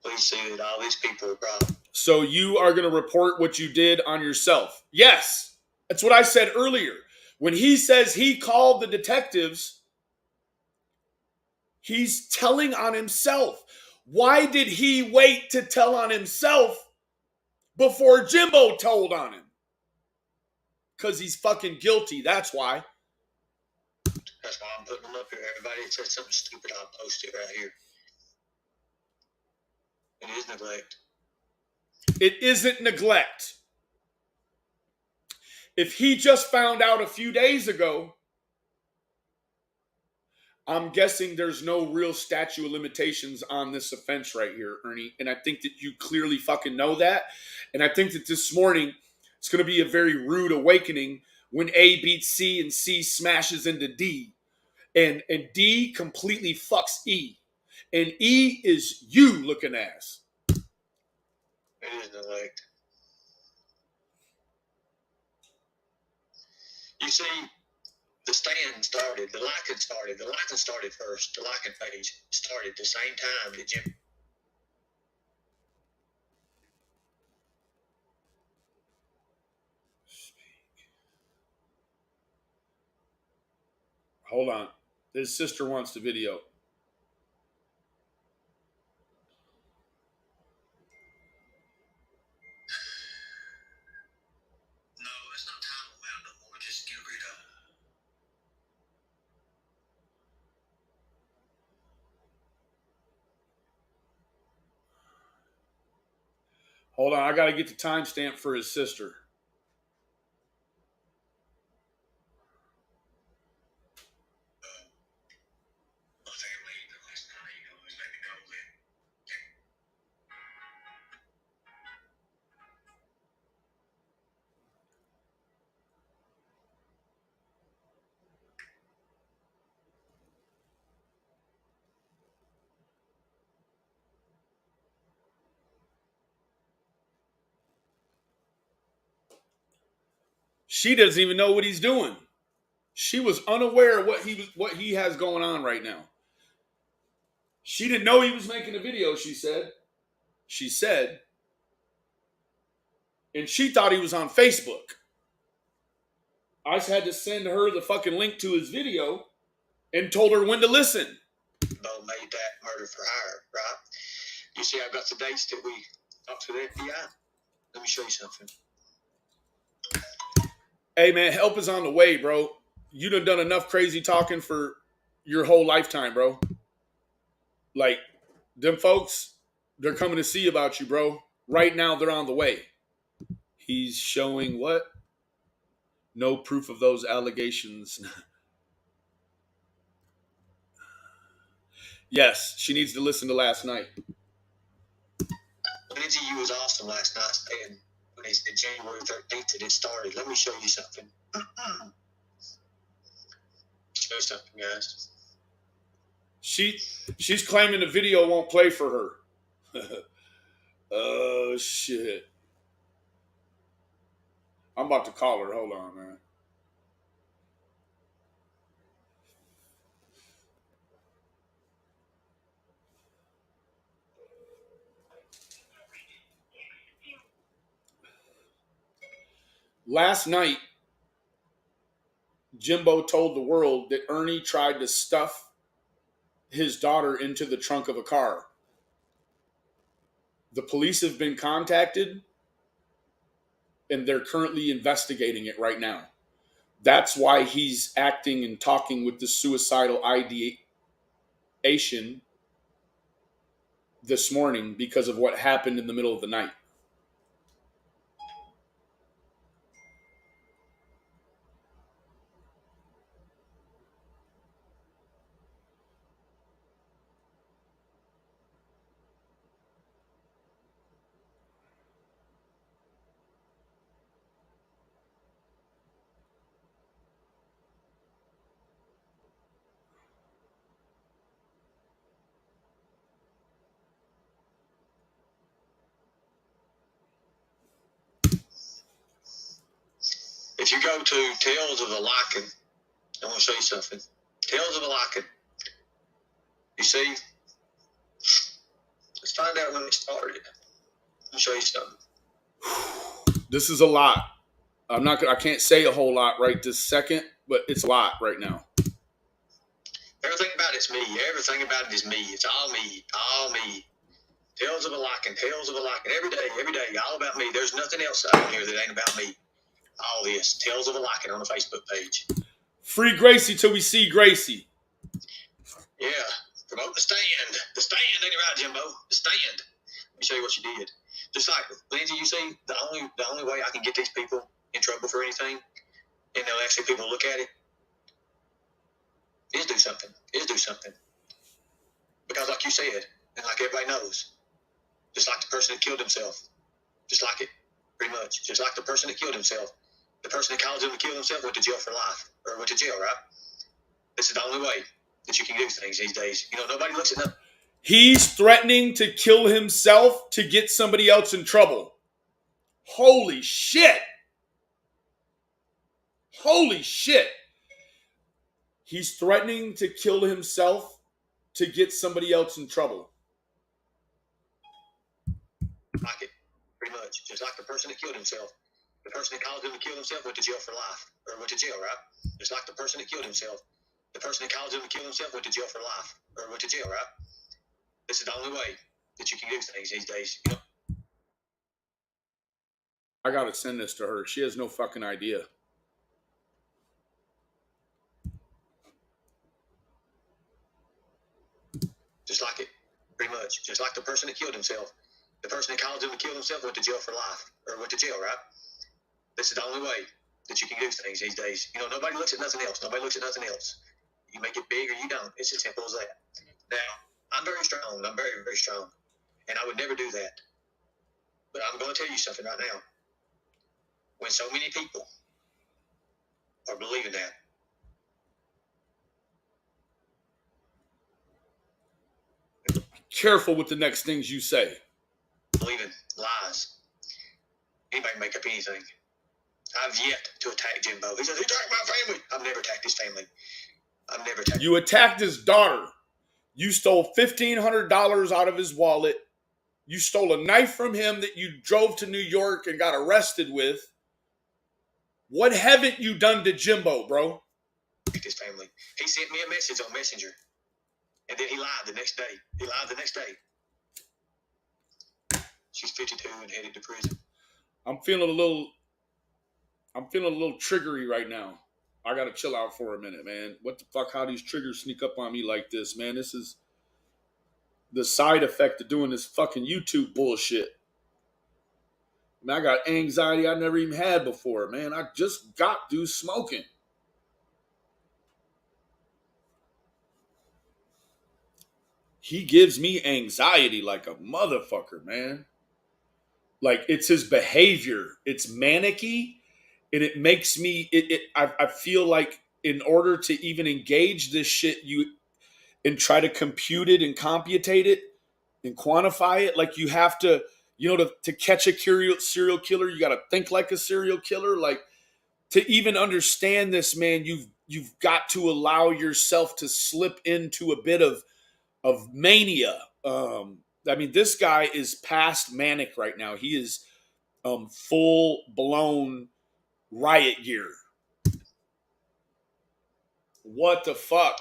Speaker 4: Please see that all these people are proud.
Speaker 1: So you are going to report what you did on yourself. Yes. That's what I said earlier. When he says he called the detectives, he's telling on himself. Why did he wait to tell on himself before Jimbo told on him? Because he's fucking guilty. That's why.
Speaker 4: That's why I'm putting them up here. Everybody that says something stupid, I'll post it right here. It is neglect.
Speaker 1: It isn't neglect. If he just found out a few days ago, I'm guessing there's no real statute of limitations on this offense right here, Ernie. And I think that you clearly fucking know that. And I think that this morning it's going to be a very rude awakening when A beats C and C smashes into D. And D completely fucks E. And E is you looking ass.
Speaker 4: It is neglect. You see, the stand started, the liking started first. The liking page started the same time that Jim.
Speaker 1: Hold on. His sister wants the video.
Speaker 4: No, it's not time around no more. Just get rid of it.
Speaker 1: Hold on. I got to get the timestamp for his sister.
Speaker 4: My family, last night, always let me know that.
Speaker 1: She doesn't even know what he's doing. She was unaware of what he has going on right now. She didn't know he was making a video, she said. And she thought he was on Facebook. I just had to send her the fucking link to his video and told her when to listen.
Speaker 4: Bo made that murder for hire, right? You see, I've got the dates that we talked to the FBI. Let me show you something.
Speaker 1: Hey, man, help is on the way, bro. You done enough crazy talking for your whole lifetime, bro. Like, them folks, they're coming to see about you, bro. Right now, they're on the way. He's showing what? No proof of those allegations. Yes, she needs to listen to last night.
Speaker 4: Lindsay, you was awesome last night saying when they said January 13th that it started. Let me show you something. Show you something, guys.
Speaker 1: She's claiming the video won't play for her. Oh, shit. I'm about to call her. Hold on, man. Last night, Jimbo told the world that Ernie tried to stuff his daughter into the trunk of a car. The police have been contacted and they're currently investigating it right now. That's why he's acting and talking with the suicidal ideation this morning because of what happened in the middle of the night.
Speaker 4: If you go to Tales of a Lycan, I want to show you something. Tales of a Lycan. You see, let's find out when it started. I'll show you something.
Speaker 1: This is a lot. I can't say a whole lot right this second, but it's a lot right now.
Speaker 4: Everything about it's me. Everything about it is me. It's all me. All me. Tales of a Lycan. Tales of a Lycan. Every day, all about me. There's nothing else out here that ain't about me. All this. Tales of a Lycan on the Facebook page.
Speaker 1: Free Gracie till we see Gracie.
Speaker 4: Yeah. Promote the stand. The stand, ain't it right, Jimbo? The stand. Let me show you what you did. Just like, Lindsay, you see, the only way I can get these people in trouble for anything, and they'll actually people look at it, is do something. Because like you said, and like everybody knows, just like the person that killed himself, just like it, pretty much, just like the person that killed himself, the person that caused him to kill himself went to jail for life, or went to jail, right? This is the only way that you can do things these days. You know, nobody looks at nothing.
Speaker 1: He's threatening to kill himself to get somebody else in trouble. Holy shit. Holy shit. He's threatening to kill himself to get somebody else in trouble.
Speaker 4: Like it, pretty much. Just like the person that killed himself. The person that caused him to kill himself went to jail for life. Or went to jail, right? Just like the person that killed himself. The person that caused him to kill himself went to jail for life. Or went to jail, right? This is the only way that you can do things these days. You know?
Speaker 1: I gotta send this to her. She has no fucking idea.
Speaker 4: Just like it, pretty much. Just like the person that killed himself. The person that caused him to kill himself went to jail for life. Or went to jail, right? This is the only way that you can do things these days. You know, nobody looks at nothing else. Nobody looks at nothing else. You make it big or you don't. It's as simple as that. Now, I'm very strong. I'm very, very strong. And I would never do that. But I'm going to tell you something right now. When so many people are believing that,
Speaker 1: Careful with the next things you say.
Speaker 4: believing lies, anybody can make up anything. I've yet to attack Jimbo. He says, he attacked my family. I've never attacked his family. I've never attacked.
Speaker 1: You attacked his daughter. You stole $1,500 out of his wallet. You stole a knife from him that you drove to New York and got arrested with. What haven't you done to Jimbo, bro?
Speaker 4: His family. He sent me a message on Messenger. And then he lied the next day. She's 52 and headed to prison.
Speaker 1: I'm feeling a little triggery right now. I gotta chill out for a minute, man. What the fuck? How these triggers sneak up on me like this, man? This is the side effect of doing this fucking YouTube bullshit. Man, I got anxiety I never even had before, man. I just got through smoking. He gives me anxiety like a motherfucker, man. Like, it's his behavior. It's manicky, and it makes me. I feel like in order to even engage this shit, and try to compute it and computate it and quantify it, like you have to, to catch a serial killer, you got to think like a serial killer. Like, to even understand this, man, you've got to allow yourself to slip into a bit of mania. I mean, this guy is past manic right now. He is full blown riot gear. What the fuck?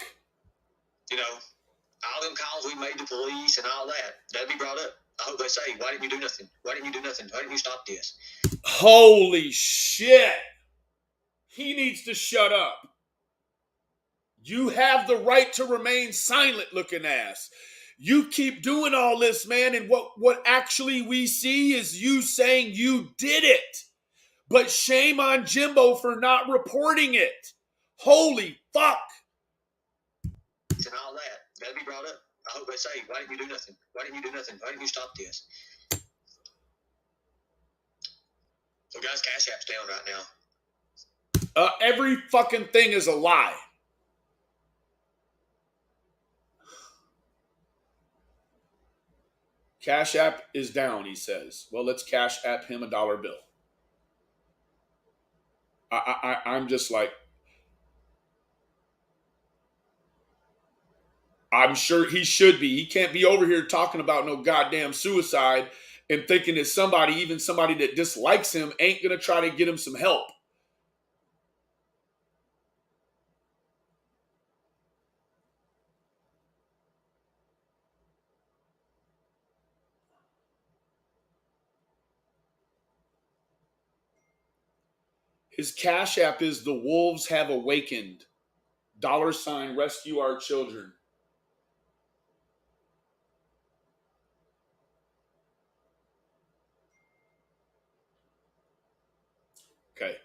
Speaker 4: You know, all them calls we made to police and all that, that'd be brought up. I hope they say, why didn't you do nothing? Why didn't you do nothing? Why didn't you stop this?
Speaker 1: Holy shit. He needs to shut up. You have the right to remain silent, looking ass. You keep doing all this, man, and what actually we see is you saying you did it. But shame on Jimbo for not reporting it. Holy fuck.
Speaker 4: And all that, that'd be brought up. I hope they say, why didn't you do nothing? Why didn't you do nothing? Why didn't you stop this? So guys, Cash App's down right now.
Speaker 1: Every fucking thing is a lie. Cash App is down, he says. Well, let's Cash App him a dollar bill. I'm just like, I'm sure he should be. He can't be over here talking about no goddamn suicide and thinking that somebody, even somebody that dislikes him, ain't going to try to get him some help. His Cash App is the wolves have awakened. $ rescue our children. Okay.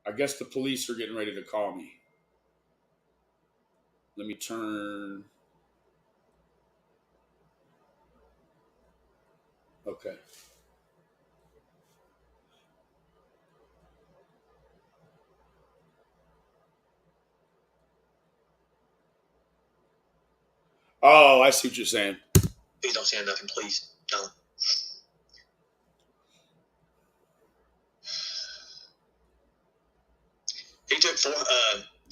Speaker 1: I guess the police are getting ready to call me. Let me turn. Okay. Oh, I see what you're saying.
Speaker 4: Please don't say nothing, please. Don't. He took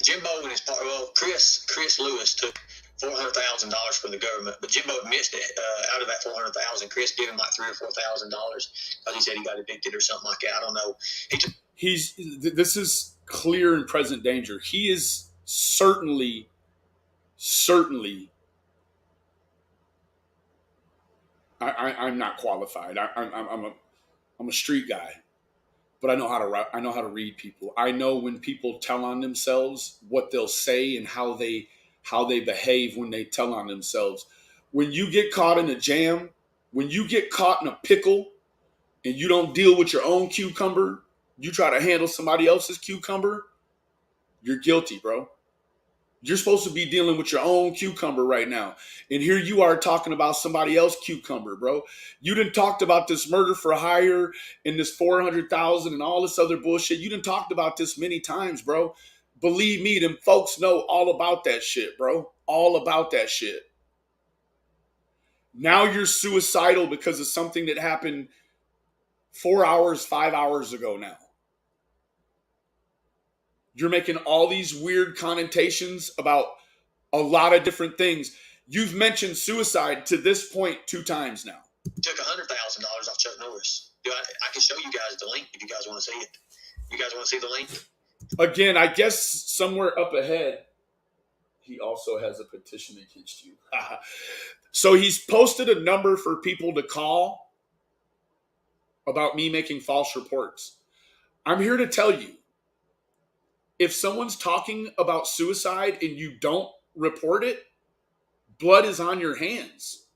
Speaker 4: Jimbo and his partner. Well, Chris Lewis took $400,000 from the government, but Jimbo missed it. Out of that $400,000, Chris gave him like $3,000 or $4,000 because he said he got evicted or something like that. I don't know.
Speaker 1: This is clear and present danger. He is certainly. I'm not qualified. I'm a street guy, but I know how to read people. I know when people tell on themselves, what they'll say and how they behave when they tell on themselves. When you get caught in a jam, when you get caught in a pickle, and you don't deal with your own cucumber, you try to handle somebody else's cucumber, you're guilty, bro. You're supposed to be dealing with your own cucumber right now. And here you are talking about somebody else's cucumber, bro. You done talked about this murder for hire and this 400,000 and all this other bullshit. You done talked about this many times, bro. Believe me, them folks know all about that shit, bro. All about that shit. Now you're suicidal because of something that happened 4 hours, 5 hours ago now. You're making all these weird connotations about a lot of different things. You've mentioned suicide to this point 2 times now.
Speaker 4: Took $100,000 off Chuck Norris. I can show you guys the link if you guys want to see it. You guys want to see the link?
Speaker 1: Again, I guess somewhere up ahead, he also has a petition against you. So he's posted a number for people to call about me making false reports. I'm here to tell you, if someone's talking about suicide and you don't report it, blood is on your hands.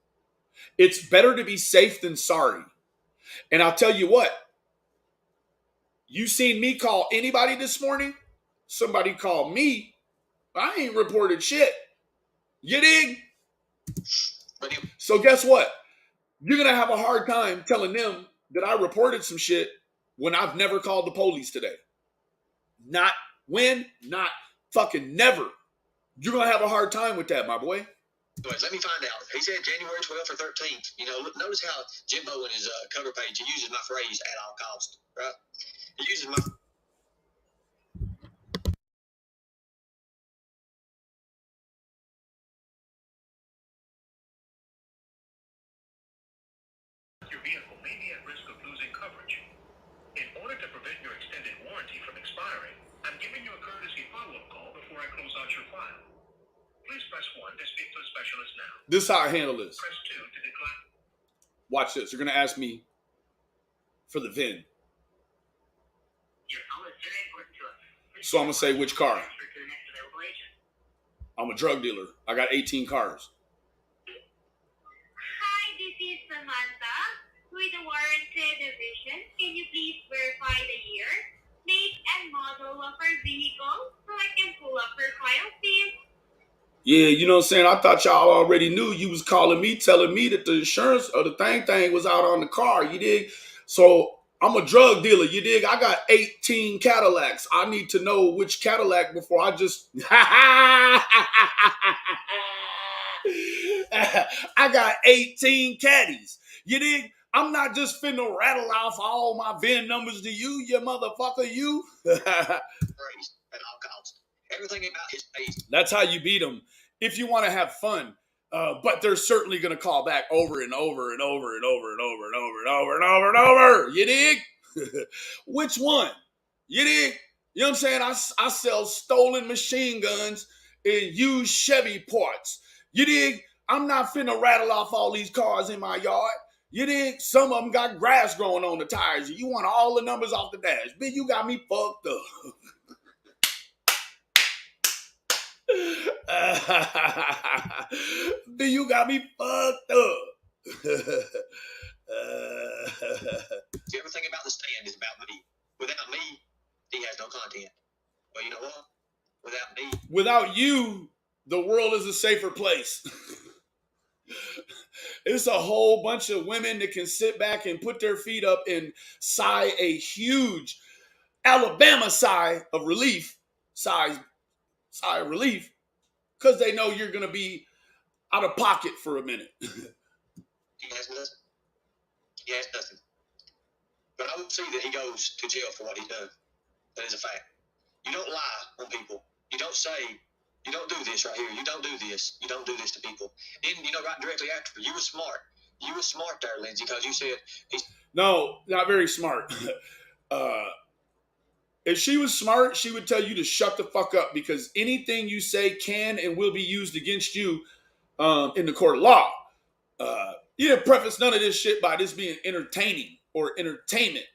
Speaker 1: It's better to be safe than sorry. And I'll tell you what, you seen me call anybody this morning? Somebody called me. I ain't reported shit. You dig? So guess what? You're going to have a hard time telling them that I reported some shit when I've never called the police today. Not when, not fucking never. You're going to have a hard time with that, my boy.
Speaker 4: Anyways, let me find out. He said January 12th or 13th. You know, notice how Jimbo in his cover page, he uses my phrase at all costs, right? He uses my... Your vehicle may be at risk.
Speaker 2: specialist now.
Speaker 1: This is how I handle this.
Speaker 2: Press 2 to decline.
Speaker 1: Watch this. You're going to ask me for the VIN.
Speaker 3: Your call is very important to us.
Speaker 1: So I'm going to say which car.
Speaker 3: Transfer to the next available agent.
Speaker 1: I'm a drug dealer. I got 18 cars.
Speaker 5: Hi, this is Samantha with the warranty division. Can you please verify the year, make, and model of our vehicle so I can pull up her file, please?
Speaker 1: Yeah, you know what I'm saying? I thought y'all already knew. You was calling me, telling me that the insurance or the thing was out on the car. You dig? So I'm a drug dealer. You dig? I got 18 Cadillacs. I need to know which Cadillac before I just... I got 18 caddies. You dig? I'm not just finna rattle off all my VIN numbers to you, you motherfucker, you.
Speaker 4: Praise at all costs. Everything about his face.
Speaker 1: That's how you beat them if you want to have fun. But they're certainly going to call back over and over and over and over and over and over and over and over and over. You dig? Which one? You dig? You know what I'm saying? I sell stolen machine guns and used Chevy parts. You dig? I'm not finna rattle off all these cars in my yard. You dig? Some of them got grass growing on the tires. You want all the numbers off the dash. Bitch, you got me fucked up. Bitch, you got me fucked up.
Speaker 4: Everything about the stand is about me. Without me, he has no content. Well, you know what? Without me.
Speaker 1: Without you, the world is a safer place. It's a whole bunch of women that can sit back and put their feet up and sigh a huge Alabama sigh of relief, sigh of relief, because they know you're going to be out of pocket for a minute.
Speaker 4: He has nothing. He has nothing. But I would see that he goes to jail for what he done. That is a fact. You don't lie on people. You don't say, you don't do this right here. You don't do this. You don't do this to people. Then, right directly after, you were smart. You were smart there, Lindsay, because you said he's...
Speaker 1: No, not very smart. If she was smart, she would tell you to shut the fuck up, because anything you say can and will be used against you in the court of law. You didn't preface none of this shit by this being entertaining or entertainment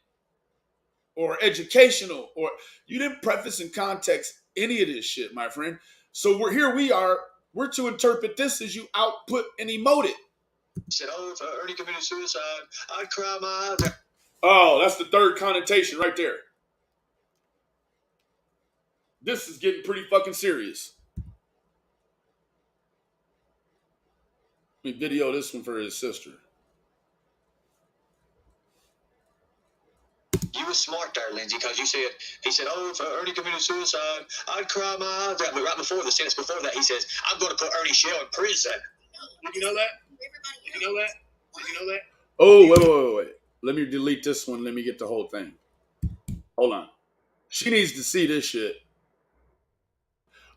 Speaker 1: or educational, or you didn't preface in context any of this shit, my friend. So we are. We're to interpret this as you output and emote it.
Speaker 4: He said, if Ernie committed suicide, I'd cry my eyes out.
Speaker 1: Oh, that's the third connotation right there. This is getting pretty fucking serious. Let me video this one for his sister.
Speaker 4: You were smart there, Lindsay, because he said, if Ernie committed suicide, I'd cry my eyes out. But right before the sentence before that, he says, I'm going to put Ernie Shell in prison.
Speaker 2: Did you know that? Did you know that? Did you know that?
Speaker 1: Oh, wait. Let me delete this one. Let me get the whole thing. Hold on. She needs to see this shit.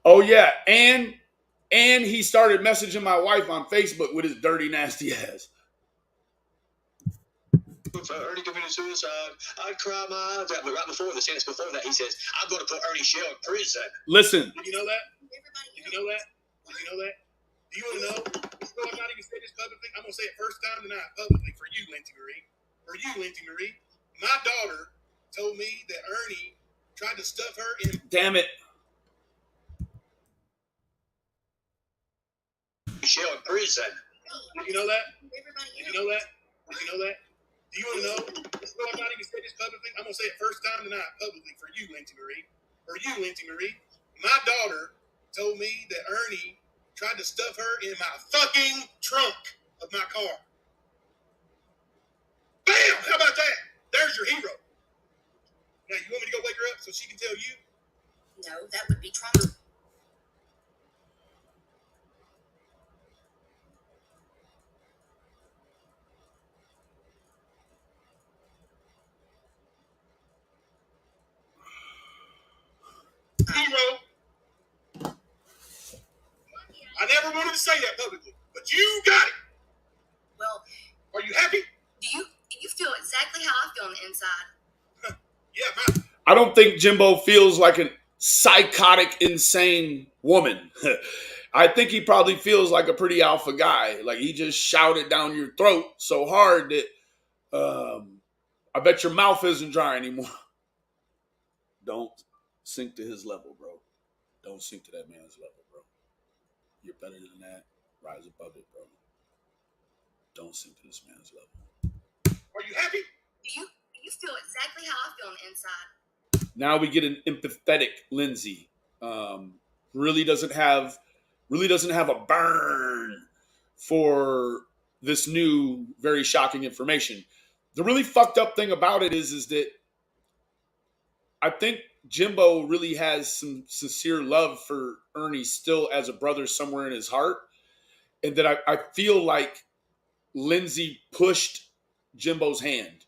Speaker 1: Oh, yeah. And he started messaging my wife on Facebook with his dirty, nasty ass.
Speaker 4: If Ernie committed suicide, I'd cry my eyes out. But right before the sentence before that, he says, I'm going to put Ernie Shell in prison.
Speaker 1: Listen.
Speaker 2: Did you know that? Did you know that? Did you know that? Do you want to know? Before I'm not even saying this publicly, I'm going to say it first time tonight publicly for you, Lindsay Marie. For you, Lindsay Marie. My daughter told me that Ernie tried to stuff her in...
Speaker 1: Damn it.
Speaker 4: Shell in prison.
Speaker 2: Did you know that? Did you know that? Did you know that? Do you want to know? Before I'm not even saying this publicly, I'm going to say it first time tonight publicly for you, Lindsay Marie. For you, Lindsay Marie. My daughter told me that Ernie tried to stuff her in my fucking trunk of my car. Bam! How about that? There's your hero. Now, you want me to go wake her up so she can tell you?
Speaker 3: No, that would be trauma.
Speaker 2: Hero. I never wanted to say that publicly, but you got it.
Speaker 3: Well,
Speaker 2: are you happy?
Speaker 3: Do you feel exactly how I feel on the inside?
Speaker 2: Yeah,
Speaker 1: I don't think Jimbo feels like a psychotic, insane woman. I think he probably feels like a pretty alpha guy. Like he just shouted down your throat so hard that I bet your mouth isn't dry anymore. Don't sink to his level, bro. Don't sink to that man's level, bro. You're better than that. Rise above it, bro. Don't sink to this man's level.
Speaker 2: Are you happy?
Speaker 3: You feel exactly how I feel on the inside.
Speaker 1: Now we get an empathetic Lindsay. Really doesn't have a burn for this new, very shocking information. The really fucked up thing about it is that I think Jimbo really has some sincere love for Ernie still as a brother somewhere in his heart. And that I feel like Lindsay pushed Jimbo's hand.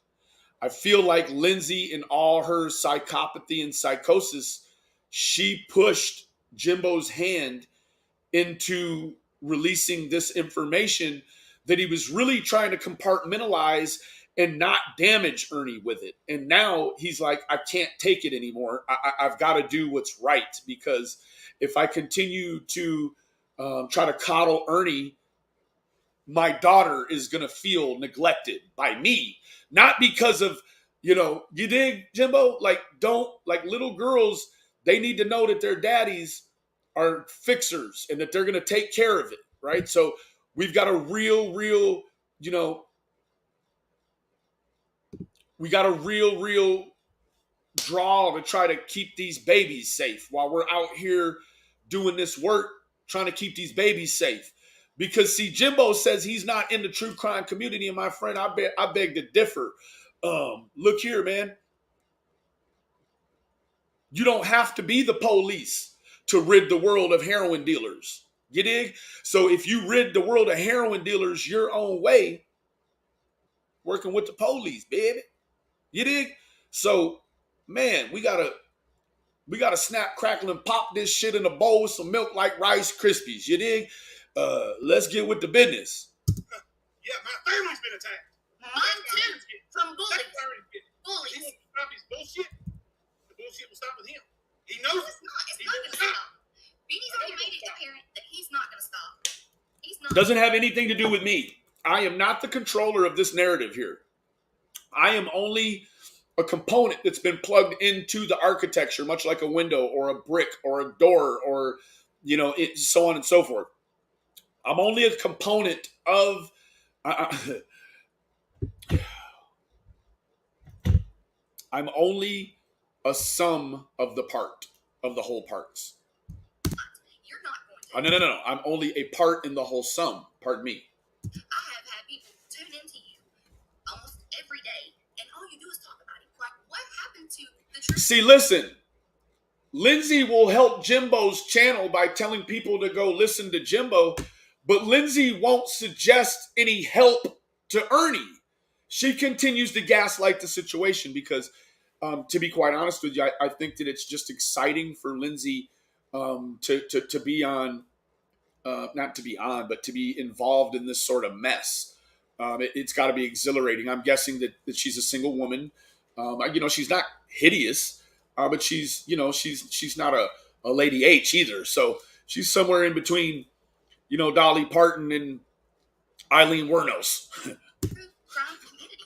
Speaker 1: I feel like Lindsay, in all her psychopathy and psychosis, she pushed Jimbo's hand into releasing this information that he was really trying to compartmentalize and not damage Ernie with it. And now he's like, I can't take it anymore. I've got to do what's right, because if I continue to try to coddle Ernie, my daughter is going to feel neglected by me. Not because of, you dig, Jimbo? Like, little girls, they need to know that their daddies are fixers and that they're going to take care of it, right? So we've got a real, draw to try to keep these babies safe while we're out here doing this work, trying to keep these babies safe. Because, see, Jimbo says he's not in the true crime community, and my friend, I beg to differ. Look here, man. You don't have to be the police to rid the world of heroin dealers. You dig? So if you rid the world of heroin dealers your own way, working with the police, baby. You dig? So, man, we gotta snap, crackle, and pop this shit in a bowl with some milk like Rice Krispies. You dig? Let's get with the business.
Speaker 2: Yeah, my family's been attacked.
Speaker 3: Mine too, from bullies.
Speaker 2: He wants to stop his bullshit. The bullshit will stop with him. He knows
Speaker 3: No, it's not. It's not going to stop. Beanie's already made it apparent that he's not going to stop. He's not.
Speaker 1: Doesn't have anything to do with me. I am not the controller of this narrative here. I am only a component that's been plugged into the architecture, much like a window or a brick or a door or, so on and so forth. I'm only a component of... I'm only a sum of the part, of the whole parts.
Speaker 3: You're not going to.
Speaker 1: No. I'm only a part in the whole sum. Pardon me.
Speaker 3: I have had people tune into you almost every day, and all you do is talk about it. Like, what happened to the truth?
Speaker 1: See, listen. Lindsay will help Jimbo's channel by telling people to go listen to Jimbo, but Lindsay won't suggest any help to Ernie. She continues to gaslight the situation because, to be quite honest with you, I think that it's just exciting for Lindsay to be on, not to be on, but to be involved in this sort of mess. It's got to be exhilarating. I'm guessing that she's a single woman. She's not hideous, but she's not a Lady H either. So she's somewhere in between, Dolly Parton and Eileen Wuornos.
Speaker 3: Crime community.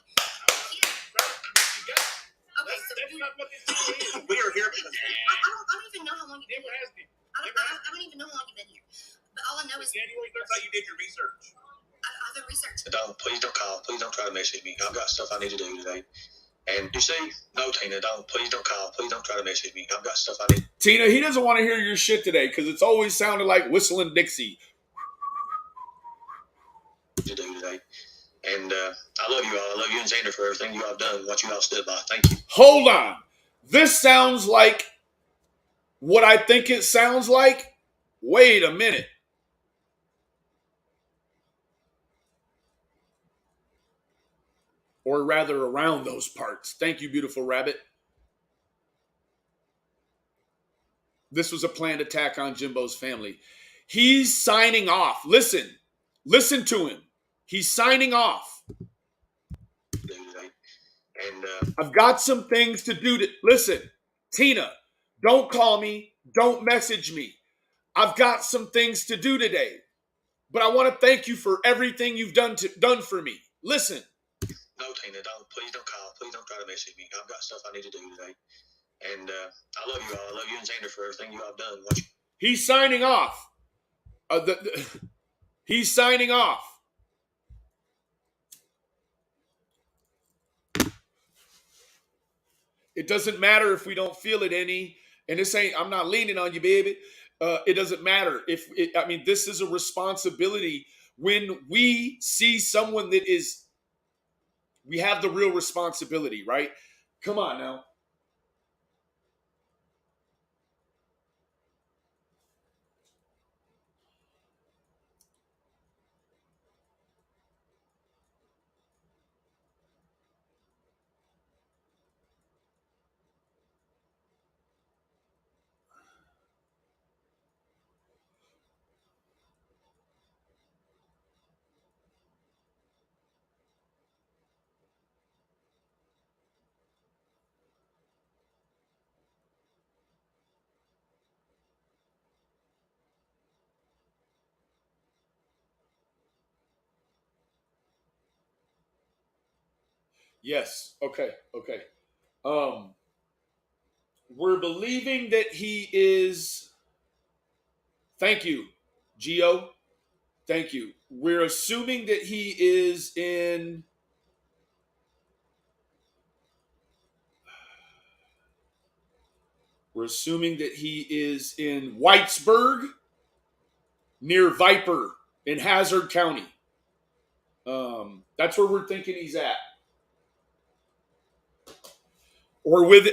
Speaker 3: Okay, so
Speaker 2: That's not what this is. We are here because
Speaker 3: I don't even know how long you've been
Speaker 2: never
Speaker 3: here.
Speaker 2: has been.
Speaker 3: I don't even know how long you've been here. But all I know is
Speaker 2: January 3rd, how you did your research.
Speaker 3: I've been researching.
Speaker 4: Please don't call. Please don't try to message me. I've got stuff I need to do today. And you see, no, Tina, please don't call. Please don't try to message me. I've got stuff I need
Speaker 1: Tina, he doesn't want to hear your shit today because it's always sounded like whistling Dixie.
Speaker 4: to do today. And I love you all. I love you and Xander for everything you all have done, what you all stood by. Thank you.
Speaker 1: Hold on. This sounds like what I think it sounds like. Wait a minute. Or rather, around those parts. Thank you, beautiful rabbit. This was a planned attack on Jimbo's family. He's signing off. Listen to him. He's signing off.
Speaker 4: And
Speaker 1: I've got some things to do. Listen, Tina, don't call me. Don't message me. I've got some things to do today. But I want to thank you for everything you've done for me. Listen.
Speaker 4: No, Tina, don't. Please don't call. Please don't try to message me. I've got stuff I need to do today. And I love you all. I love you and Xander for everything you all have done.
Speaker 1: He's signing off. He's signing off. It doesn't matter if we don't feel it any. And this ain't, I'm not leaning on you, baby. It doesn't matter. This is a responsibility when we see someone that is, we have the real responsibility, right? Come on now. Yes. Okay. Okay. We're believing that he is. Thank you, Gio. Thank you. We're assuming that he is in. We're assuming that he is in Whitesburg, near Viper, in Hazard County. That's where we're thinking he's at, or with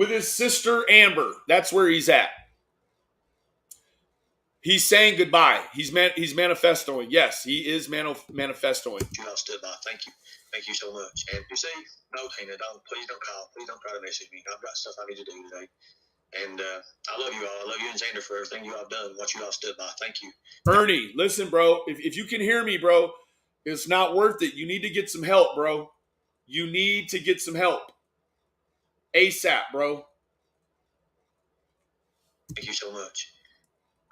Speaker 1: his sister Amber. That's where he's at. He's saying goodbye. He's manifestoing. Yes, he is manifestoing.
Speaker 4: You all stood by. Thank you. Thank you so much. And you say, no, Tina, don't. Please don't call. Please don't try to message me. I've got stuff I need to do today. And I love you all. I love you and Xander for everything you all have done, what you all stood by. Thank you.
Speaker 1: Ernie, listen, bro. If you can hear me, bro, it's not worth it. You need to get some help, bro. You need to get some help. ASAP, bro.
Speaker 4: Thank you so much.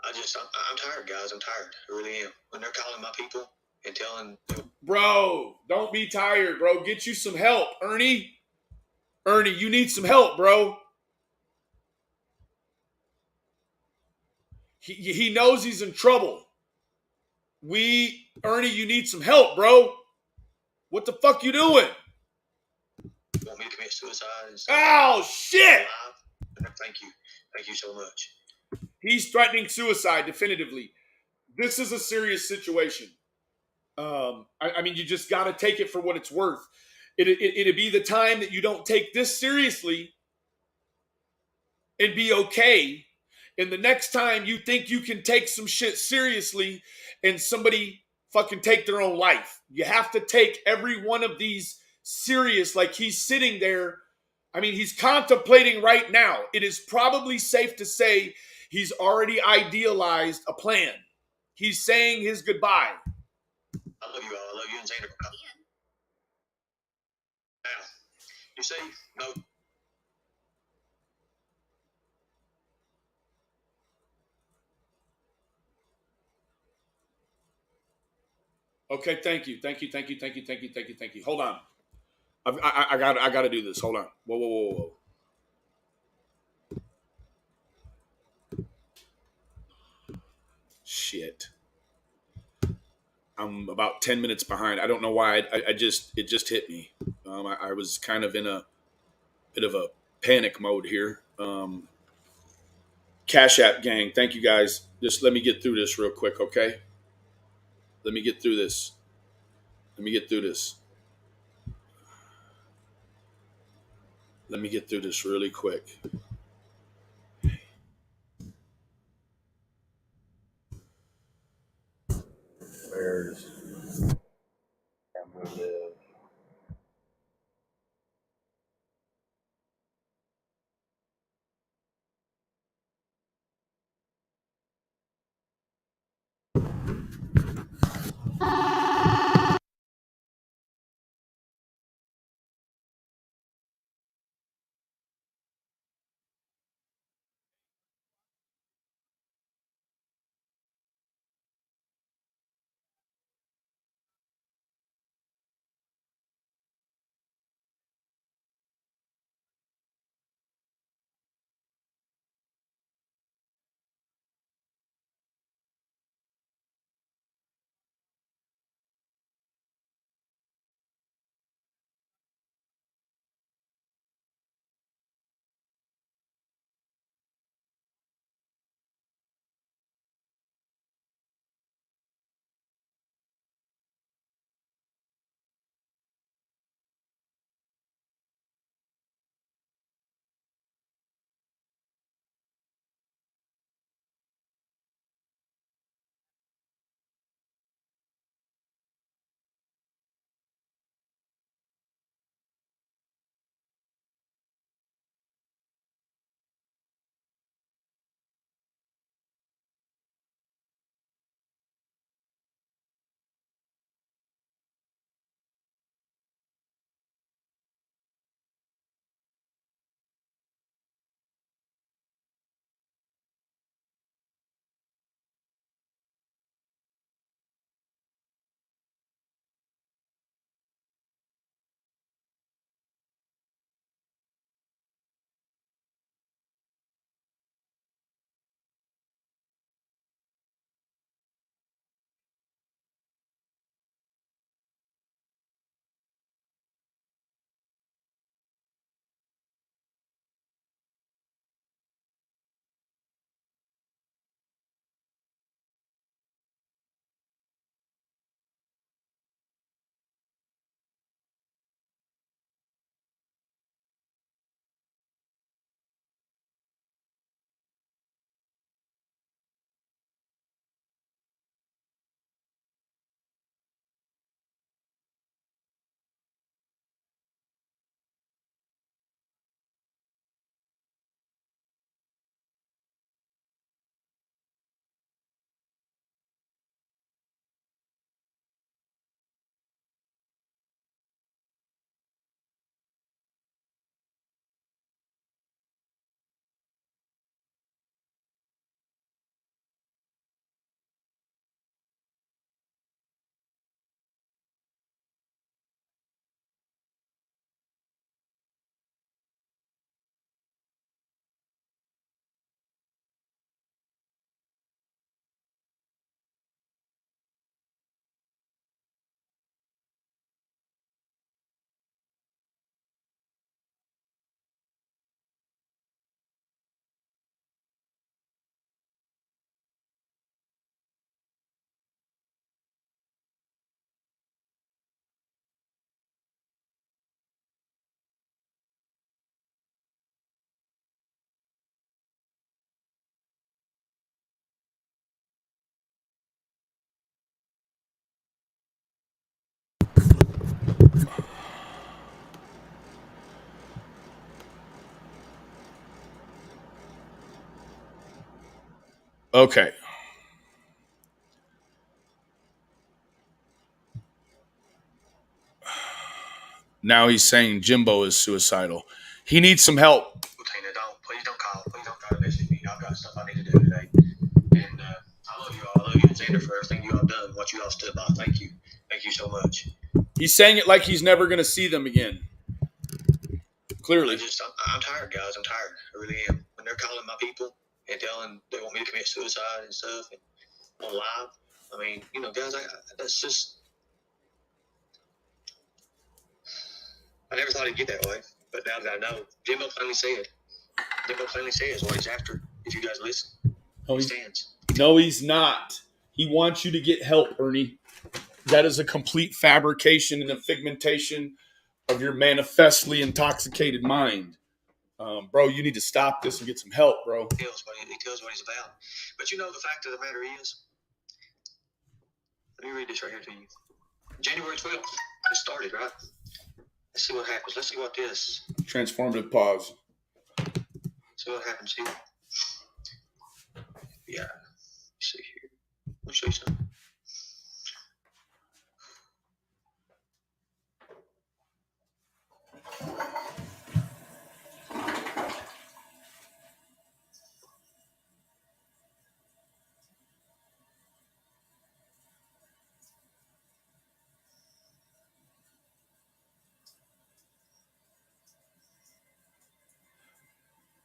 Speaker 4: I'm tired, guys. I'm tired. I really am. When they're calling my people and telling them.
Speaker 1: Bro, don't be tired, bro. Get you some help, Ernie. Ernie, you need some help, bro. He knows he's in trouble. Ernie, you need some help, bro. What the fuck you doing?
Speaker 4: Want me to commit suicide?
Speaker 1: Oh, shit.
Speaker 4: Thank you. Thank you so much.
Speaker 1: He's threatening suicide, definitively. This is a serious situation. You just got to take it for what it's worth. It'd be the time that you don't take this seriously and be okay. And the next time you think you can take some shit seriously and somebody fucking take their own life. You have to take every one of these serious. Like, he's sitting there. He's contemplating right now. It is probably safe to say he's already idealized a plan. He's saying his goodbye.
Speaker 4: I love you all. I love you and Xander. Now, you say no.
Speaker 1: Okay, thank you. Hold on. I got to do this. Hold on. Whoa. Shit. I'm about 10 minutes behind. I don't know why. It just hit me. I was kind of in a bit of a panic mode here. Cash App gang, thank you guys. Just let me get through this real quick, okay? Let me get through this. Let me get through this really quick. Where's Okay. Now he's saying Jimbo is suicidal. He needs some help.
Speaker 4: Tina, please don't call. Please don't try to message me. I've got stuff I need to do today. And I love you all. I love you and Xander for everything you all done, what you all stood by. Thank you. Thank you so much.
Speaker 1: He's saying it like he's never going to see them again. Clearly.
Speaker 4: I'm tired, guys. I'm tired. I really am. When they're calling my people and telling they want me to commit suicide and stuff and on live, I mean, you know, guys, that's just. I never thought it'd get that way, but now that I know, Jimbo plainly says what he's after. If you guys listen, he stands.
Speaker 1: No, he's not. He wants you to get help, Ernie. That is a complete fabrication and a figmentation of your manifestly intoxicated mind. Bro, you need to stop this and get some help, bro.
Speaker 4: He tells what he's about. But you know, the fact of the matter is, let me read this right here to you. January 12th, it started, right? Let's see what happens. Let's see what this.
Speaker 1: Transformative pause.
Speaker 4: See what happens here. Yeah. Let's see here. Let me show you something.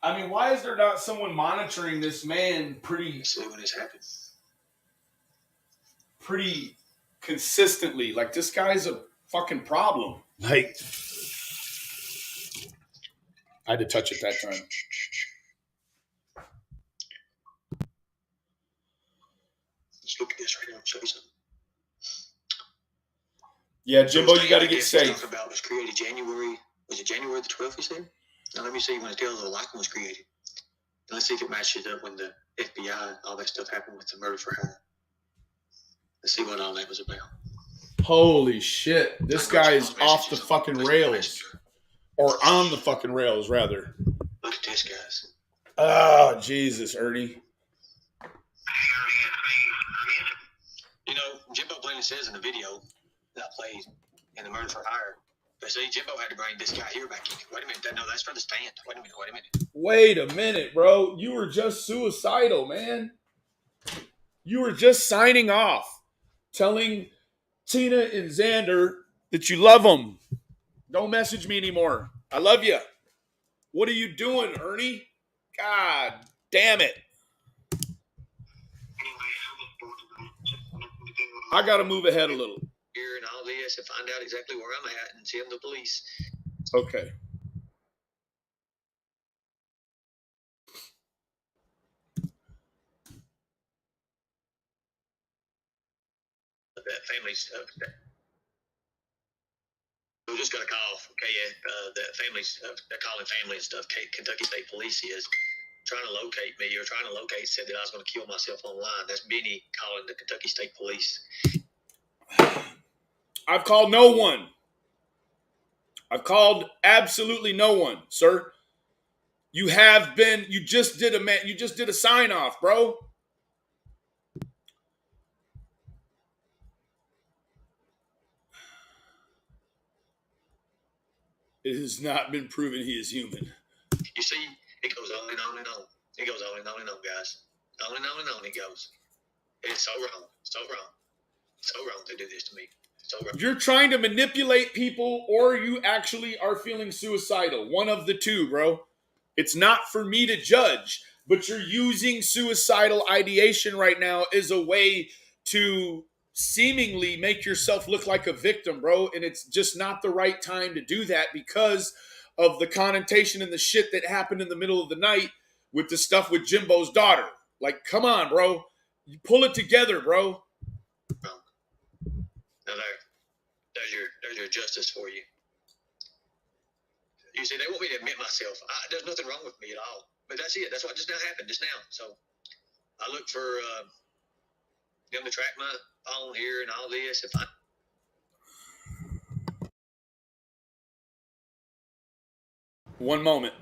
Speaker 1: I mean, why is there not someone monitoring this man pretty consistently? Like, this guy's a fucking problem. Like, I had to touch it that time.
Speaker 4: Let's look at this right now. Show you something.
Speaker 1: Yeah, Jimbo, you got to get safe.
Speaker 4: About was created January. Was it January the 12th? You said. Now let me see when the Tales of the Lycan was created. And let's see if it matches up when the FBI, all that stuff happened with the murder for hire. Let's see what all that was about.
Speaker 1: Holy shit. This guy is off the fucking rails. Or on the fucking rails, rather.
Speaker 4: Look at this, guys.
Speaker 1: Oh, Jesus, Ernie.
Speaker 4: You know, Jimbo plainly says in the video that I played in the murder for hire, but see, Jimbo had to bring this guy here back in. Wait a minute. No, that's for the stand. Wait a minute.
Speaker 1: Wait a minute, bro. You were just suicidal, man. You were just signing off, telling Tina and Xander that you love them. Don't message me anymore. I love you. What are you doing, Ernie? God damn it. I got to move ahead a little.
Speaker 4: Here and all this and find out exactly where I'm at and send the police.
Speaker 1: Okay.
Speaker 4: That family stuff. We just got a call from that family stuff. They're calling family and stuff. Kentucky State Police is trying to locate me or trying to locate, said that I was going to kill myself online. That's Benny calling the Kentucky State Police.
Speaker 1: I've called no one. I've called absolutely no one, sir. You just did a sign off, bro. It has not been proven he is human.
Speaker 4: You see, it goes on and on and on. It goes on and on and on, guys. On and on and on it goes. It's so wrong. So wrong. So wrong to do this to me. So wrong.
Speaker 1: You're trying to manipulate people or you actually are feeling suicidal. One of the two, bro. It's not for me to judge, but you're using suicidal ideation right now as a way to seemingly make yourself look like a victim, bro. And it's just not the right time to do that because of the connotation and the shit that happened in the middle of the night with the stuff with Jimbo's daughter. Like, come on, bro. You pull it together, bro.
Speaker 4: Now there's your justice for you. You see, they want me to admit myself. There's nothing wrong with me at all. But that's it. That's what just now happened, just now. So I look for them to track my phone here and all this. If I
Speaker 1: One moment.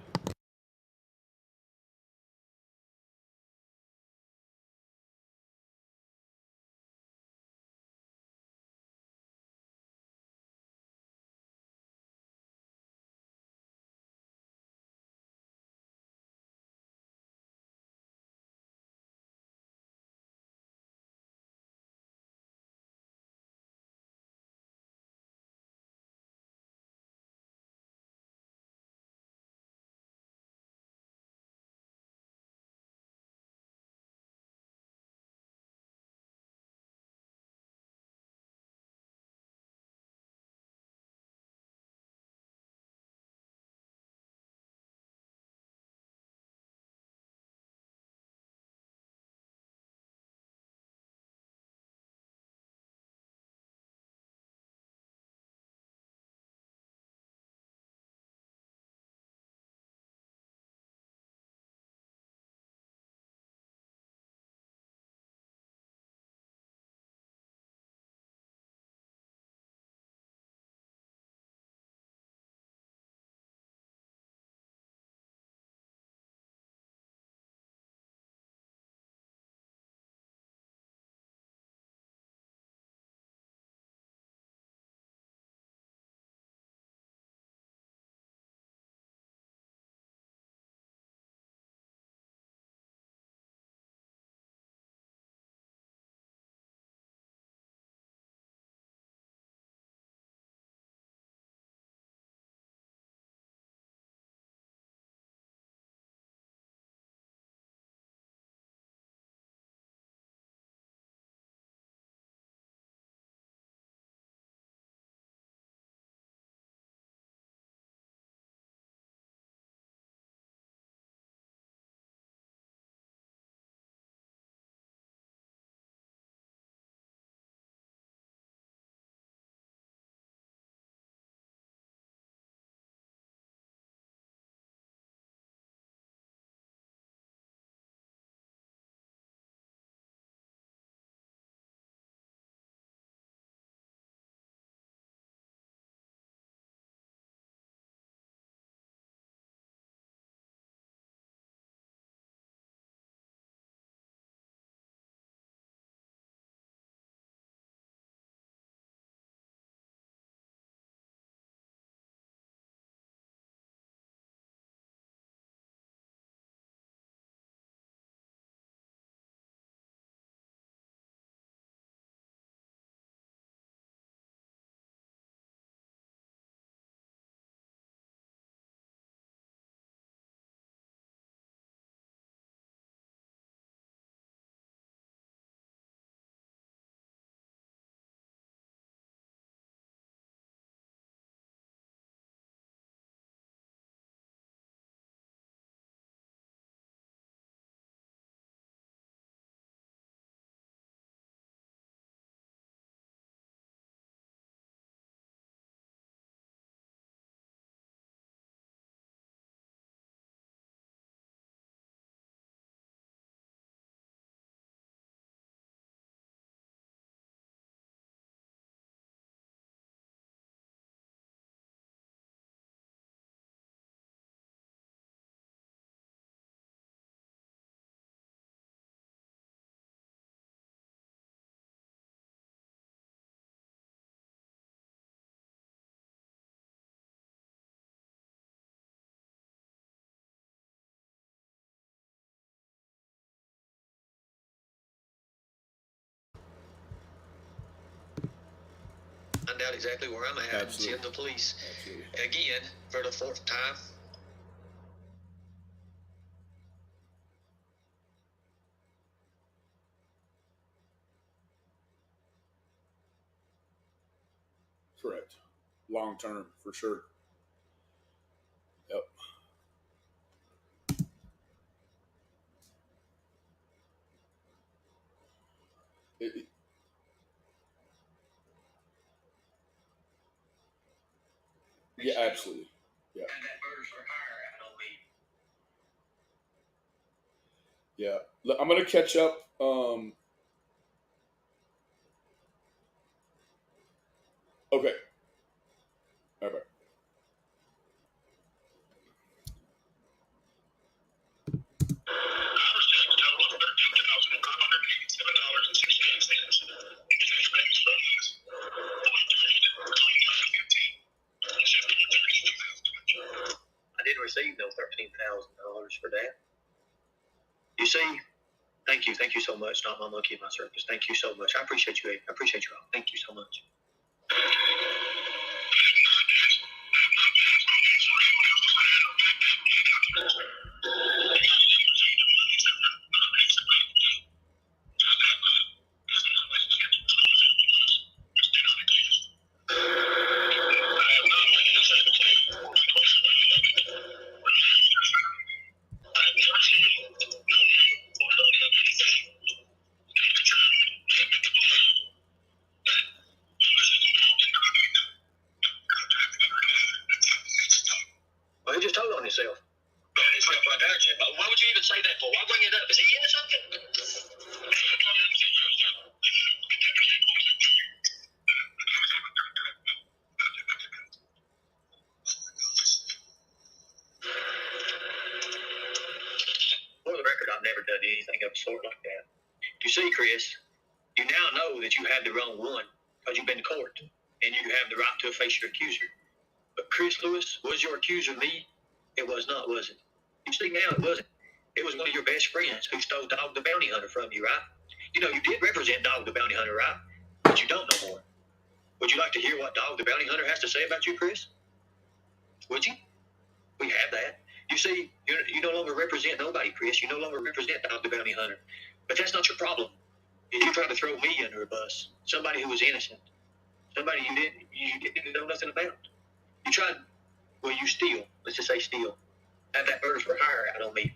Speaker 4: find out exactly where I'm at and send the police.
Speaker 1: Absolutely.
Speaker 4: Again, for the 4th time.
Speaker 1: Correct. Long term, for sure. Yep. Yeah, absolutely. Yeah.
Speaker 4: And that murders for hire, I don't mean.
Speaker 1: Yeah. I'm going to catch up. Okay. All right.
Speaker 4: I didn't receive no $13,000 for that. You see, thank you so much. Not my monkey in my circus. Thank you so much. I appreciate you. I appreciate you all. Thank you so much. Well, he just told on himself. Why would you even say that for? Why bring it up? Is he into something? For the record, I've never done anything of the sort like that. You see, Chris, you now know that you had the wrong one because you've been to court and you have the right to face your accuser. But Chris Lewis, was your accuser me? It was not, was it? You see, now it wasn't. It was one of your best friends who stole Dog the Bounty Hunter from you, right? You know, you did represent Dog the Bounty Hunter, right? But you don't no more. Would you like to hear what Dog the Bounty Hunter has to say about you, Chris? Would you? We have that. You see, you no longer represent nobody, Chris. You no longer represent Dog the Bounty Hunter. But that's not your problem. You tried to throw me under a bus. Somebody who was innocent. Somebody you didn't know nothing about. You tried, well, you steal. Let's just say steal. Have that murders for hire out on me.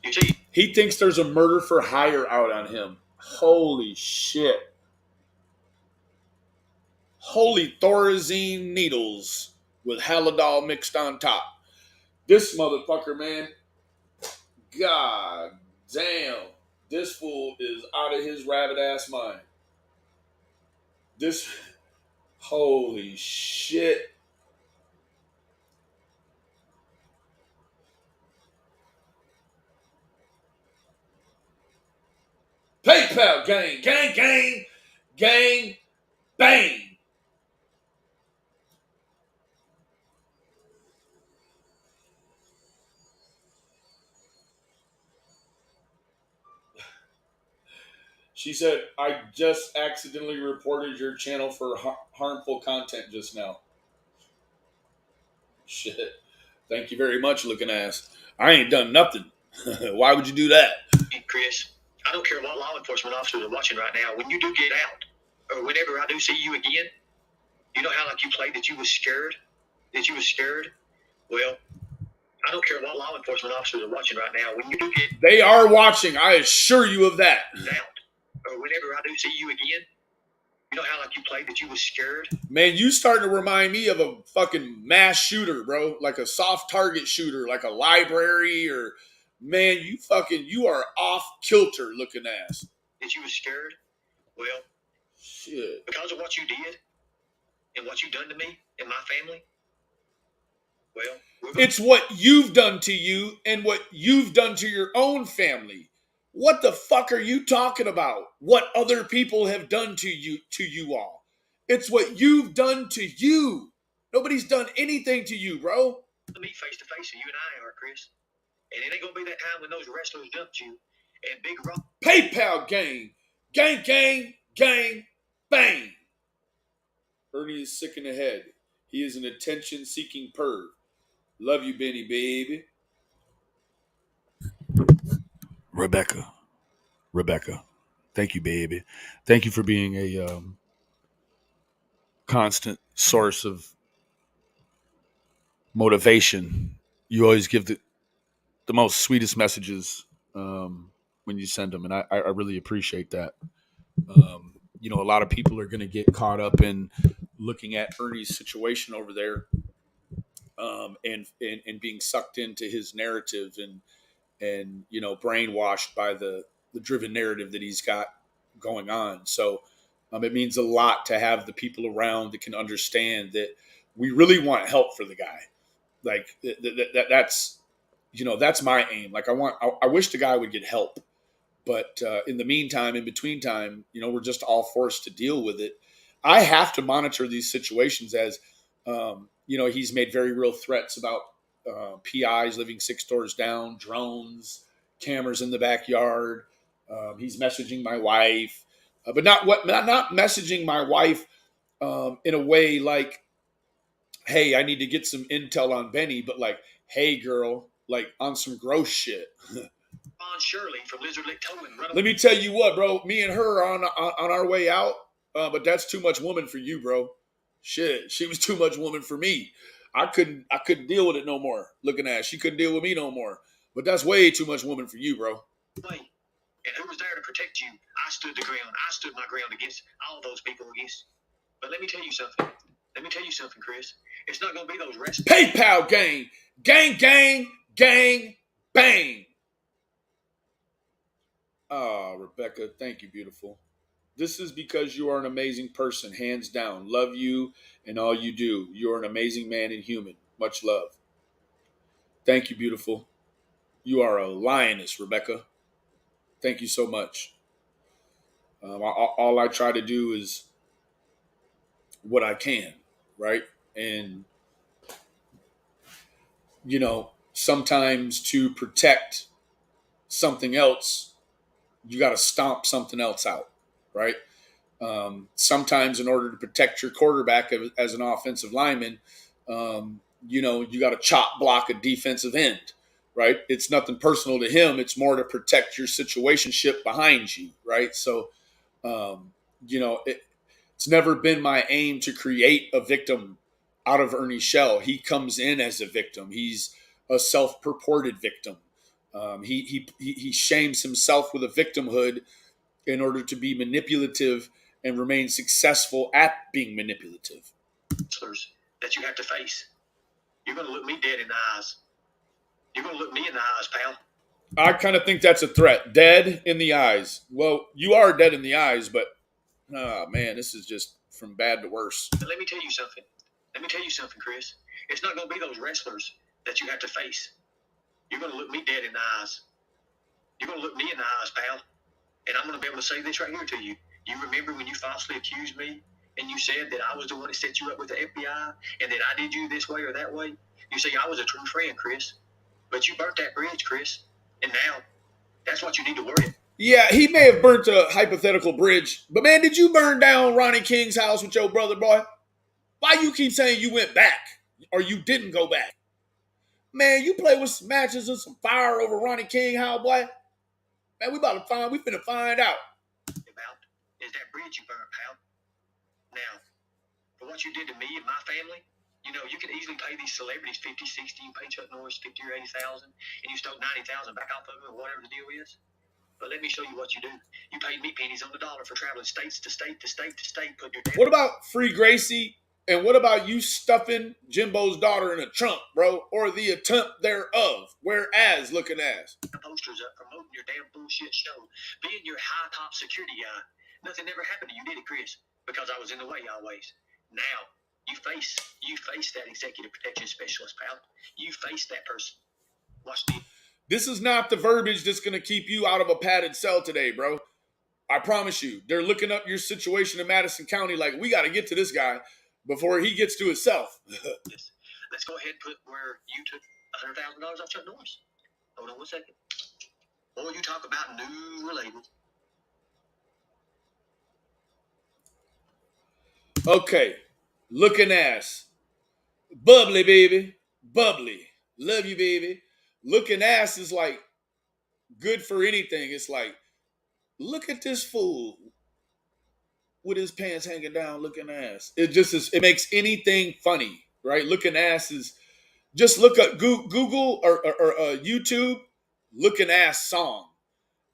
Speaker 4: You see,
Speaker 1: He thinks there's a murder for hire out on him. Holy shit. Holy Thorazine needles with Halidol mixed on top. This motherfucker, man. God damn. This fool is out of his rabbit ass mind. This. Holy shit. PayPal gang, gang, gang, gang, bang. She said, I just accidentally reported your channel for harmful content just now. Shit. Thank you very much, looking ass. I ain't done nothing. Why would you do that?
Speaker 4: Chris, I don't care what law enforcement officers are watching right now. When you do get out, or whenever I do see you again, you know how like you played that you was scared? That you was scared? Well, I don't care what law enforcement officers are watching right now. When you do get
Speaker 1: They are watching, I assure you of that.
Speaker 4: out, or whenever I do see you again, you know how like you played that you was scared?
Speaker 1: Man, you starting to remind me of a fucking mass shooter, bro. Like a soft target shooter, like a library or... Man, you are off kilter looking ass.
Speaker 4: That you was scared? Well,
Speaker 1: shit.
Speaker 4: Because of what you did and what you done to me and my family, well,
Speaker 1: it's what you've done to you and what you've done to your own family. What the fuck are you talking about? What other people have done to you all. It's what you've done to you. Nobody's done anything to you, bro.
Speaker 4: Me face to face, and you and I are, Chris. And it ain't gonna be that time when those wrestlers dumped you and Big Rock.
Speaker 1: PayPal gang. Gang, gang, gang, bang. Ernie is sick in the head. He is an attention-seeking perv. Love you, Benny, baby. Rebecca, thank you, baby. Thank you for being a constant source of motivation. You always give the most sweetest messages when you send them, and I really appreciate that. A lot of people are going to get caught up in looking at Ernie's situation over there, and being sucked into his narrative and brainwashed by the driven narrative that he's got going on. So it means a lot to have the people around that can understand that we really want help for the guy. Like that's my aim. Like I wish the guy would get help, but in the meantime, in between time, we're just all forced to deal with it. I have to monitor these situations as he's made very real threats about PIs living 6 doors down, drones, cameras in the backyard. He's messaging my wife, but not messaging my wife in a way like, "Hey, I need to get some intel on Benny," but like, "Hey, girl," like on some gross shit.
Speaker 4: Shirley from Lizard Lick Towing.
Speaker 1: Let me tell you what, bro. Me and her are on our way out, but that's too much woman for you, bro. Shit, she was too much woman for me. I couldn't deal with it no more. Looking at her. She couldn't deal with me no more. But that's way too much woman for you, bro.
Speaker 4: Wait, and who was there to protect you? I stood the ground. I stood my ground against all those people against. But let me tell you something. Chris. It's not gonna be those rest.
Speaker 1: PayPal gang, gang, bang. Oh, Rebecca, thank you, beautiful. This is because you are an amazing person, hands down. Love you and all you do. You are an amazing man and human. Much love. Thank you, beautiful. You are a lioness, Rebecca. Thank you so much. All I try to do is what I can, right? And, sometimes to protect something else, you got to stomp something else out, right? Sometimes in order to protect your quarterback as an offensive lineman, you got to chop block a defensive end, right? It's nothing personal to him. It's more to protect your situationship behind you, right? So, it's never been my aim to create a victim out of Ernie's shell. He comes in as a victim. He's a self-purported victim. He shames himself with a victimhood in order to be manipulative and remain successful at being manipulative.
Speaker 4: That you have to face. You're going to look me dead in the eyes. You're going to look me in the eyes, pal.
Speaker 1: I kind of think that's a threat. Dead in the eyes. Well, you are dead in the eyes, but oh man, this is just from bad to worse.
Speaker 4: But let me tell you something. Chris. It's not going to be those wrestlers that you have to face. You're going to look me dead in the eyes. You're going to look me in the eyes, pal. And I'm going to be able to say this right here to you. You remember when you falsely accused me and you said that I was the one that set you up with the FBI and that I did you this way or that way? You say I was a true friend, Chris. But you burnt that bridge, Chris. And now, that's what you need to worry about.
Speaker 1: Yeah, he may have burnt a hypothetical bridge. But man, did you burn down Ronnie King's house with your brother, boy? Why you keep saying you went back or you didn't go back? Man, you play with some matches and some fire over Ronnie King house, boy. Man, we finna find out.
Speaker 4: About is that bridge you burned, pal. Now, for what you did to me and my family, you can easily pay these celebrities 50, 60, you pay Chuck Norris 50 or 80,000, and you stole 90,000 back off of them or whatever the deal is. But let me show you what you do. You paid me pennies on the dollar for traveling states to state to state to state, putting your
Speaker 1: What about Free Gracie? And what about you stuffing Jimbo's daughter in a trunk, bro? Or the attempt thereof? Whereas looking ass.
Speaker 4: Posters up promoting your damn bullshit show. Being your high top security guy. Nothing ever happened to you, did it, Chris? Because I was in the way always. Now, you face that executive protection specialist, pal. You face that person. Watch me.
Speaker 1: This is not the verbiage that's going to keep you out of a padded cell today, bro. I promise you. They're looking up your situation in Madison County like, we got to get to this guy before he gets to himself.
Speaker 4: Let's go ahead and put where you took $100,000 off Chuck Norris. Hold on 1 second. Or you talk about new related.
Speaker 1: Okay. Looking ass. Bubbly, baby. Bubbly. Love you, baby. Looking ass is like good for anything. It's like, look at this fool with his pants hanging down looking ass. It just is, it makes anything funny, right? Looking ass is, just look at Google or YouTube, looking ass song.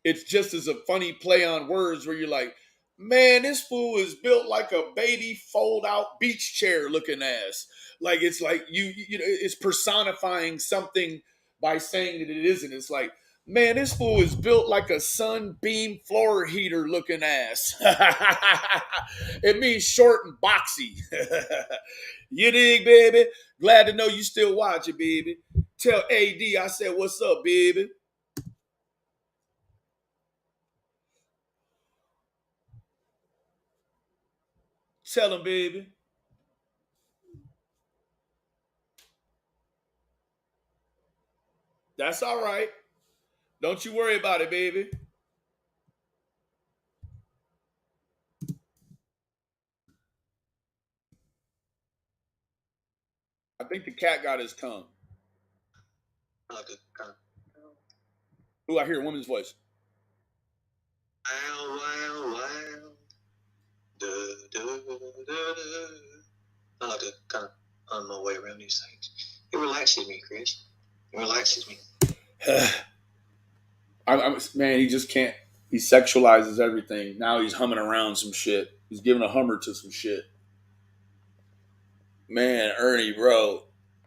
Speaker 1: It's just as a funny play on words where you're like, man, this fool is built like a baby fold out beach chair looking ass. Like it's like you know, it's personifying something by saying that it isn't. It's like, man, this fool is built like a sunbeam floor heater looking ass. It means short and boxy. You dig, baby? Glad to know you still watching, baby. Tell AD I said, what's up, baby? Tell him, baby. That's all right. Don't you worry about it, baby. I think the cat got his tongue. Ooh, I hear a woman's voice.
Speaker 4: Wow, wow, wow. Duh, duh, duh, duh. I like to kind of on my way around these things. It relaxes me, Chris. It relaxes me.
Speaker 1: Man, he just can't. He sexualizes everything. Now he's humming around some shit. He's giving a hummer to some shit. Man, Ernie, bro,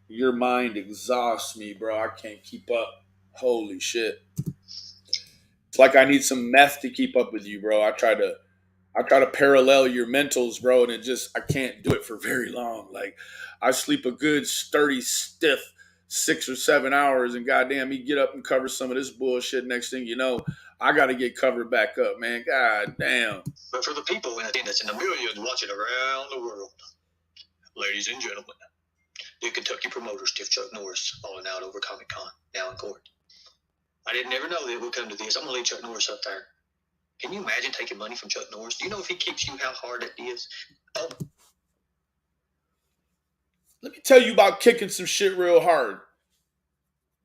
Speaker 1: your mind exhausts me, bro. I can't keep up. Holy shit. It's like I need some meth to keep up with you, bro. I try to parallel your mentals, bro, and I can't do it for very long. Like I sleep a good sturdy stiff 6 or 7 hours, and goddamn, me get up and cover some of this bullshit. Next thing you know, I got to get covered back up, man. God damn.
Speaker 4: But for the people in attendance and the millions watching around the world, ladies and gentlemen, the Kentucky promoter Stiff Chuck Norris falling out over Comic Con now in court. I didn't never know that it would come to this. I'm gonna leave Chuck Norris up there. Can you imagine taking money from Chuck Norris? Do you know if he keeps you how hard that is? Oh.
Speaker 1: Let me tell you about kicking some shit real hard.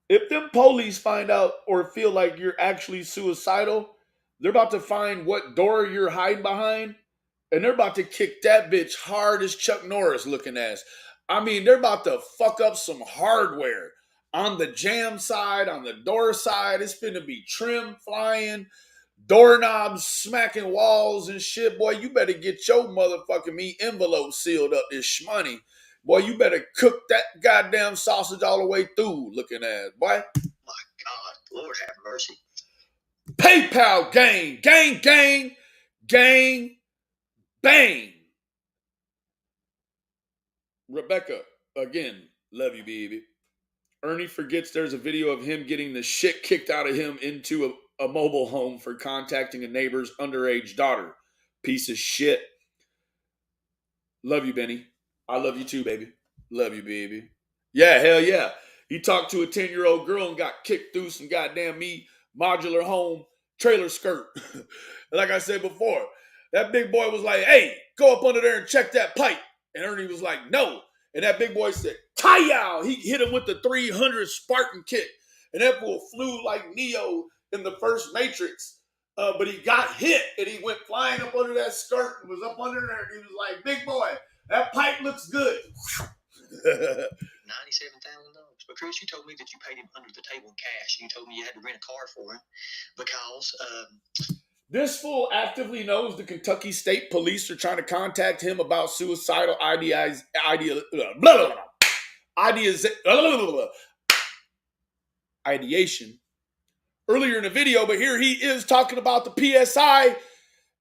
Speaker 1: If them police find out or feel like you're actually suicidal, they're about to find what door you're hiding behind, and they're about to kick that bitch hard as Chuck Norris looking ass. I mean, they're about to fuck up some hardware. On the jam side, on the door side, it's finna be trim flying, doorknobs smacking walls and shit. Boy, you better get your motherfucking meat envelope sealed up this shmoney. Boy, you better cook that goddamn sausage all the way through looking at, boy.
Speaker 4: My God, Lord have mercy.
Speaker 1: PayPal gang, gang, gang, gang, bang. Rebecca, again, love you, baby. Ernie forgets there's a video of him getting the shit kicked out of him into a mobile home for contacting a neighbor's underage daughter. Piece of shit. Love you, Benny. I love you too, baby. Love you, baby. Yeah, hell yeah. He talked to a 10-year-old girl and got kicked through some goddamn me modular home trailer skirt. Like I said before, that big boy was like, hey, go up under there and check that pipe. And Ernie was like, no. And that big boy said, Kyle! He hit him with the 300 Spartan kick. And that fool flew like Neo in the first Matrix. But he got hit and he went flying up under that skirt and was up under there. And he was like, big boy, that pipe looks good.
Speaker 4: $97,000. But Chris, you told me that you paid him under the table in cash. You told me you had to rent a car for him because
Speaker 1: this fool actively knows the Kentucky State Police are trying to contact him about suicidal ideation earlier in the video, but here he is talking about the PSI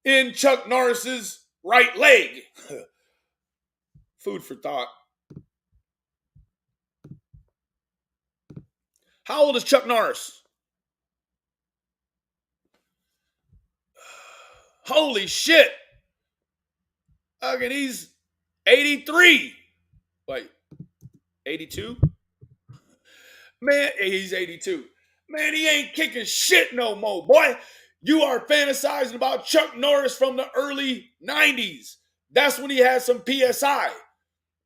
Speaker 1: in Chuck Norris's right leg. Food for thought. How old is Chuck Norris? Holy shit. Okay, he's 83. Wait, 82? Man, he's 82. Man, he ain't kicking shit no more, boy. You are fantasizing about Chuck Norris from the early 90s. That's when he had some PSI.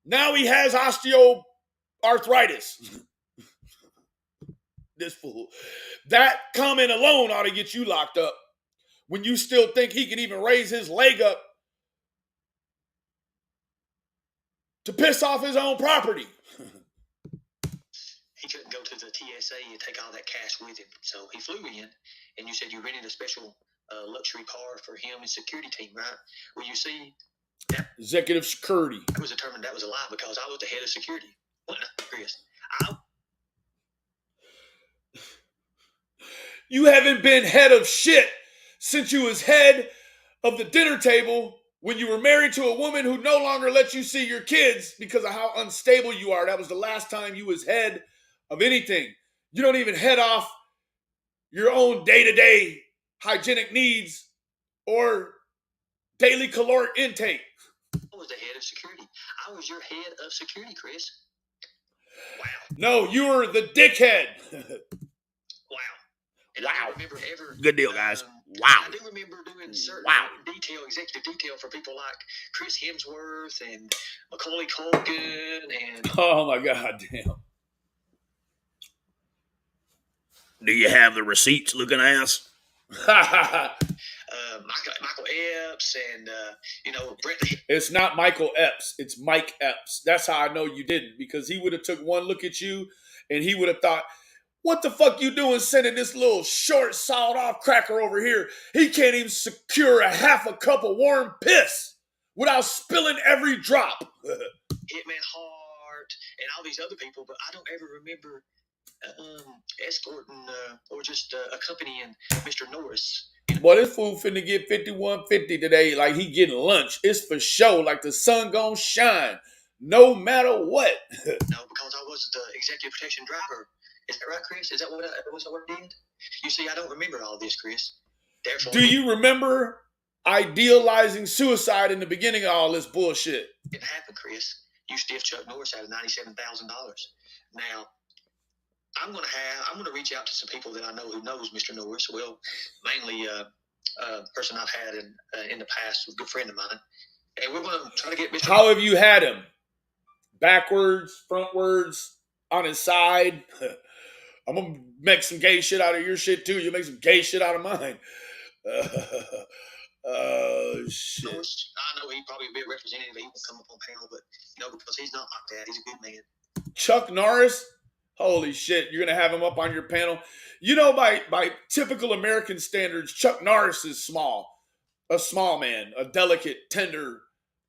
Speaker 1: Now he has osteoarthritis. This fool. That comment alone ought to get you locked up. When you still think he can even raise his leg up to piss off his own property.
Speaker 4: He couldn't go to the TSA and take all that cash with him. So he flew in, and you said you rented a special luxury car for him and security team, right? Well, you see,
Speaker 1: executive security.
Speaker 4: I was determined that was a lie because I was the head of security. What, Chris?
Speaker 1: You haven't been head of shit since you was head of the dinner table when you were married to a woman who no longer lets you see your kids because of how unstable you are. That was the last time you was head of anything. You don't even head off your own day-to-day hygienic needs or daily caloric intake.
Speaker 4: I was the head of security. I was your head of security, Chris. Wow.
Speaker 1: No, you were the dickhead.
Speaker 4: Wow. And
Speaker 1: wow.
Speaker 4: I don't remember ever.
Speaker 1: Good deal, guys. Wow.
Speaker 4: I do remember doing certain executive detail for people like Chris Hemsworth and Macaulay Culkin and.
Speaker 1: Oh my God, damn. Do you have the receipts, looking ass?
Speaker 4: Michael Epps and Brett.
Speaker 1: It's not Michael Epps. It's Mike Epps. That's how I know you didn't, because he would have took one look at you and he would have thought, what the fuck you doing sending this little short, sawed off cracker over here? He can't even secure a half a cup of warm piss without spilling every drop.
Speaker 4: Hitman Hart and all these other people, but I don't ever remember escorting or just accompanying Mr. Norris.
Speaker 1: Boy, this fool finna get 5150 today like he getting lunch. It's for sure, like the sun gonna shine, no matter what.
Speaker 4: No, because I was the executive protection driver. Is that right, Chris? Is that what I did? You see, I don't remember all this, Chris. Therefore,
Speaker 1: do you remember idealizing suicide in the beginning of all this bullshit?
Speaker 4: It happened, Chris. You stiffed Chuck Norris out of $97,000. Now, I'm gonna reach out to some people that I know who knows Mr. Norris. Well, mainly a person I've had in the past, a good friend of mine, and we're gonna try to get Mr.
Speaker 1: How have you had him? Backwards, frontwards, on his side? I'm gonna make some gay shit out of your shit too. You make some gay shit out of mine. Shit.
Speaker 4: I know he'd probably be a representative. He won't come up on panel, but because he's not like that. He's a good man.
Speaker 1: Chuck Norris? Holy shit, you're going to have him up on your panel? By typical American standards, Chuck Norris is small. A small man. A delicate, tender,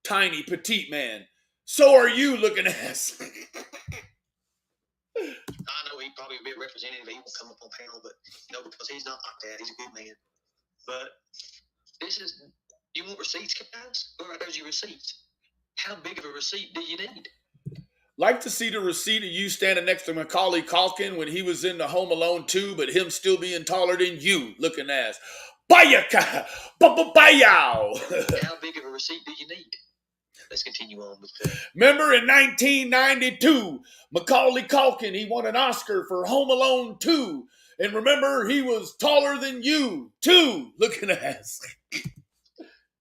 Speaker 1: tiny, petite man. So are you, looking ass.
Speaker 4: I know he'd probably be a representative. He won't come up on panel, but, because he's not like that. He's a good man. But you want receipts, guys? Where are those your receipts? How big of a receipt do you need?
Speaker 1: Like to see the receipt of you standing next to Macaulay Culkin when he was in the Home Alone 2, but him still being taller than you, looking ass. Bayaka! Bayaw!
Speaker 4: How big of a receipt do you need? Let's continue on with that.
Speaker 1: Remember in 1992, Macaulay Culkin, he won an Oscar for Home Alone 2. And remember, he was taller than you, too, looking ass.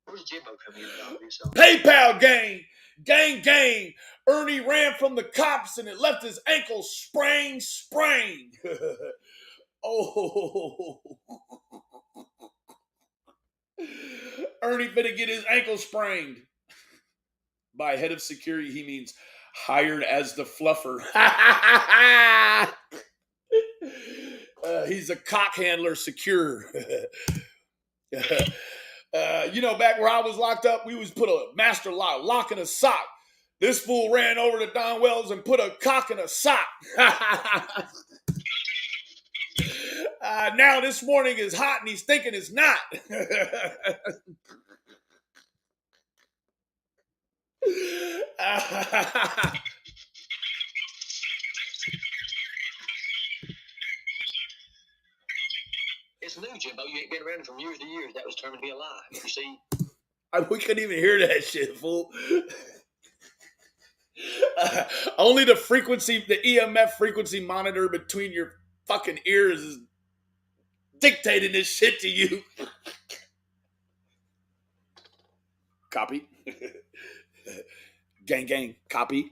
Speaker 4: Where's Jimbo come in about this?
Speaker 1: PayPal gang. Gang. Ernie ran from the cops and it left his ankle sprained. Oh. Ernie finna get his ankle sprained. By head of security, he means hired as the fluffer. He's a cock handler secure. Back where I was locked up, we was put a master lock in a sock. This fool ran over to Don Wells and put a cock in a sock. Now this morning is hot and he's thinking it's not.
Speaker 4: It's new, Jimbo. You ain't been around from years to years. That was determined to be a lie. You see?
Speaker 1: We couldn't even hear that shit, fool. Only the EMF frequency monitor between your fucking ears is dictating this shit to you. Copy. Gang, gang, copy.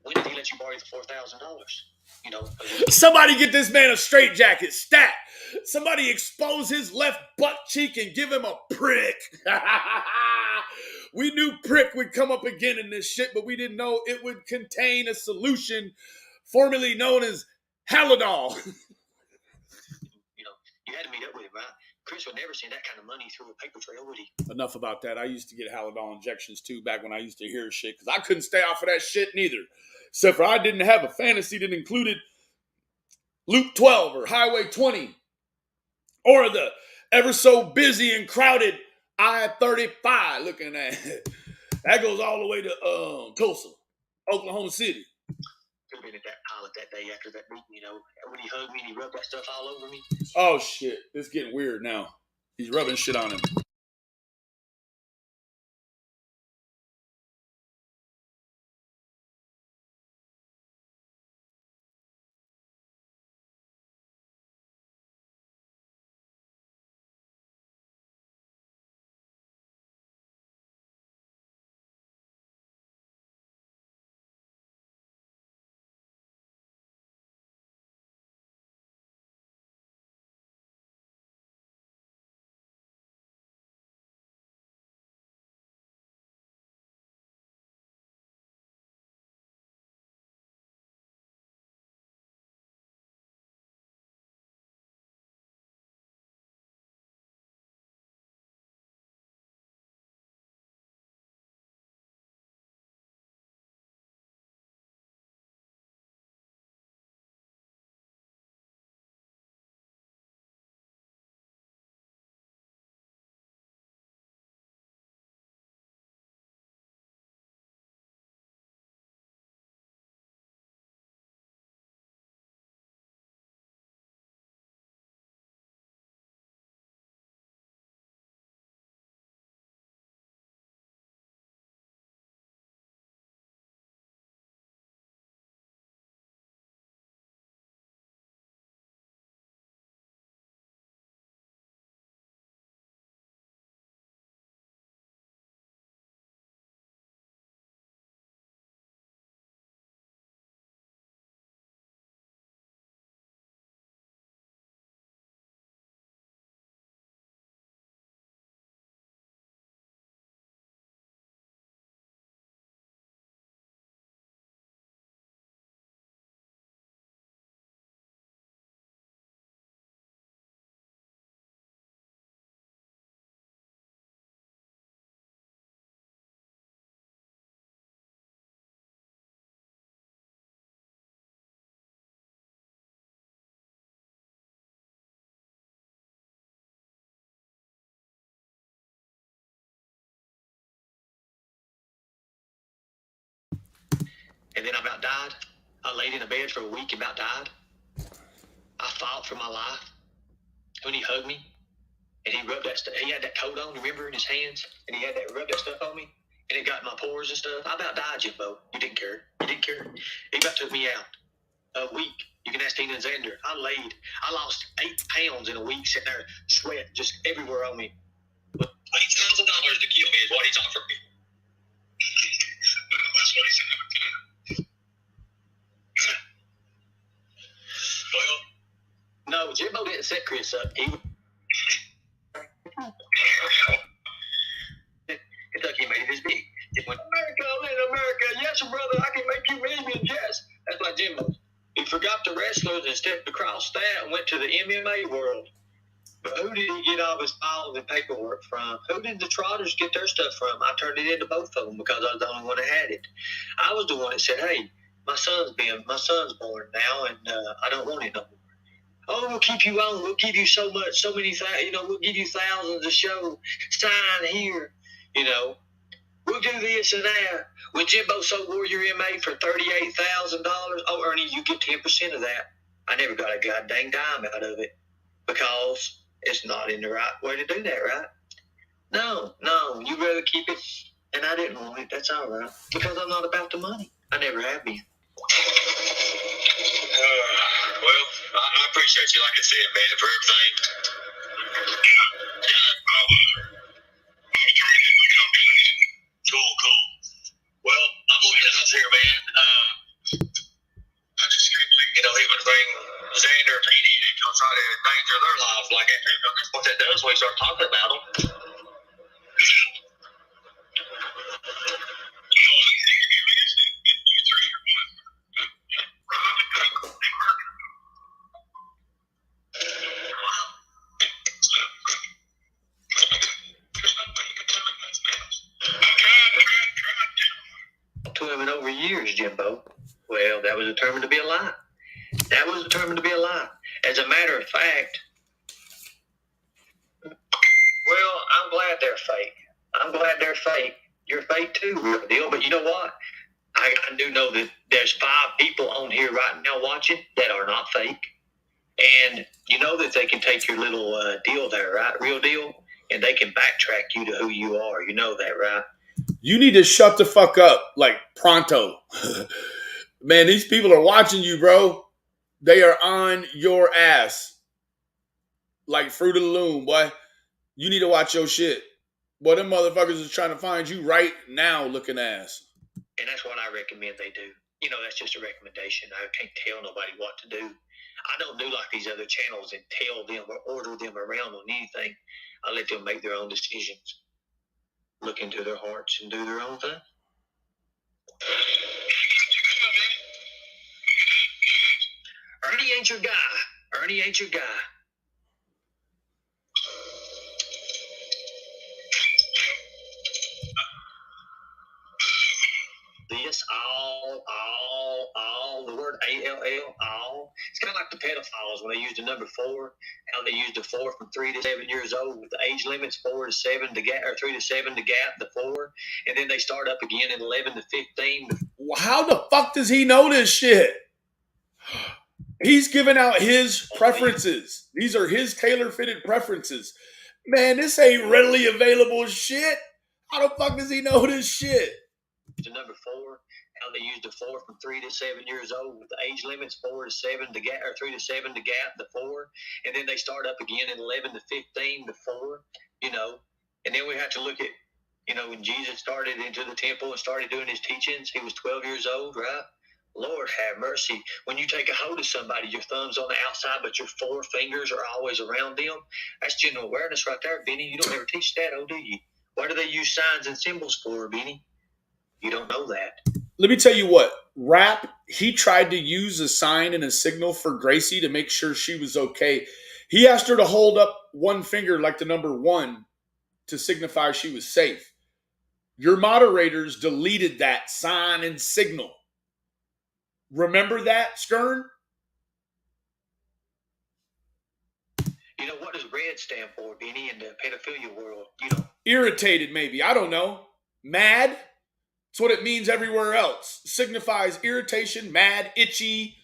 Speaker 4: When did he let you borrow the $4,000? You know,
Speaker 1: Somebody get this man a straitjacket, stat. Somebody expose his left butt cheek and give him a prick. We knew prick would come up again in this shit, but we didn't know it would contain a solution formerly known as Halidol.
Speaker 4: you know, you had to meet up with him, right? Chris would never send that kind of money through a paper trail, would he?
Speaker 1: Enough about that. I used to get Halidol injections too back when I used to hear shit because I couldn't stay off of that shit neither. Except for I didn't have a fantasy that included Loop 12 or Highway 20 or the ever so busy and crowded I-35 looking at it. That goes all the way to Tulsa, Oklahoma City.
Speaker 4: Could have been at that pilot that day after that meeting, you know, when he hugged me and he rubbed that stuff all over me.
Speaker 1: Oh shit, it's getting weird now. He's rubbing shit on him.
Speaker 4: And then I about died. I laid in a bed for a week and about died. I fought for my life. When he hugged me and he rubbed that stuff, he had that coat on, remember, in his hands, and he had that rubbed that stuff on me, and it got in my pores and stuff. I about died, Jimbo. You didn't care. You didn't care. He about took me out. A week. You can ask Tina and Xander. I lost 8 pounds in a week, sitting there, sweat just everywhere on me. $8,000 to kill me is what he's offered me. That's what he said. Well, no, Jimbo didn't set Chris up. He Kentucky made it this big. It went, America, I'm in America. Yes, brother, I can make you millions. Yes. That's like Jimbo. He forgot the wrestlers and stepped across that and went to the MMA world. But who did he get all his files and paperwork from? Who did the Trotters get their stuff from? I turned it into both of them because I was the only one that had it. I was the one that said, hey, my son's born now, and I don't want it no more. Oh, we'll keep you on. We'll give you so much, so many, we'll give you thousands a show. Sign here, We'll do this and that. When Jimbo sold Warrior MA for $38,000, oh, Ernie, you get 10% of that. I never got a goddamn dime out of it because it's not in the right way to do that, right? No, you'd rather keep it, and I didn't want it. That's all right because I'm not about the money. I never have been. Well, I appreciate you, like I said, man, for everything. Yeah, I'll join in the conversation. Cool. try to endanger their lives like that. What that does when we start talking about them. To him in over years, Jimbo. Well, that was determined to be a lie. That was determined to be a lie. As a matter of fact, well, I'm glad they're fake. I'm glad they're fake. You're fake too, real deal. But you know what? I do know that there's 5 people on here right now watching that are not fake. And you know that they can take your little deal there, right? Real deal. And they can backtrack you to who you are. You know that, right?
Speaker 1: You need to shut the fuck up, like, pronto. Man, these people are watching you, bro. They are on your ass. Like Fruit of the Loom, boy. You need to watch your shit. Boy, them motherfuckers is trying to find you right now looking ass.
Speaker 4: And that's what I recommend they do. You know, that's just a recommendation. I can't tell nobody what to do. I don't do like these other channels and tell them or order them around on anything. I let them make their own decisions. Look into their hearts and do their own thing. Ernie ain't your guy. Ernie ain't your guy. This all, the word A-L-L, all. It's kind of like the pedophiles when they use the number 4, how they use the 4 from 3 to 7 years old with the age limits 4 to 7 to gap, or 3 to 7 to gap the 4, and then they start up again at 11 to 15.
Speaker 1: How the fuck does he know this shit? He's giving out his preferences. These are his tailor-fitted preferences. Man, this ain't readily available shit. How the fuck does he know this shit?
Speaker 4: The number 4, how they use the 4 from 3 to 7 years old with the age limits 4 to 7 to gap, or 3 to 7 to gap the 4, and then they start up again at 11 to 15 to 4, you know. And then we have to look at, you know, when Jesus started into the temple and started doing his teachings, he was 12 years old, right? Lord have mercy. When you take a hold of somebody, your thumb's on the outside, but your 4 fingers are always around them. That's general awareness right there, Benny. You don't ever teach that, do you? What do they use signs and symbols for, Benny? You don't know that.
Speaker 1: Let me tell you what. Rap, he tried to use a sign and a signal for Gracie to make sure she was okay. He asked her to hold up one finger like the number 1 to signify she was safe. Your moderators deleted that sign and signal. Remember that, Skern?
Speaker 4: You know, what does red stand for, Benny, in the pedophilia world? You know,
Speaker 1: irritated, maybe. I don't know. Mad? It's what it means everywhere else. Signifies irritation, mad, itchy,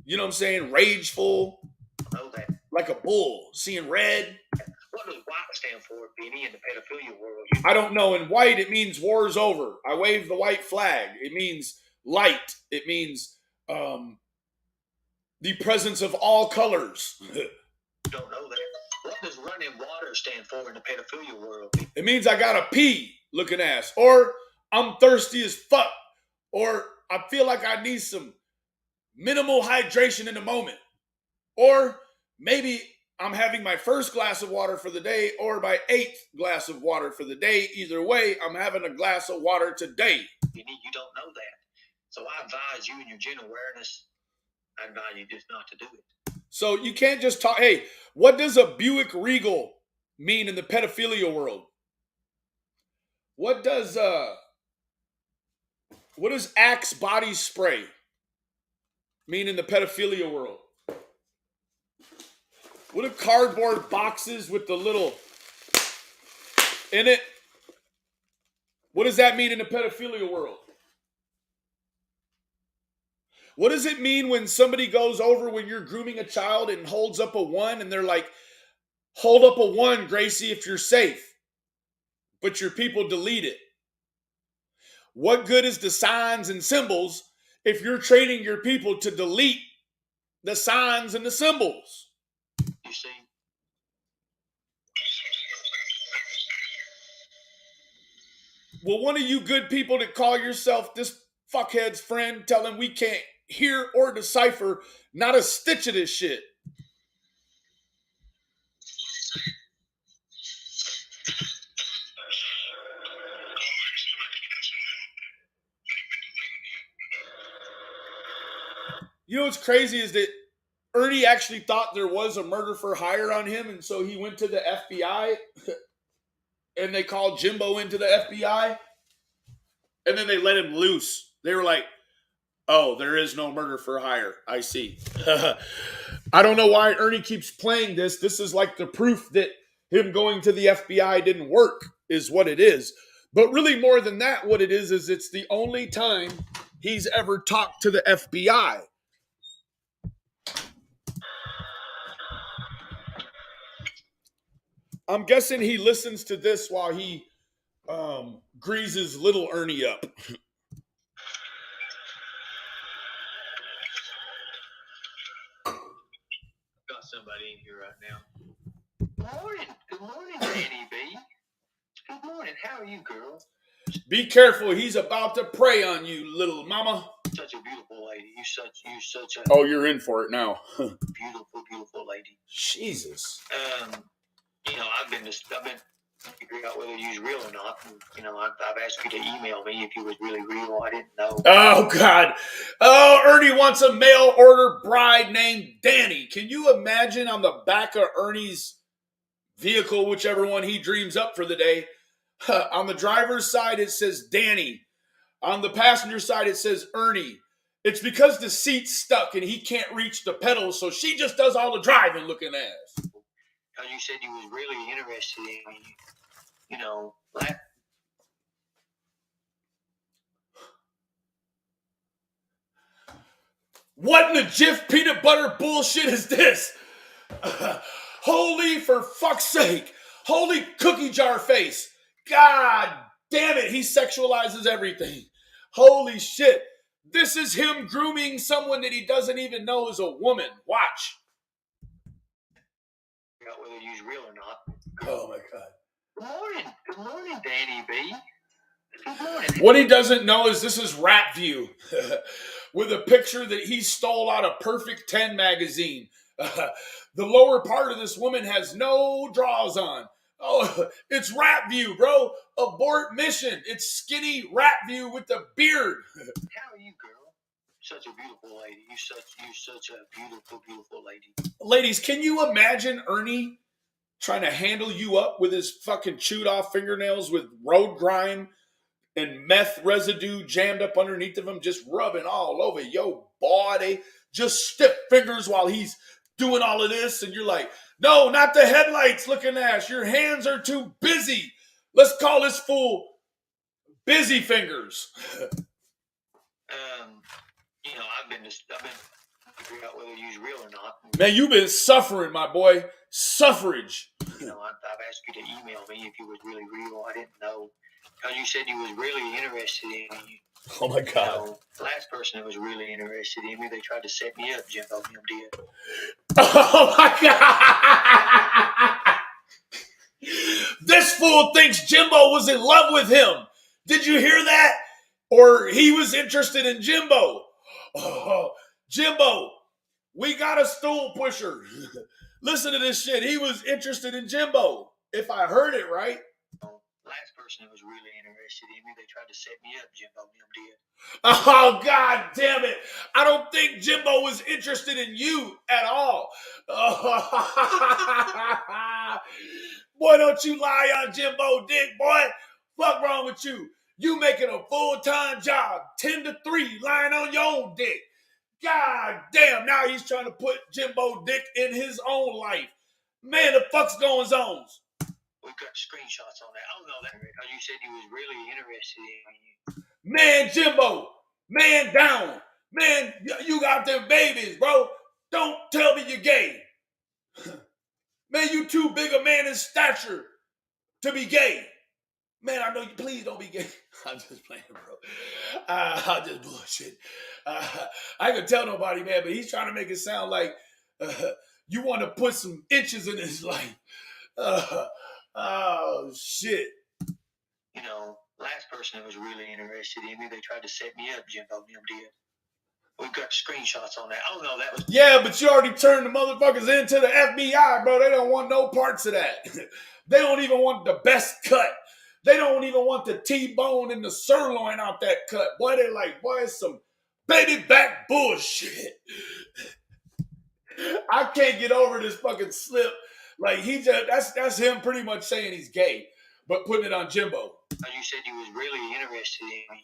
Speaker 1: you know what I'm saying, rageful.
Speaker 4: I know that.
Speaker 1: Like a bull, seeing red.
Speaker 4: What does white stand for, Benny, in the pedophilia world?
Speaker 1: I don't know. In white, it means war's over. I wave the white flag. It means light. It means the presence of all colors.
Speaker 4: You don't know that. What does running water stand for in the pedophilia world?
Speaker 1: It means I gotta pee, looking ass. Or I'm thirsty as fuck. Or I feel like I need some minimal hydration in the moment. Or maybe I'm having my first glass of water for the day or my 8th glass of water for the day. Either way, I'm having a glass of water today.
Speaker 4: You don't know that. So I advise you in your general awareness, I advise you just not to do it.
Speaker 1: So you can't just talk. Hey, what does a Buick Regal mean in the pedophilia world? What does Axe body spray mean in the pedophilia world? What do cardboard boxes with the little in it? What does that mean in the pedophilia world? What does it mean when somebody goes over when you're grooming a child and holds up a 1 and they're like, hold up a 1, Gracie, if you're safe, but your people delete it? What good is the signs and symbols if you're training your people to delete the signs and the symbols?
Speaker 4: You see?
Speaker 1: Well, one of you good people that call yourself this fuckhead's friend, tell him we can't hear or decipher not a stitch of this shit. You know what's crazy is that Ernie actually thought there was a murder for hire on him, and so he went to the FBI, and they called Jimbo into the FBI, and then they let him loose. They were like, "Oh, there is no murder for hire. I see." I don't know why Ernie keeps playing this. This is like the proof that him going to the FBI didn't work, is what it is. But really, more than that, what it is it's the only time he's ever talked to the FBI. I'm guessing he listens to this while he greases little Ernie up.
Speaker 4: Got somebody in here right now. Good morning, Danny B. Good morning. How are you, girl?
Speaker 1: Be careful, he's about to prey on you, little mama.
Speaker 4: Such a beautiful lady. You such a
Speaker 1: Oh, you're in for it now.
Speaker 4: beautiful lady.
Speaker 1: Jesus.
Speaker 4: I've been figuring out whether you's real or not. And, I've asked you to email me if you was really real. I didn't know.
Speaker 1: Oh, God. Oh, Ernie wants a mail order bride named Danny. Can you imagine on the back of Ernie's vehicle, whichever one he dreams up for the day, on the driver's side it says Danny. On the passenger side it says Ernie. It's because the seat's stuck and he can't reach the pedals, so she just does all the driving looking ass.
Speaker 4: You said you was really interested in me,
Speaker 1: What in the Jif peanut butter bullshit is this? Holy for fuck's sake. Holy cookie jar face. God damn it, he sexualizes everything. Holy shit. This is him grooming someone that he doesn't even know is a woman. Watch.
Speaker 4: Out whether you's real or not.
Speaker 1: Oh my God.
Speaker 4: Good morning, Danny B. Good morning.
Speaker 1: What he doesn't know is this is Rap View with a picture that he stole out of Perfect 10 magazine. The lower part of this woman has no drawers on. Oh, it's Rap View, bro. Abort mission. It's skinny Rap View with the beard.
Speaker 4: How are you, girl? Such a beautiful lady. You such a beautiful lady.
Speaker 1: Ladies, can you imagine Ernie trying to handle you up with his fucking chewed off fingernails with road grime and meth residue jammed up underneath of him, just rubbing all over your body, just stiff fingers while he's doing all of this, and you're like, no, not the headlights looking ass. Your hands are too busy. Let's call this fool Busy Fingers.
Speaker 4: I've been figuring out whether you's real or not.
Speaker 1: Man, you've been suffering, my boy. Suffrage.
Speaker 4: I've asked you to email me if you was really real. I didn't know. You said you was really interested in me.
Speaker 1: Oh my God.
Speaker 4: The last person that was really interested in me, they tried to set me up, Jimbo. Them did.
Speaker 1: Oh my God. This fool thinks Jimbo was in love with him. Did you hear that? Or he was interested in Jimbo. Oh, Jimbo, we got a stool pusher. Listen to this shit. He was interested in Jimbo. If I heard it right.
Speaker 4: Last person that was really interested in me, they tried to set me up, Jimbo. Them did.
Speaker 1: Oh, God damn it. I don't think Jimbo was interested in you at all. Boy, don't you lie on Jimbo dick, boy. Fuck wrong with you? You making a full-time job, 10 to 3, lying on your own dick. God damn, now he's trying to put Jimbo dick in his own life. Man, the fuck's going on?
Speaker 4: We've got screenshots on that. I don't know that. You said you was really interested in me.
Speaker 1: Man, Jimbo, man down. Man, you got them babies, bro. Don't tell me you're gay. Man, you too big a man in stature to be gay. Man, I know you. Please don't be gay. I'm just playing, bro. I'm just bullshit. I can tell nobody, man, but he's trying to make it sound like you want to put some inches in his life. Oh, shit.
Speaker 4: Last person that was really interested in me, they tried to set me up, Jimbo. Them did. We've got screenshots on that. I don't know that was.
Speaker 1: Yeah, but you already turned the motherfuckers into the FBI, bro. They don't want no parts of that. They don't even want the best cut. They don't even want the T-bone and the sirloin out that cut. Boy, they're like, boy, it's some Baby back bullshit. I can't get over this fucking slip. Like he just that's him pretty much saying he's gay, but putting it on Jimbo.
Speaker 4: You said you was really interested in me.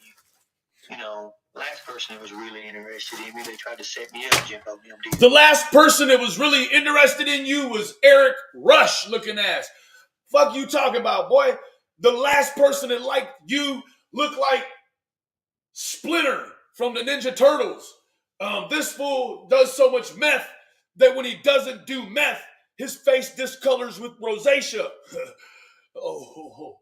Speaker 4: You know, last person that was really interested in me, they tried to set me up, Jimbo.
Speaker 1: The last person that was really interested in you was Eric Rush looking ass. Fuck you talking about, boy. The last person that liked you looked like Splinter from the Ninja Turtles. This fool does so much meth that when he doesn't do meth, his face discolors with rosacea. Oh.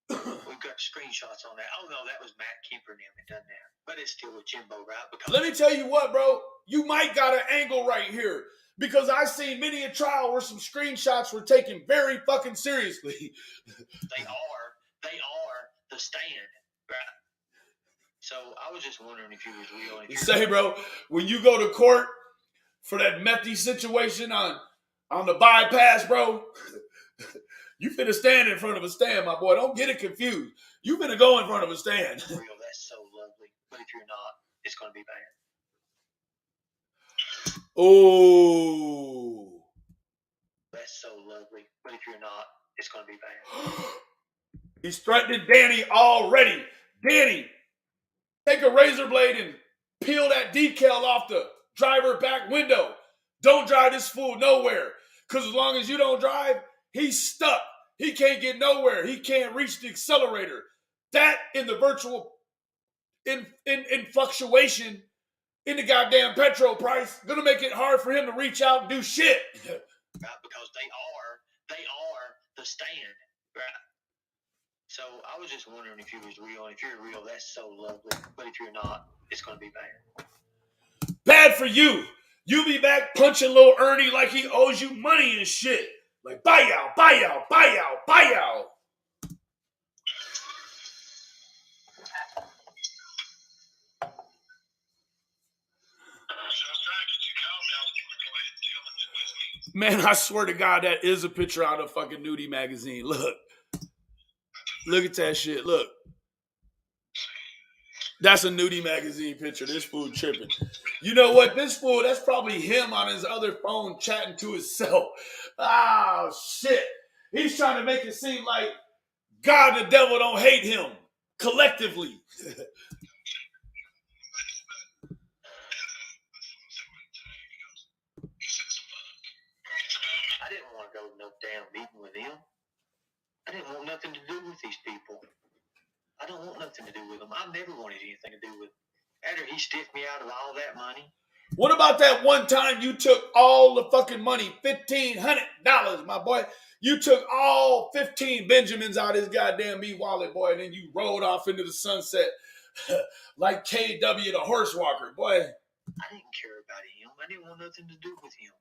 Speaker 4: We've got screenshots on that. Oh, no, that was Matt Kemper and him that done that. But it's still with Jimbo, right? Because
Speaker 1: let me tell you what, bro. You might got an angle right here. Because I seen many a trial where some screenshots were taken very fucking seriously.
Speaker 4: They are the stand, right? So I was just wondering if you was real.
Speaker 1: You say, bro, when you go to court for that methy situation on the bypass, bro, you finna stand in front of a stand, my boy. Don't get it confused. You finna go in front of a stand.
Speaker 4: Real, that's so lovely. But if you're not, it's gonna be bad.
Speaker 1: Oh.
Speaker 4: That's so lovely. But if you're not, it's gonna be bad.
Speaker 1: He's threatening Danny already. Danny, take a razor blade and peel that decal off the driver back window. Don't drive this fool nowhere. Because as long as you don't drive, he's stuck. He can't get nowhere. He can't reach the accelerator. That in the virtual in fluctuation in the goddamn petrol price gonna make it hard for him to reach out and do shit.
Speaker 4: Right, because they are the stand, right? So I was just wondering if you was real. And if you're real, that's so lovely. But if you're not, it's gonna be bad.
Speaker 1: Bad for you. You be back punching little Ernie like he owes you money and shit. Like, buy out, buy out, buy out, buy out. Man, I swear to God, that is a picture out of fucking Nudie magazine. Look. Look at that shit. Look. That's a Nudie magazine picture. This fool tripping. You know what? This fool, that's probably him on his other phone chatting to himself. Oh, shit. He's trying to make it seem like God and the devil don't hate him collectively.
Speaker 4: I didn't want to go to no damn meeting with him. I didn't want nothing to do with these people. I don't want nothing to do with them. I never wanted anything to do with them. After he stiffed me out of all that money.
Speaker 1: What about that one time you took all the fucking money, $1,500, my boy? You took all 15 Benjamins out of his goddamn wallet, boy, and then you rolled off into the sunset like KW the horse walker, boy.
Speaker 4: I didn't care about him. I didn't want nothing to do with him.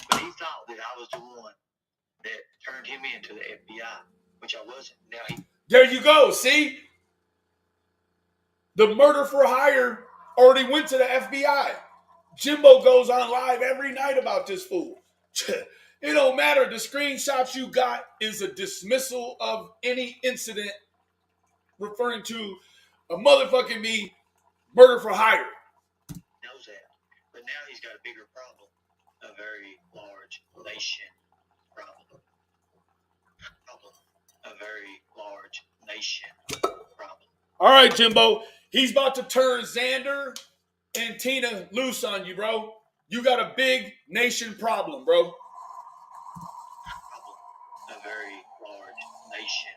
Speaker 4: But he thought that I was the one that turned him into the FBI, which I wasn't. Now
Speaker 1: there you go, see? The murder for hire already went to the FBI. Jimbo goes on live every night about this fool. It don't matter. The screenshots you got is a dismissal of any incident referring to a motherfucking murder for hire.
Speaker 4: Knows that. But now he's got a bigger problem. A very large nation problem. A very large nation problem.
Speaker 1: All right, Jimbo. He's about to turn Xander and Tina loose on you, bro. You got a big nation problem, bro.
Speaker 4: A very large nation.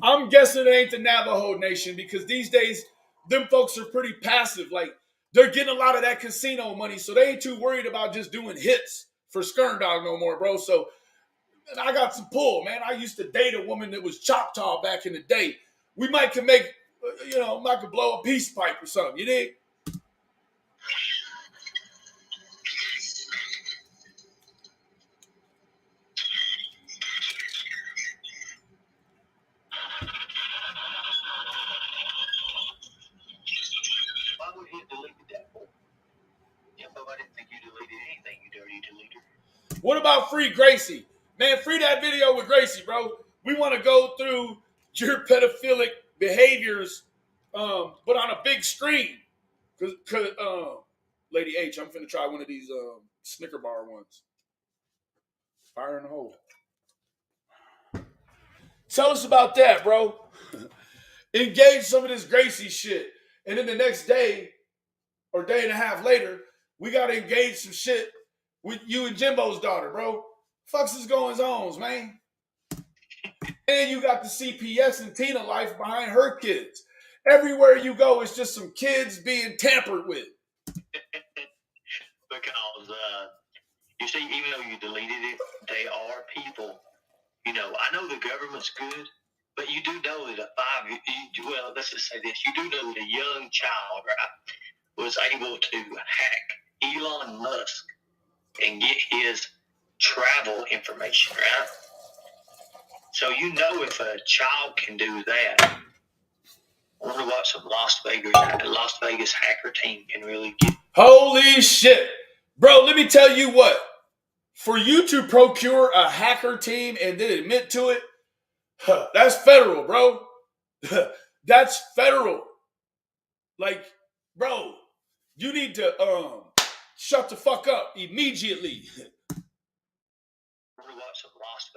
Speaker 1: I'm guessing it ain't the Navajo Nation because these days, them folks are pretty passive. Like, they're getting a lot of that casino money, so they ain't too worried about just doing hits for Skern Dog no more, bro. So, I got some pull, man. I used to date a woman that was Choctaw back in the day. We might could make, might could blow a peace pipe or something, you dig?
Speaker 4: Why would he have deleted that for? Yeah, but I didn't think you deleted anything, you dirty deleter.
Speaker 1: What about free Gracie? Man, free that video with Gracie, bro. We want to go through your pedophilic behaviors, but on a big screen. Cause Lady H, I'm finna try one of these Snicker bar ones. Fire in the hole. Tell us about that, bro. Engage some of this Gracie shit. And then the next day or day and a half later, we gotta engage some shit with you and Jimbo's daughter, bro. Fucks is going on, man. And you got the CPS and Tina life behind her kids. Everywhere you go, it's just some kids being tampered with.
Speaker 4: Because you see, even though you deleted it, they are people. You know, I know the government's good, but you do know that well, let's just say this, you do know that a young child, right, was able to hack Elon Musk and get his travel information, right? So you know if a child can do that, I wonder what some Las Vegas hacker team can really get.
Speaker 1: Holy shit. Bro, let me tell you what. For you to procure a hacker team and then admit to it, that's federal, bro. That's federal. Like, bro, you need to shut the fuck up immediately.
Speaker 4: I wonder what some Las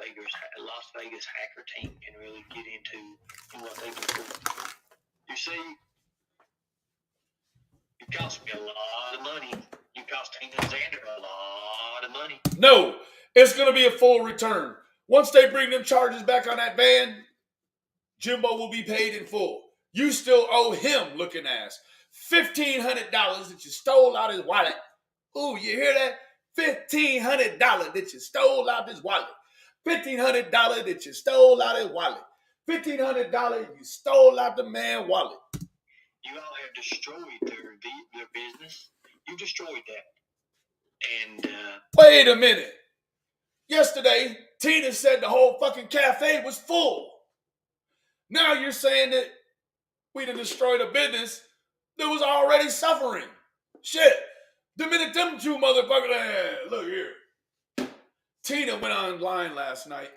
Speaker 4: Vegas hacker team can really get into and what they can do. You see, it cost me a lot of money. You cost Tina and Xander a lot of money.
Speaker 1: No, it's going to be a full return. Once they bring them charges back on that van, Jimbo will be paid in full. You still owe him looking ass $1,500 that you stole out his wallet. Ooh, you hear that? $1,500 that you stole out his wallet. $1,500 that you stole out his wallet. $1,500 you stole out the man's wallet.
Speaker 4: You all have destroyed their business. You destroyed that. And
Speaker 1: wait a minute. Yesterday, Tina said the whole fucking cafe was full. Now you're saying that we done destroyed a business that was already suffering. Shit. The minute them two motherfuckers, look here. Tina went online last night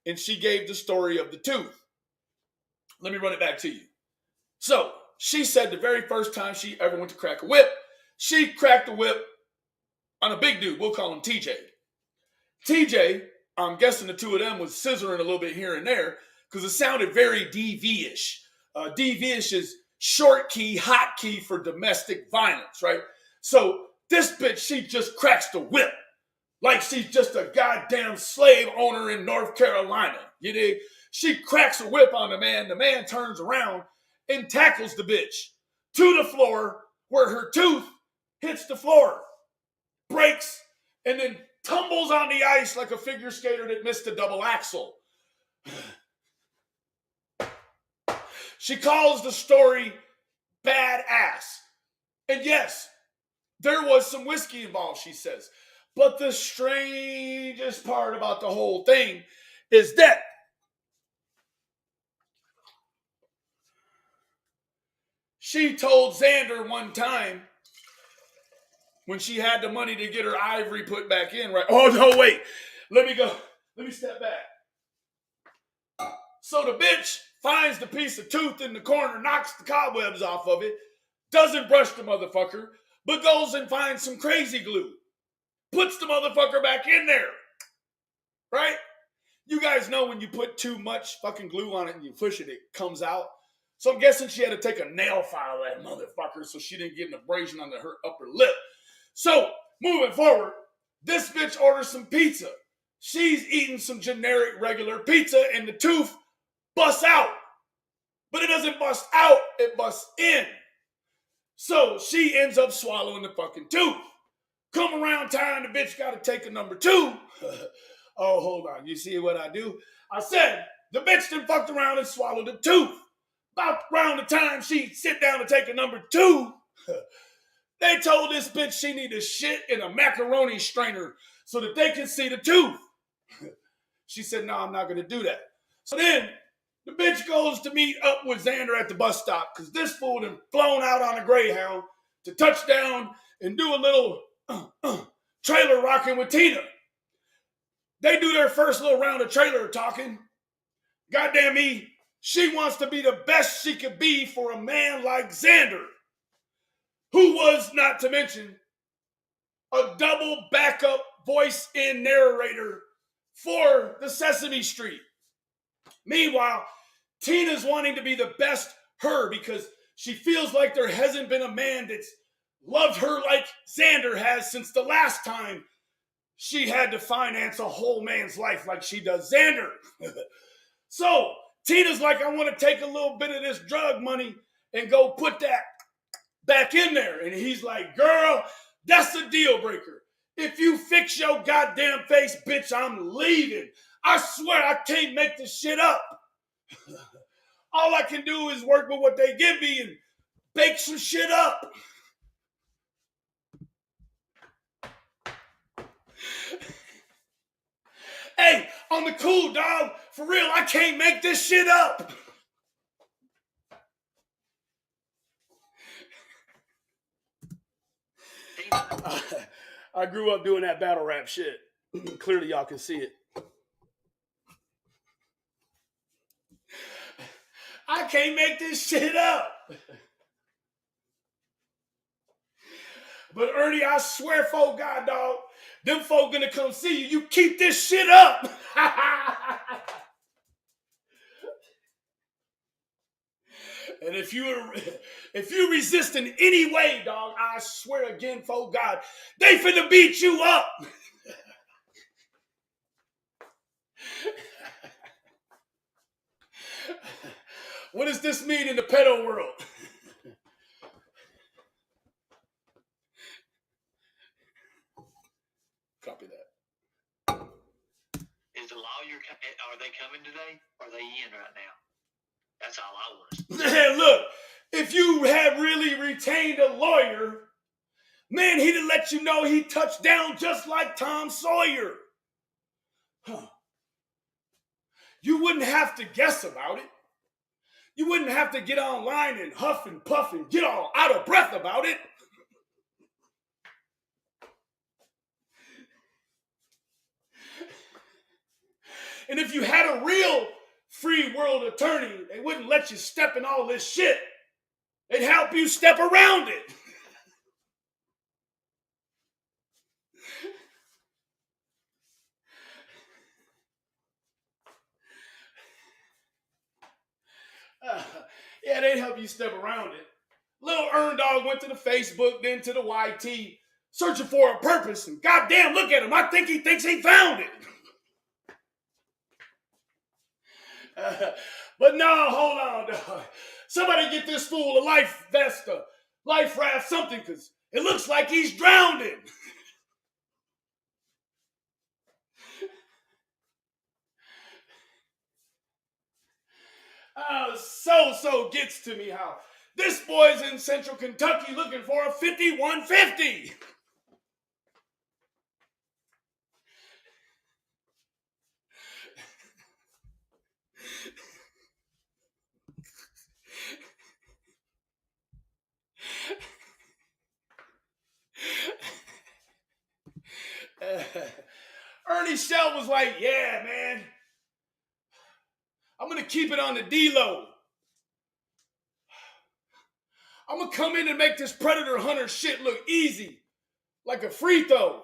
Speaker 1: and she gave the story of the tooth. Let me run it back to you. So, she said the very first time she ever went to crack a whip, she cracked a whip on a big dude. We'll call him TJ. TJ, I'm guessing the two of them was scissoring a little bit here and there because it sounded very DV-ish. DV-ish is short key, hot key for domestic violence, right? So this bitch, she just cracks the whip like she's just a goddamn slave owner in North Carolina. You dig? She cracks a whip on the man. The man turns around and tackles the bitch to the floor where her tooth hits the floor, breaks, and then tumbles on the ice like a figure skater that missed a double axel. She calls the story badass. And yes, there was some whiskey involved, she says. But the strangest part about the whole thing is that she told Xander one time when she had the money to get her ivory put back in, right? Oh, no, wait. Let me step back. So the bitch finds the piece of tooth in the corner, knocks the cobwebs off of it, doesn't brush the motherfucker, but goes and finds some crazy glue. Puts the motherfucker back in there. Right? You guys know when you put too much fucking glue on it and you push it, it comes out. So I'm guessing she had to take a nail file of that motherfucker so she didn't get an abrasion on her upper lip. So, moving forward, this bitch orders some pizza. She's eating some generic regular pizza and the tooth busts out. But it doesn't bust out, it busts in. So she ends up swallowing the fucking tooth. Come around time, the bitch got to take a number 2. Oh, hold on. You see what I do? I said the bitch done fucked around and swallowed the tooth. About around the time she sit down to take a number 2, they told this bitch she need to shit in a macaroni strainer so that they can see the tooth. She said, no, I'm not going to do that. So then the bitch goes to meet up with Xander at the bus stop because this fool done flown out on a Greyhound to touch down and do a little trailer rocking with Tina. They do their first little round of trailer talking. Goddamn me, she wants to be the best she could be for a man like Xander. who was, not to mention, a double backup voice and narrator for the Sesame Street. Meanwhile, Tina's wanting to be the best her because she feels like there hasn't been a man that's loved her like Xander has since the last time she had to finance a whole man's life like she does Xander. So Tina's like, I want to take a little bit of this drug money and go put that back in there. And he's like, girl, that's a deal breaker. If you fix your goddamn face, bitch, I'm leaving. I swear I can't make this shit up. All I can do is work with what they give me and bake some shit up. Hey, on the cool, dog. For real, I can't make this shit up. I grew up doing that battle rap shit. Clearly, y'all can see it. I can't make this shit up. But Ernie, I swear for God, dog, them folk gonna come see you. You keep this shit up. And if you resist in any way, dog, I swear again, for God, they finna beat you up. What does this mean in the pedo world? Copy that.
Speaker 4: Is the lawyer, are they coming today? Or are they in right now? That's all I want to
Speaker 1: Man, look, if you had really retained a lawyer, man, he'd have let you know he touched down just like Tom Sawyer. Huh. You wouldn't have to guess about it. You wouldn't have to get online and huff and puff and get all out of breath about it. And if you had a real free world attorney, they wouldn't let you step in all this shit. They'd help you step around it. Yeah, they'd help you step around it. Little Earn Dog went to the Facebook, then to the YT, searching for a purpose. And goddamn, look at him. I think he thinks he found it. But no, hold on, dog. Somebody get this fool a life vest, a life raft, something, because it looks like he's drowning. So gets to me how this boy's in Central Kentucky looking for a 5150. Ernie Shell was like, yeah, man, I'm going to keep it on the D-low. I'm going to come in and make this Predator Hunter shit look easy, like a free throw.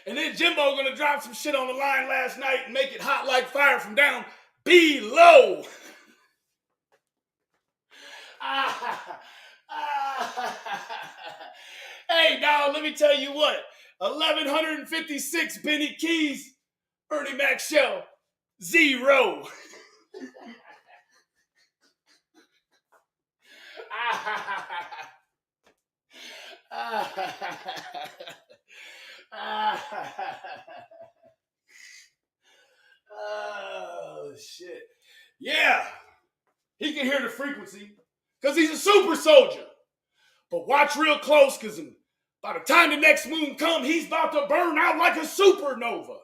Speaker 1: And then Jimbo going to drop some shit on the line last night and make it hot like fire from down below. Hey, dog, let me tell you what. 1,156 Benny Keys, Ernie Mac Shell, 0. Oh, shit. Yeah, he can hear the frequency because he's a super soldier. But watch real close because by the time the next moon comes, he's about to burn out like a supernova.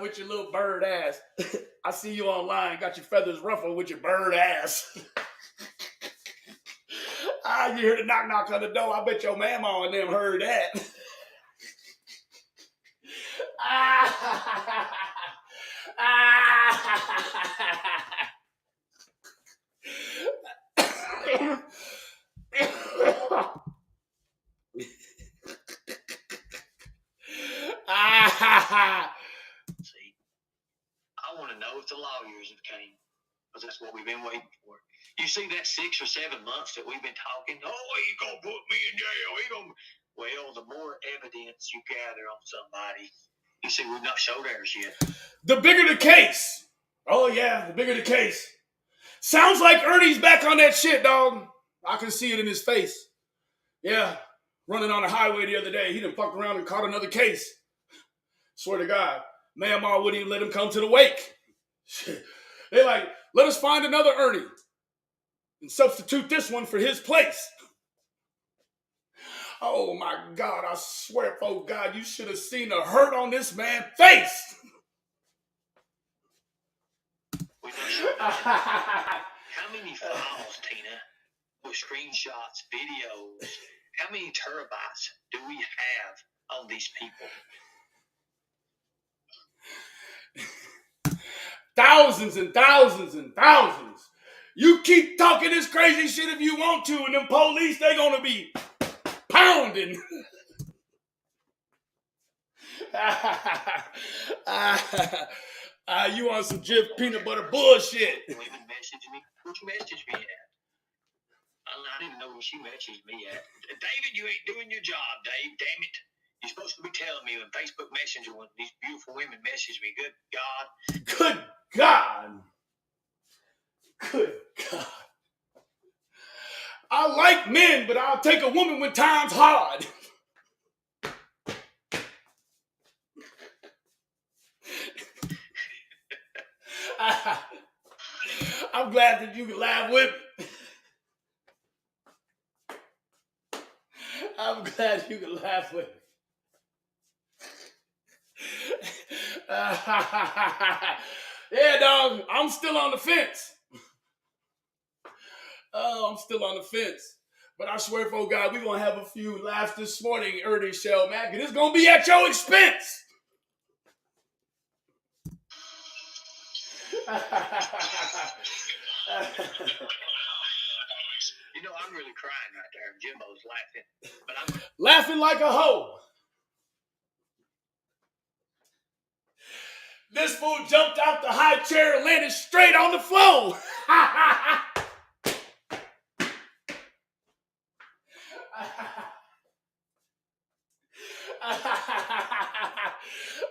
Speaker 1: With your little bird ass. I see you online, got your feathers ruffled with your bird ass. You heard a knock on the door. I bet your mama and them heard that.
Speaker 4: See, I want to know if the lawyers have came, because that's what we've been waiting for. You see that 6 or 7 months that we've been talking, oh, he gonna put me in jail, well, the more evidence you gather on somebody, you see, we've not showed ours yet.
Speaker 1: The bigger the case. Oh, yeah, the bigger the case. Sounds like Ernie's back on that shit, dog. I can see it in his face. Yeah, running on the highway the other day, he done fucked around and caught another case. Swear to God, Mama wouldn't even let him come to the wake. They like, let us find another Ernie and substitute this one for his place. Oh my God, I swear, oh God, you should have seen the hurt on this man's face.
Speaker 4: How many files, Tina, with screenshots, videos, how many terabytes do we have on these people?
Speaker 1: Thousands and thousands and thousands. You keep talking this crazy shit if you want to, and them police, they gonna be pounding. You want some Jif peanut butter bullshit.
Speaker 4: Women message me. Who'd you message me at? I didn't know who she messaged me at. David, you ain't doing your job, Dave. Damn it. You're supposed to be telling me on Facebook Messenger when these beautiful women message me. Good God.
Speaker 1: Good God. Good God. I like men, but I'll take a woman when time's hard. I'm glad that you can laugh with me. I'm glad you can laugh with me. Yeah, dog, I'm still on the fence. Oh, I'm still on the fence. But I swear, for God, we're going to have a few laughs this morning, Ernie Shell Mack, and it's going to be at your expense.
Speaker 4: You know, I'm really crying right there. Jimbos laughing. But I'm
Speaker 1: laughing like a hoe. This fool jumped out the high chair and landed straight on the floor.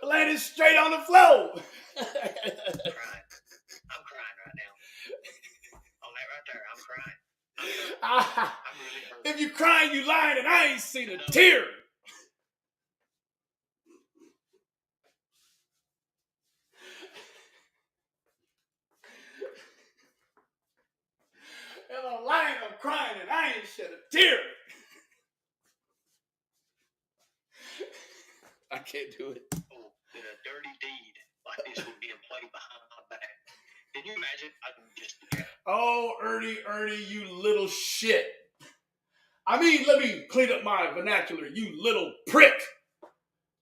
Speaker 1: Landed straight on the floor.
Speaker 4: I'm crying right now. On that right there, I'm crying. I'm really hurt.
Speaker 1: If you crying, you lying, and I ain't seen a tear. If I'm lying, I'm crying, and I ain't shed a tear. I can't do it.
Speaker 4: Oh, that a dirty deed like this would be played behind my back. Can you imagine? I can just.
Speaker 1: Oh, Ernie, you little shit. I mean, let me clean up my vernacular, you little prick.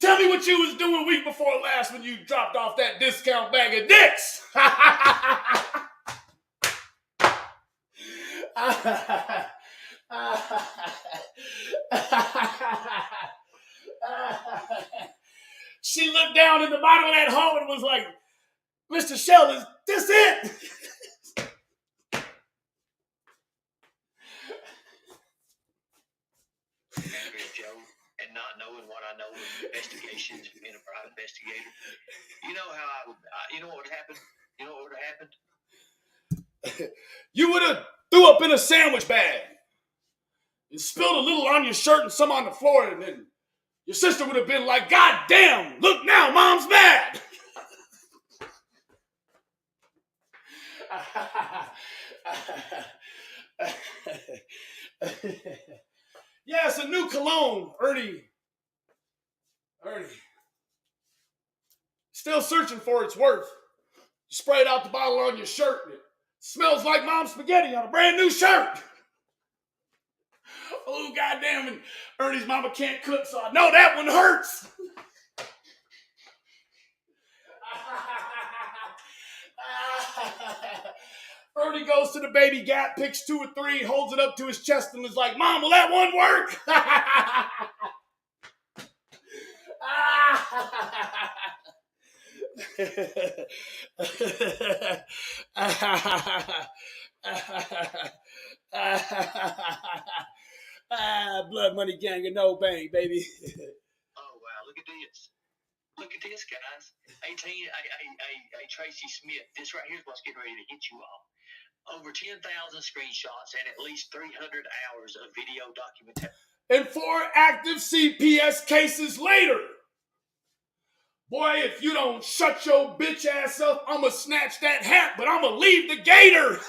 Speaker 1: Tell me what you was doing week before last when you dropped off that discount bag of dicks. She looked down in the bottom of that hole and was like, Mr. Shell, is this it?
Speaker 4: Joe, and not knowing what I know in investigations, being a private investigator. You know how you know what would happen? You know what would have happened?
Speaker 1: You would have threw up in a sandwich bag and spilled a little on your shirt and some on the floor, and then your sister would have been like, God damn, look now, Mom's mad. Yeah, it's a new cologne, Ernie. Still searching for its worth. You sprayed out the bottle on your shirt, and it smells like Mom's spaghetti on a brand new shirt. Oh, goddamn, and Ernie's mama can't cook, so I know that one hurts. Ernie goes to the baby gap, picks 2 or 3, holds it up to his chest, and is like, Mom, will that one work? Blood Money Gang and No Bang, baby.
Speaker 4: Oh, wow. Look at this. Look at this, guys. 18, Tracy Smith. This right here is what's getting ready to hit you all. Over 10,000 screenshots and at least 300 hours of video documentation.
Speaker 1: And 4 active CPS cases later. Boy, if you don't shut your bitch ass up, I'ma snatch that hat, but I'ma leave the gator.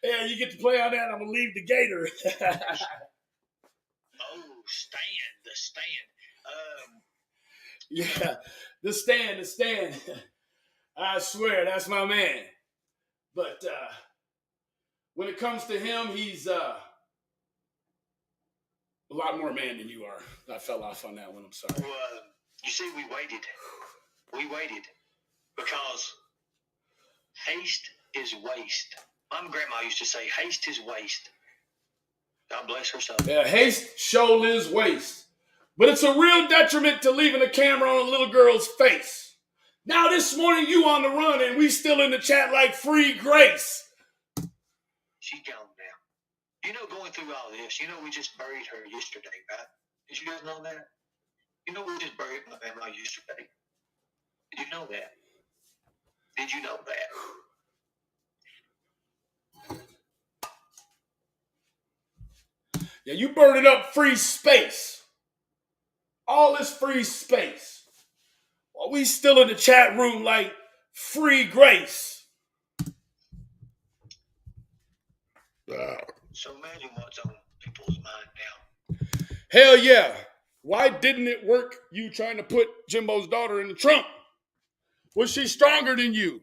Speaker 1: Yeah, you get to play on that. I'm gonna leave the gator.
Speaker 4: Oh, the stand.
Speaker 1: Yeah, the stand. I swear, that's my man. But when it comes to him, he's a lot more man than you are. I fell off on that one. I'm sorry.
Speaker 4: Well, you see, we waited. We waited because haste is waste. My grandma used to say, haste is waste. God bless her soul.
Speaker 1: Yeah, haste show is waste. But it's a real detriment to leaving a camera on a little girl's face. Now this morning you on the run and we still in the chat like free grace.
Speaker 4: She's gone now. You know, going through all this, you know we just buried her yesterday, right? Did you guys know that? You know we just buried my grandma yesterday. Did you know that? Did you know
Speaker 1: that? Yeah, you burned up free space. All this free space. While we still in the chat room like free grace.
Speaker 4: So imagine what's on people's mind now.
Speaker 1: Hell yeah. Why didn't it work you trying to put Jimbo's daughter in the trunk? Was she stronger than you?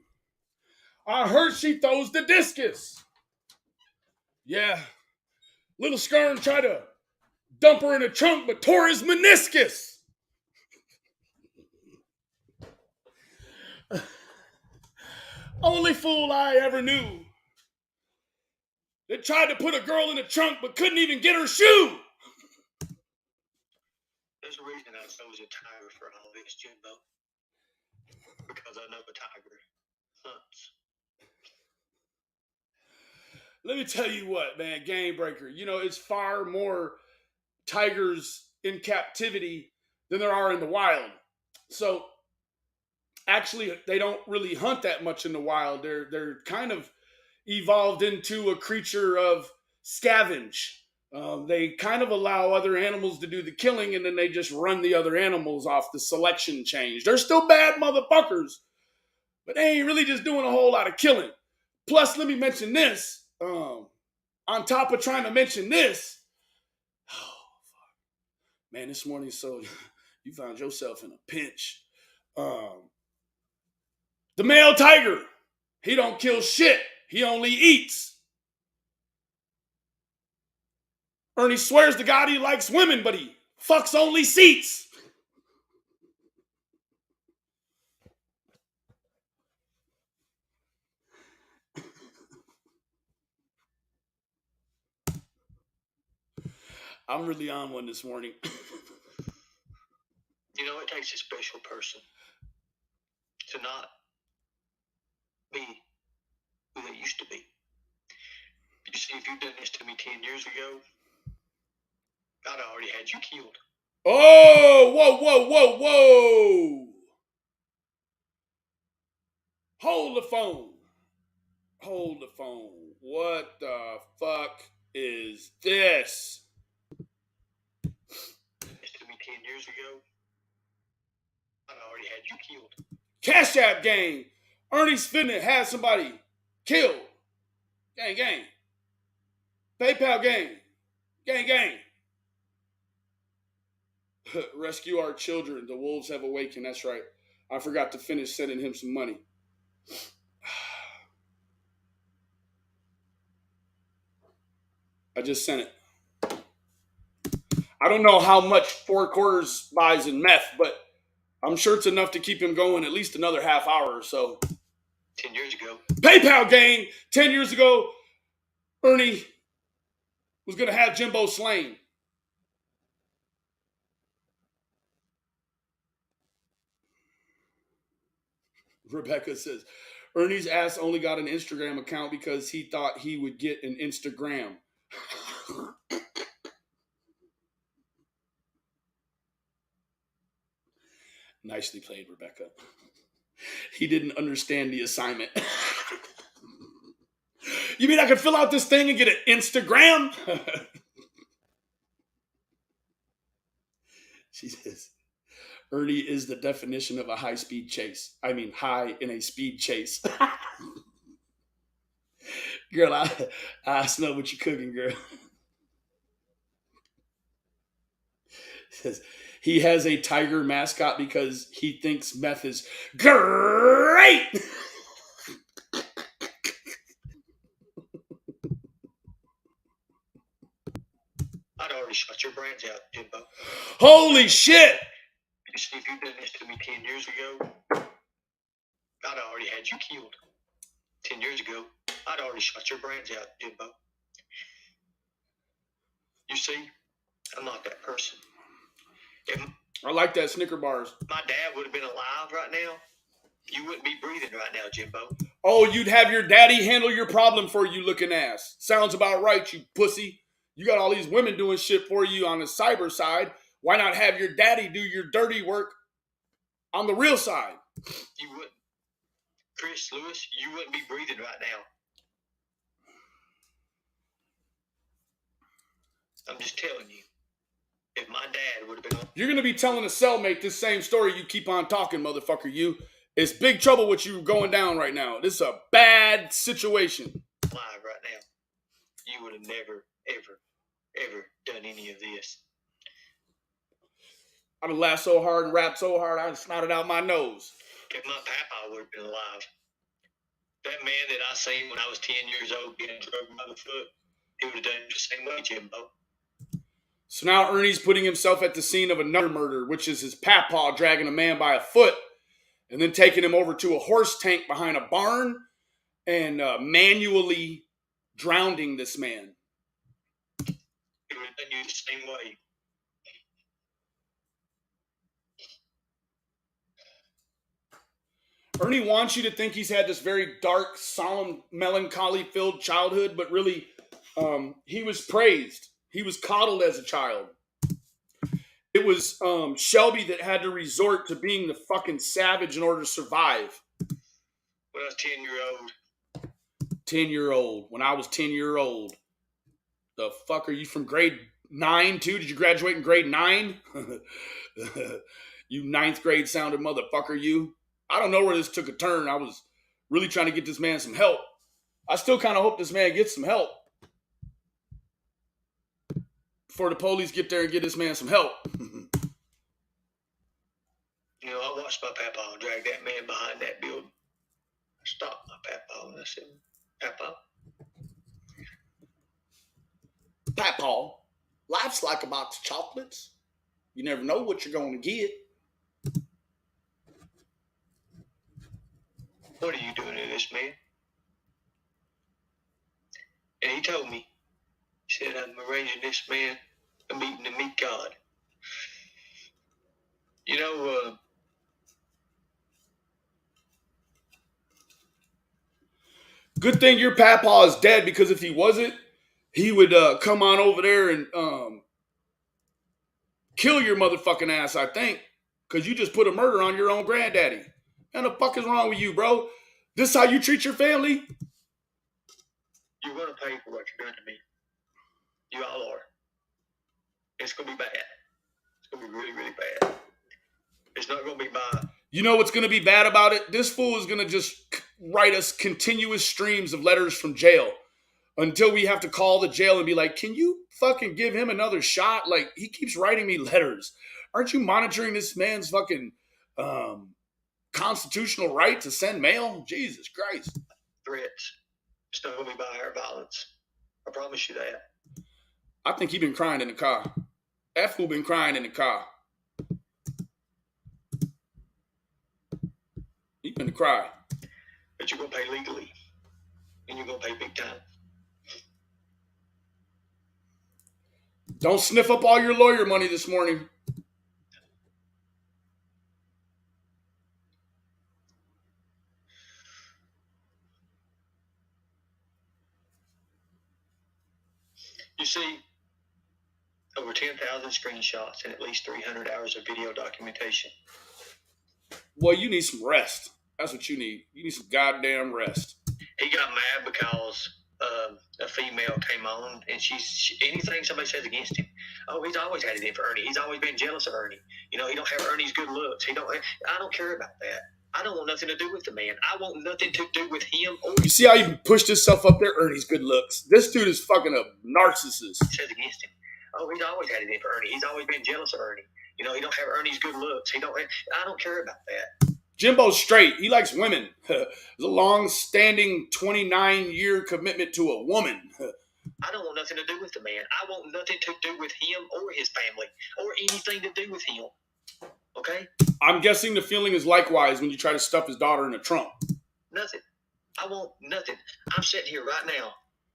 Speaker 1: I heard she throws the discus. Yeah. Little Skern tried to dump her in the trunk but tore his meniscus. Only fool I ever knew. They tried to put a girl in the trunk but couldn't even get her shoe.
Speaker 4: There's a reason I chose a tiger for all this, Jimbo. Because I know a tiger hunts.
Speaker 1: Let me tell you what, man, Game Breaker. You know, it's far more tigers in captivity than there are in the wild. So, actually, they don't really hunt that much in the wild. They're kind of evolved into a creature of scavenge. They kind of allow other animals to do the killing, and then they just run the other animals off the selection change. They're still bad motherfuckers, but they ain't really just doing a whole lot of killing. Plus, let me mention this. On top of trying to mention this, oh, fuck. Man, this morning, so you found yourself in a pinch. The male tiger, he don't kill shit. He only eats. Ernie swears to God he likes women, but he fucks only seats. I'm really on one this morning.
Speaker 4: You know, it takes a special person to not be who they used to be. You see, if you'd done this to me 10 years ago, I'd already had you killed.
Speaker 1: Oh, whoa. Hold the phone. What the fuck is this?
Speaker 4: This to me 10 years ago, I'd already had you killed.
Speaker 1: Cash App gang. Ernie's finna have somebody killed. Gang. PayPal gang. Gang. Rescue our children. The wolves have awakened. That's right. I forgot to finish sending him some money. I just sent it. I don't know how much 4 quarters buys in meth, but I'm sure it's enough to keep him going at least another half hour or so.
Speaker 4: 10 years ago.
Speaker 1: PayPal gang, 10 years ago, Ernie was going to have Jimbos slain. Rebecca says, Ernie's ass only got an Instagram account because he thought he would get an Instagram. Nicely played, Rebecca. He didn't understand the assignment. You mean I could fill out this thing and get an Instagram? She says, Ernie is the definition of a high-speed chase. I mean, high in a speed chase. Girl, I smell what you're cooking, girl. Says, he has a tiger mascot because he thinks meth is great.
Speaker 4: I'd already shot your brains out, Jimbo.
Speaker 1: Holy shit!
Speaker 4: You see, if you'd done this to me 10 years ago, I'd already had you killed. 10 years ago, I'd already shot your brains out, Jimbo. You see, I'm not that person. If
Speaker 1: I like that Snicker bars.
Speaker 4: my dad would have been alive right now, you wouldn't be breathing right now, Jimbo.
Speaker 1: Oh, you'd have your daddy handle your problem for you looking ass. Sounds about right, you pussy. You got all these women doing shit for you on the cyber side. Why not have your daddy do your dirty work on the real side?
Speaker 4: You wouldn't. Chris Lewis, you wouldn't be breathing right now. I'm just telling you. If my dad would have been...
Speaker 1: You're going to be telling a cellmate this same story you keep on talking, motherfucker, you. It's big trouble with you going down right now. This is a bad situation.
Speaker 4: Alive right now, you would have never, ever done any of this.
Speaker 1: I'd have laughed so hard and rapped so hard I'd snotted out my nose.
Speaker 4: If my papa would have been alive, that man that I seen when I was 10 years old getting drugged by the foot, he would have done it the same way, Jimbo.
Speaker 1: So now Ernie's putting himself at the scene of another murder, which is his papaw dragging a man by a foot and then taking him over to a horse tank behind a barn and manually drowning this man.
Speaker 4: He would have done you the same way.
Speaker 1: Ernie wants you to think he's had this very dark, solemn, melancholy-filled childhood, but really, he was praised. He was coddled as a child. It was Shelby that had to resort to being the fucking savage in order to survive.
Speaker 4: When I was 10-year-old.
Speaker 1: 10-year-old. When I was 10-year-old. The fuck, are you from grade 9 too? Did you graduate in grade 9? You 9th grade sounded motherfucker, you. I don't know where this took a turn. I was really trying to get this man some help. I still kind of hope this man gets some help. Before the police get there and get this man some help.
Speaker 4: You know, I watched my papa drag that man behind that building. I stopped my papa and I said, Papa.
Speaker 1: Papa, life's like a box of chocolates. You never know what you're going to get.
Speaker 4: What are you doing to this man? And he told me, he said, I'm arranging this man a meeting to meet God. You know,
Speaker 1: good thing your papa is dead, because if he wasn't, he would come on over there and kill your motherfucking ass, I think. Because you just put a murder on your own granddaddy. And the fuck is wrong with you, bro? This how you treat your family?
Speaker 4: you're going to pay for what you're doing to me. You all are. It's going to be bad. It's going to be really, really bad. It's not going to be by...
Speaker 1: You know what's going to be bad about it? This fool is going to just write us continuous streams of letters from jail until we have to call the jail and be like, can you fucking give him another shot? Like, he keeps writing me letters. Aren't you monitoring this man's fucking constitutional right to send mail? Jesus Christ.
Speaker 4: Threats. It's not going to be by our violence. I promise you that.
Speaker 1: I think he been crying in the car. F who been crying in the car. He gonna cry.
Speaker 4: But you're going to pay legally. And you're going to pay big time.
Speaker 1: Don't sniff up all your lawyer money this morning.
Speaker 4: You see, over 10,000 screenshots and at least 300 hours of video documentation.
Speaker 1: Well, you need some rest. That's what you need. You need some goddamn rest.
Speaker 4: He got mad because a female came on, and anything somebody says against him, oh, he's always had it in for Ernie. He's always been jealous of Ernie. You know, he don't have Ernie's good looks. I don't care about that. I don't want nothing to do with the man. I want nothing to do with him.
Speaker 1: You see how he pushed himself up there? Ernie's good looks. This dude is fucking a narcissist.
Speaker 4: Says against him, oh, he's always had it in for Ernie. He's always been jealous of Ernie. You know, he don't have Ernie's good looks. I don't care about that.
Speaker 1: Jimbo's straight. He likes women. There's a long-standing 29-year commitment to a woman.
Speaker 4: I don't want nothing to do with the man. I want nothing to do with him or his family or anything to do with him. Okay?
Speaker 1: I'm guessing the feeling is likewise when you try to stuff his daughter in a trunk.
Speaker 4: Nothing. I want nothing. I'm sitting here right now.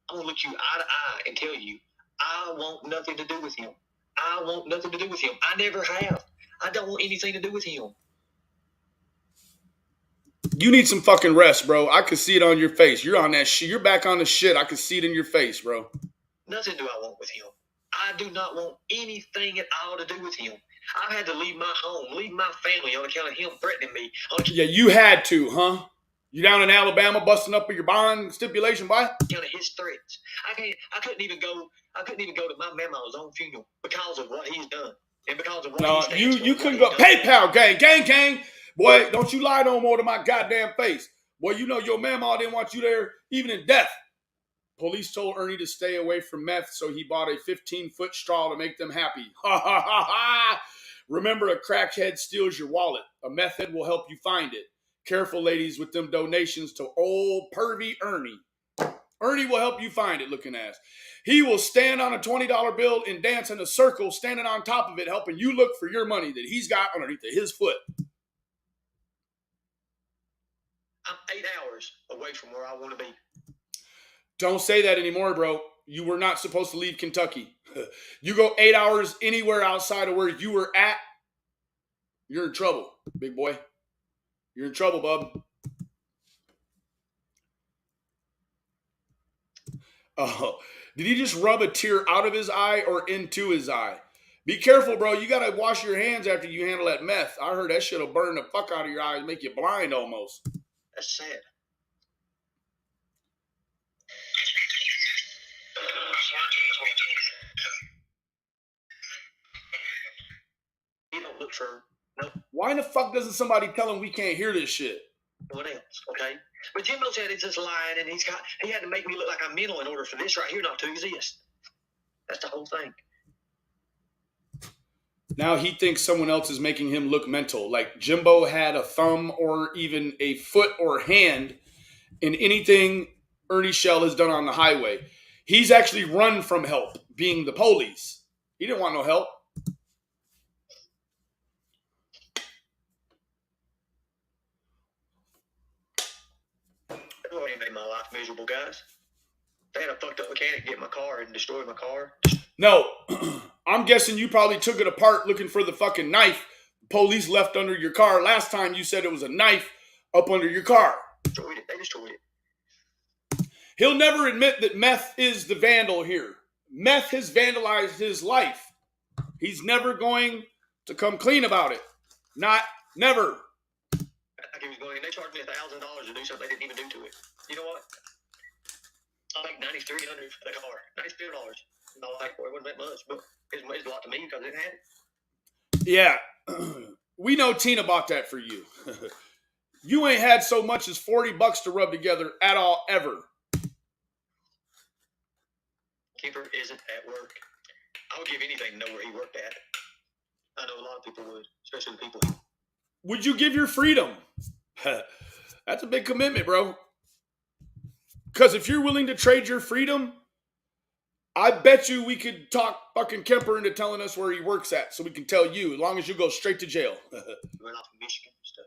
Speaker 4: I'm going to look you eye to eye and tell you, I want nothing to do with him. I want nothing to do with him. I never have. I don't want anything to do with him.
Speaker 1: You need some fucking rest, bro. I can see it on your face. You're on that shit. You're back on the shit. I can see it in your face, bro.
Speaker 4: Nothing do I want with him. I do not want anything at all to do with him. I've had to leave my home, leave my family on account of him threatening me.
Speaker 1: Yeah, you had to, huh? You down in Alabama busting up your bond stipulation, boy?
Speaker 4: On account of his threats. I couldn't even go to my mama's own funeral because of what he's done. And because of what
Speaker 1: no,
Speaker 4: he stands
Speaker 1: you
Speaker 4: for,
Speaker 1: couldn't go. PayPal gang. Boy, don't you lie no more to my goddamn face. Boy, you know your mama didn't want you there even in death. Police told Ernie to stay away from meth, so he bought a 15-foot straw to make them happy. Ha ha ha ha! Remember, a crackhead steals your wallet. A meth head will help you find it. Careful, ladies, with them donations to old pervy Ernie. Ernie will help you find it, looking ass. He will stand on a $20 bill and dance in a circle, standing on top of it, helping you look for your money that he's got underneath his foot.
Speaker 4: I'm 8 hours away from where I want to be.
Speaker 1: Don't say that anymore, bro. You were not supposed to leave Kentucky. You go 8 hours anywhere outside of where you were at, you're in trouble, big boy. You're in trouble, bub. Oh, did he just rub a tear out of his eye or into his eye? Be careful, bro. You got to wash your hands after you handle that meth. I heard that shit will burn the fuck out of your eyes, make you blind almost.
Speaker 4: That's sad. He don't look for
Speaker 1: Why in the fuck doesn't somebody tell him we can't hear this shit?
Speaker 4: no one else, okay? But Jimbos said it's just lying, and he had to make me look like I'm mental in order for this right here not to exist. That's the whole thing.
Speaker 1: Now he thinks someone else is making him look mental. Like Jimbo had a thumb or even a foot or hand in anything Ernie Shell has done on the highway. He's actually run from help, being the police. He didn't want no help.
Speaker 4: That ain't made my life miserable, guys. They had a fucked up mechanic get my car and destroy my car.
Speaker 1: No, I'm guessing you probably took it apart looking for the fucking knife police left under your car. Last time you said it was a knife up under your car.
Speaker 4: Destroyed it. They destroyed it.
Speaker 1: He'll never admit that Meth is the vandal here. Meth has vandalized his life. He's never going to come clean about it. Never.
Speaker 4: Like he was going, they charged me $1,000 to do something they didn't even do to it. You know what? I make $9,300 for the car. $93. No, like, boy, it wasn't that much, but it's a lot to me because it had it.
Speaker 1: Yeah. We know Tina bought that for you. You ain't had so much as $40 to rub together at all, ever.
Speaker 4: Keeper isn't at work. I would give anything to know where he worked at. I know a lot of people would, especially the people
Speaker 1: would you give your freedom? That's a big commitment, bro. Because if you're willing to trade your freedom, I bet you we could talk fucking Kemper into telling us where he works at so we can tell you, as long as you go straight to jail.
Speaker 4: Run off to Michigan and stuff.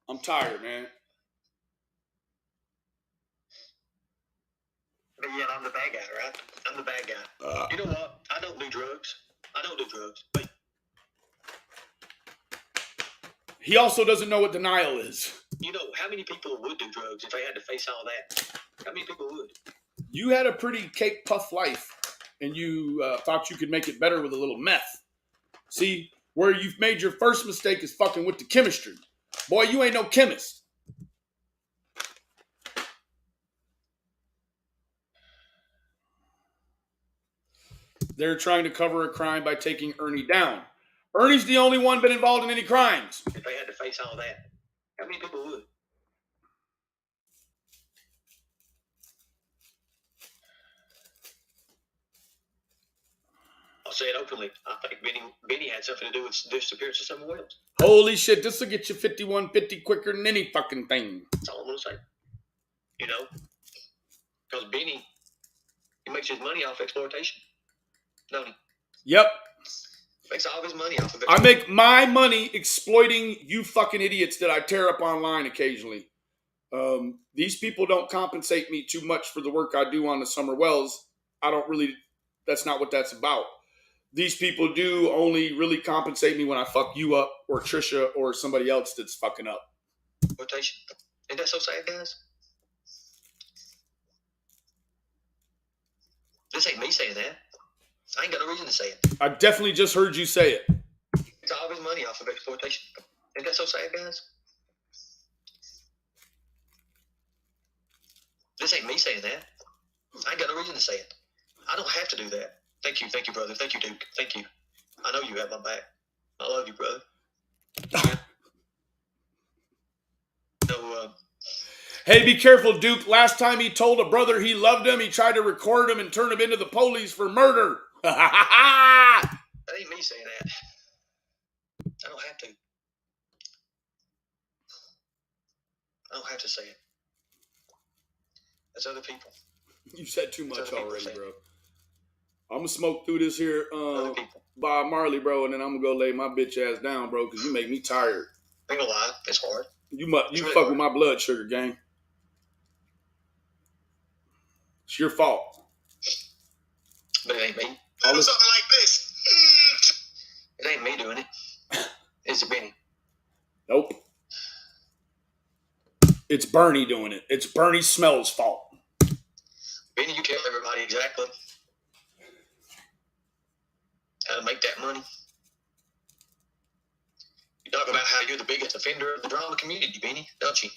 Speaker 1: I'm tired, man.
Speaker 4: But yeah, I'm the bad guy, right? I'm the bad guy. You know what? I don't do drugs. But
Speaker 1: He also doesn't know what denial is.
Speaker 4: you know, how many people would do drugs if they had to face all that? How many people would?
Speaker 1: You had a pretty cake puff life, and you thought you could make it better with a little meth. See, where you've made your first mistake is fucking with the chemistry. Boy, you ain't no chemist. They're trying to cover a crime by taking Ernie down. Ernie's the only one been involved in any crimes.
Speaker 4: If they had to face all that, how many people would? I'll say it openly. I think Benny had something to do with the disappearance of someone else.
Speaker 1: Holy shit, this will get you 5150 quicker than any fucking thing.
Speaker 4: That's all I'm going to say. You know? Because Benny, he makes his money off exploitation. Don't he?
Speaker 1: Yep.
Speaker 4: Makes all of his money off of it.
Speaker 1: I make my money exploiting you fucking idiots that I tear up online occasionally. These people don't compensate me too much for the work I do on the summer wells. That's not what that's about. These people do only really compensate me when I fuck you up or Trisha or somebody else that's fucking up.
Speaker 4: Exploitation. Ain't that so sad, guys? This ain't me saying that. I ain't got no reason to say it.
Speaker 1: I definitely just heard you say it.
Speaker 4: It's all of his money off of exploitation. Ain't that so sad, guys? This ain't me saying that. I ain't got no reason to say it. I don't have to do that. Thank you, brother. Thank you, Duke. Thank you. I know you have my back. I love you, brother.
Speaker 1: Hey, be careful, Duke. Last time he told a brother he loved him, he tried to record him and turn him into the police for murder.
Speaker 4: That ain't me saying that. I don't have to. I don't have to say it. That's other people.
Speaker 1: You said too much
Speaker 4: That's other
Speaker 1: already,
Speaker 4: people
Speaker 1: bro. I'm going to smoke through this here
Speaker 4: Other people.
Speaker 1: Bob Marley, bro, and then I'm going to go lay my bitch ass down, bro, because you make me tired.
Speaker 4: Ain't gonna lie. It's hard.
Speaker 1: You
Speaker 4: really
Speaker 1: fuck
Speaker 4: hard.
Speaker 1: with my blood sugar, gang. It's your fault.
Speaker 4: But it ain't me.
Speaker 2: Do something like this.
Speaker 4: It ain't me doing it. It's Benny.
Speaker 1: Nope. It's Bernie doing it. It's Bernie Smell's fault.
Speaker 4: Benny, you tell everybody exactly how to make that money. You talk about how you're the biggest offender of the drama community, Benny, don't you?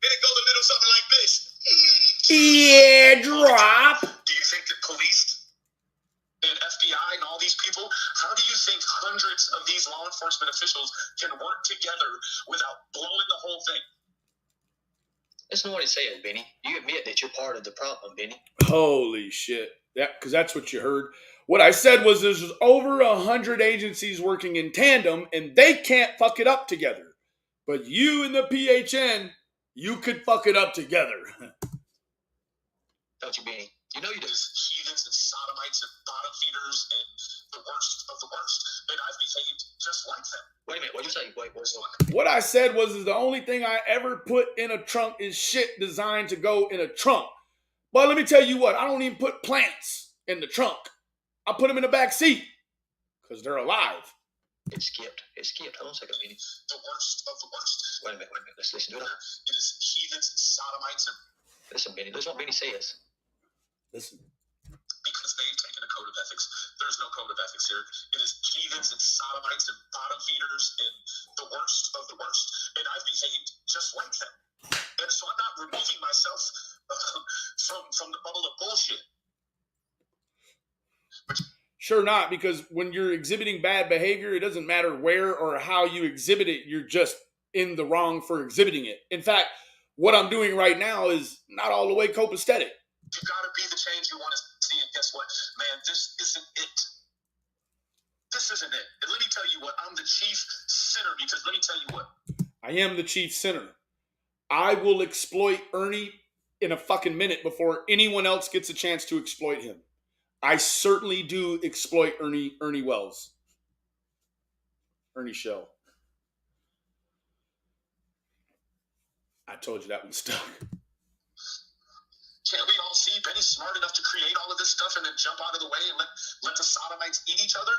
Speaker 2: Then it goes a little something like this.
Speaker 1: Yeah, drop.
Speaker 2: Do you think that police and FBI and all these people, how do you think hundreds of these law enforcement officials can work together without blowing the whole thing?
Speaker 4: That's not what it said, Benny. You admit that you're part of the problem, Benny.
Speaker 1: Holy shit. Yeah, because that's what you heard. What I said was there's over 100 agencies working in tandem, and they can't fuck it up together. But you and the PHN, you could fuck it up together.
Speaker 4: Don't you, Benny? You know you do.
Speaker 2: Heathens and sodomites and bottom feeders and the worst of the worst. And I've behaved just like them.
Speaker 4: Wait a minute. What'd you say? Wait.
Speaker 1: What I said was the only thing I ever put in a trunk is shit designed to go in a trunk. But let me tell you what, I don't even put plants in the trunk. I put them in the back seat because they're alive.
Speaker 4: It skipped. Hold on a second, Benny.
Speaker 2: The worst of the worst.
Speaker 4: Wait a minute. Let's listen to it.
Speaker 2: It is heathens and sodomites and...
Speaker 4: Listen, Benny. Listen what Benny says.
Speaker 1: Listen.
Speaker 2: Because they've taken a code of ethics. There's no code of ethics here. It is heathens and sodomites and bottom feeders and the worst of the worst. And I've behaved just like them. And so I'm not removing myself from the bubble of bullshit.
Speaker 1: Sure not, because when you're exhibiting bad behavior, it doesn't matter where or how you exhibit it. You're just in the wrong for exhibiting it. In fact, what I'm doing right now is not all the way copacetic.
Speaker 2: You gotta be the change you want to see, and guess what? Man, this isn't it. This isn't it. And let me tell you what, I'm the chief sinner because let me tell you what.
Speaker 1: I am the chief sinner. I will exploit Ernie in a fucking minute before anyone else gets a chance to exploit him. I certainly do exploit Ernie Wells. Ernie Shell. I told you that one stuck.
Speaker 2: Can't we all see Benny's smart enough to create all of this stuff and then jump out of the way and let the sodomites eat each other?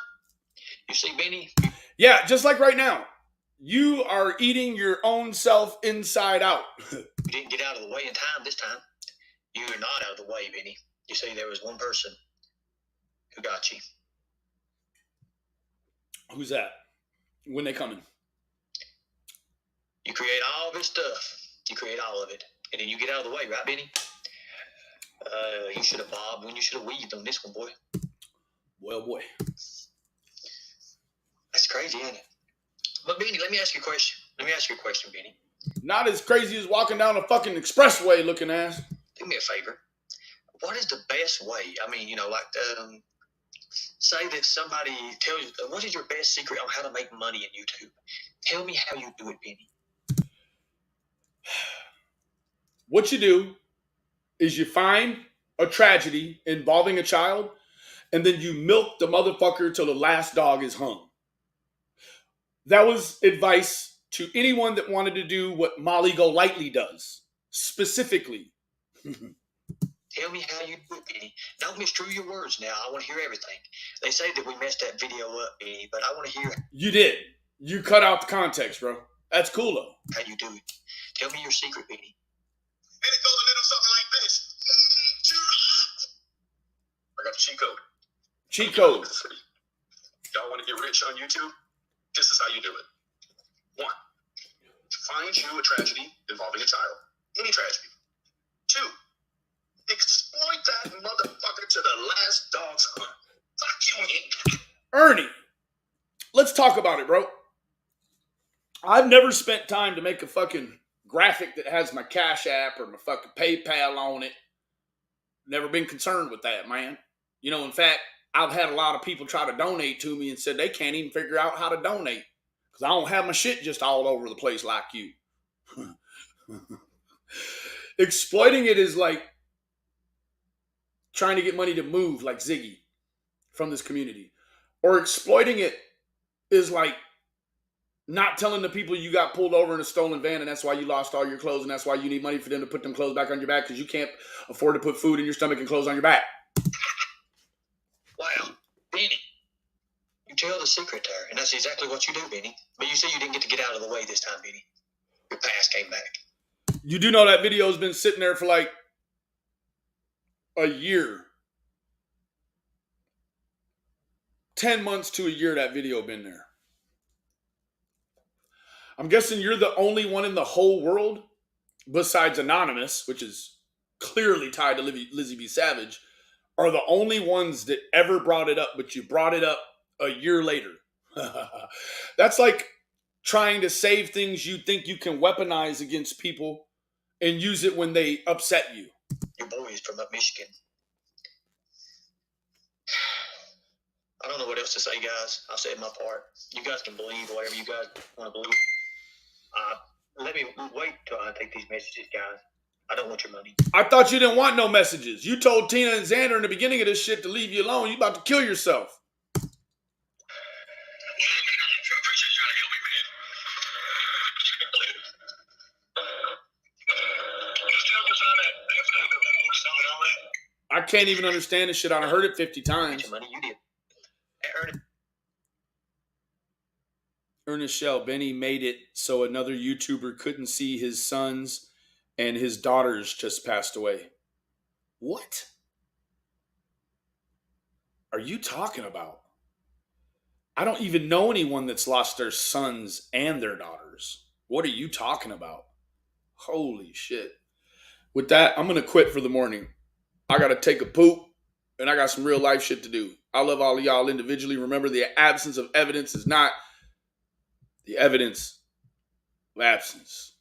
Speaker 4: You see, Benny?
Speaker 1: Yeah, just like right now. You are eating your own self inside out.
Speaker 4: You didn't get out of the way in time this time. You are not out of the way, Benny. You see, there was one person who got you.
Speaker 1: Who's that? When they coming?
Speaker 4: You create all this stuff. You create all of it. And then you get out of the way, right, Benny? You should have bobbed when you should have weaved on this one, boy.
Speaker 1: Well, boy.
Speaker 4: That's crazy, ain't it? But, Benny, let me ask you a question. Benny.
Speaker 1: Not as crazy as walking down a fucking expressway looking ass.
Speaker 4: Do me a favor. What is the best way? I mean, say that somebody tells you, what is your best secret on how to make money in YouTube? Tell me how you do it, Benny.
Speaker 1: What you do is you find a tragedy involving a child, and then you milk the motherfucker till the last dog is hung. That was advice to anyone that wanted to do what Molly Golightly does, specifically.
Speaker 4: Tell me how you do it, Benny. Don't misconstrue your words now. I want to hear everything. They say that we messed that video up, Benny, but I want to hear
Speaker 1: You did. You cut out the context, bro. That's cool, though.
Speaker 4: how you do it. Tell me your secret, Benny.
Speaker 2: And it goes a little something like this. I got the cheat code.
Speaker 1: Cheat code.
Speaker 2: Y'all want to get rich on YouTube? This is how you do it. 1. Find you a tragedy involving a child. Any tragedy. 2. Exploit that motherfucker to the last dog's hunt. Fuck you, man.
Speaker 1: Ernie, let's talk about it, bro. I've never spent time to make a fucking graphic that has my Cash App or my fucking PayPal on it. Never been concerned with that, man. In fact, I've had a lot of people try to donate to me and said they can't even figure out how to donate because I don't have my shit just all over the place like you. Exploiting it is like trying to get money to move like Ziggy from this community. Or exploiting it is like not telling the people you got pulled over in a stolen van and that's why you lost all your clothes and that's why you need money for them to put them clothes back on your back because you can't afford to put food in your stomach and clothes on your back.
Speaker 4: Wow, Benny. You tell the secret there, and that's exactly what you do, Benny. But you say you didn't get to get out of the way this time, Benny. Your past came back.
Speaker 1: You do know that video's been sitting there for like a year. 10 months to a year that video been there. I'm guessing you're the only one in the whole world, besides Anonymous, which is clearly tied to Lizzie B. Savage, are the only ones that ever brought it up, but you brought it up a year later. That's like trying to save things you think you can weaponize against people and use it when they upset you.
Speaker 4: Your boy is from up Michigan. I don't know what else to say, guys. I've said my part. You guys can believe whatever you guys want to believe. Let me wait till I take these messages, guys. I don't want your money.
Speaker 1: I thought you didn't want no messages. You told Tina and Xander in the beginning of this shit to leave you alone. You about to kill yourself.
Speaker 2: I appreciate you trying to help me, man. Just tell me
Speaker 1: I can't even understand this shit. I heard it 50 times.
Speaker 4: Your money, you did. Ernie.
Speaker 1: Ernest Shell, Benny made it so another YouTuber couldn't see his sons and his daughters just passed away. What are you talking about? I don't even know anyone that's lost their sons and their daughters. What are you talking about? Holy shit. With that, I'm going to quit for the morning. I got to take a poop and I got some real life shit to do. I love all of y'all individually. Remember, the absence of evidence is not the evidence of absence.